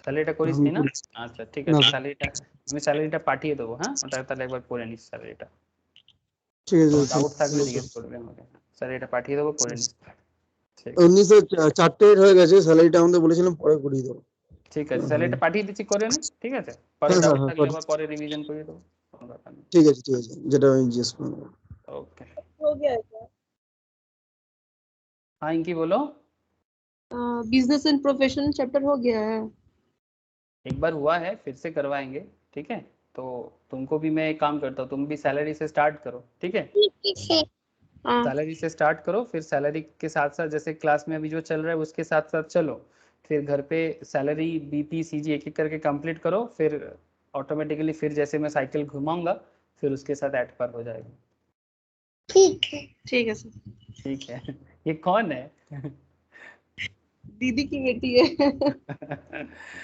B: স্যালারিটা করিস নি না? আচ্ছা ঠিক আছে, স্যালারিটা আমি স্যালারিটা পাঠিয়ে দেবো, হ্যাঁ ওটা তাহলে একবার করে নিস স্যালারিটা,
D: ঠিক আছে
B: ডাউট থাকলে জিজ্ঞেস করবে আমাকে, স্যালারিটা পাঠিয়ে দেবো, করে নিস।
D: 1904 হয়ে গেছে, স্যালারিটা আমাদের বলেছিলাম পরে করিয়ে দেবো।
B: ঠিক আছে, স্যালারিটা পাঠিয়ে দিচ্ছি করে নে, ঠিক আছে? পরে ডাউট থাকলে আবার পরে রিভিশন করে দেবো, কোনো ব্যাপার নেই।
D: ঠিক আছে, যেটা আমি জিজ্ঞেস করবো।
B: ओके, हो गया क्या? हाँ इनकी बोलो।
E: बिजनेस एंड प्रोफेशनल चैप्टर हो गया है।
B: एक बार हुआ है, फिर से करवाएंगे, ठीक है? तो तुमको भी मैं एक काम करता हूँ, तुम भी सैलरी से स्टार्ट करो, ठीक है? सैलरी से स्टार्ट करो, फिर सैलरी के साथ साथ जैसे क्लास में अभी जो चल रहा है उसके साथ साथ चलो, फिर घर पे सैलरी बीपी सीजी एक एक करके कंप्लीट करो, फिर ऑटोमेटिकली फिर जैसे मैं साइकिल घुमाऊंगा फिर उसके साथ ऐड पर हो जाएगा।
E: ठीक है सर।
B: ठीक है। ये कौन है?
E: दीदी की बेटी है।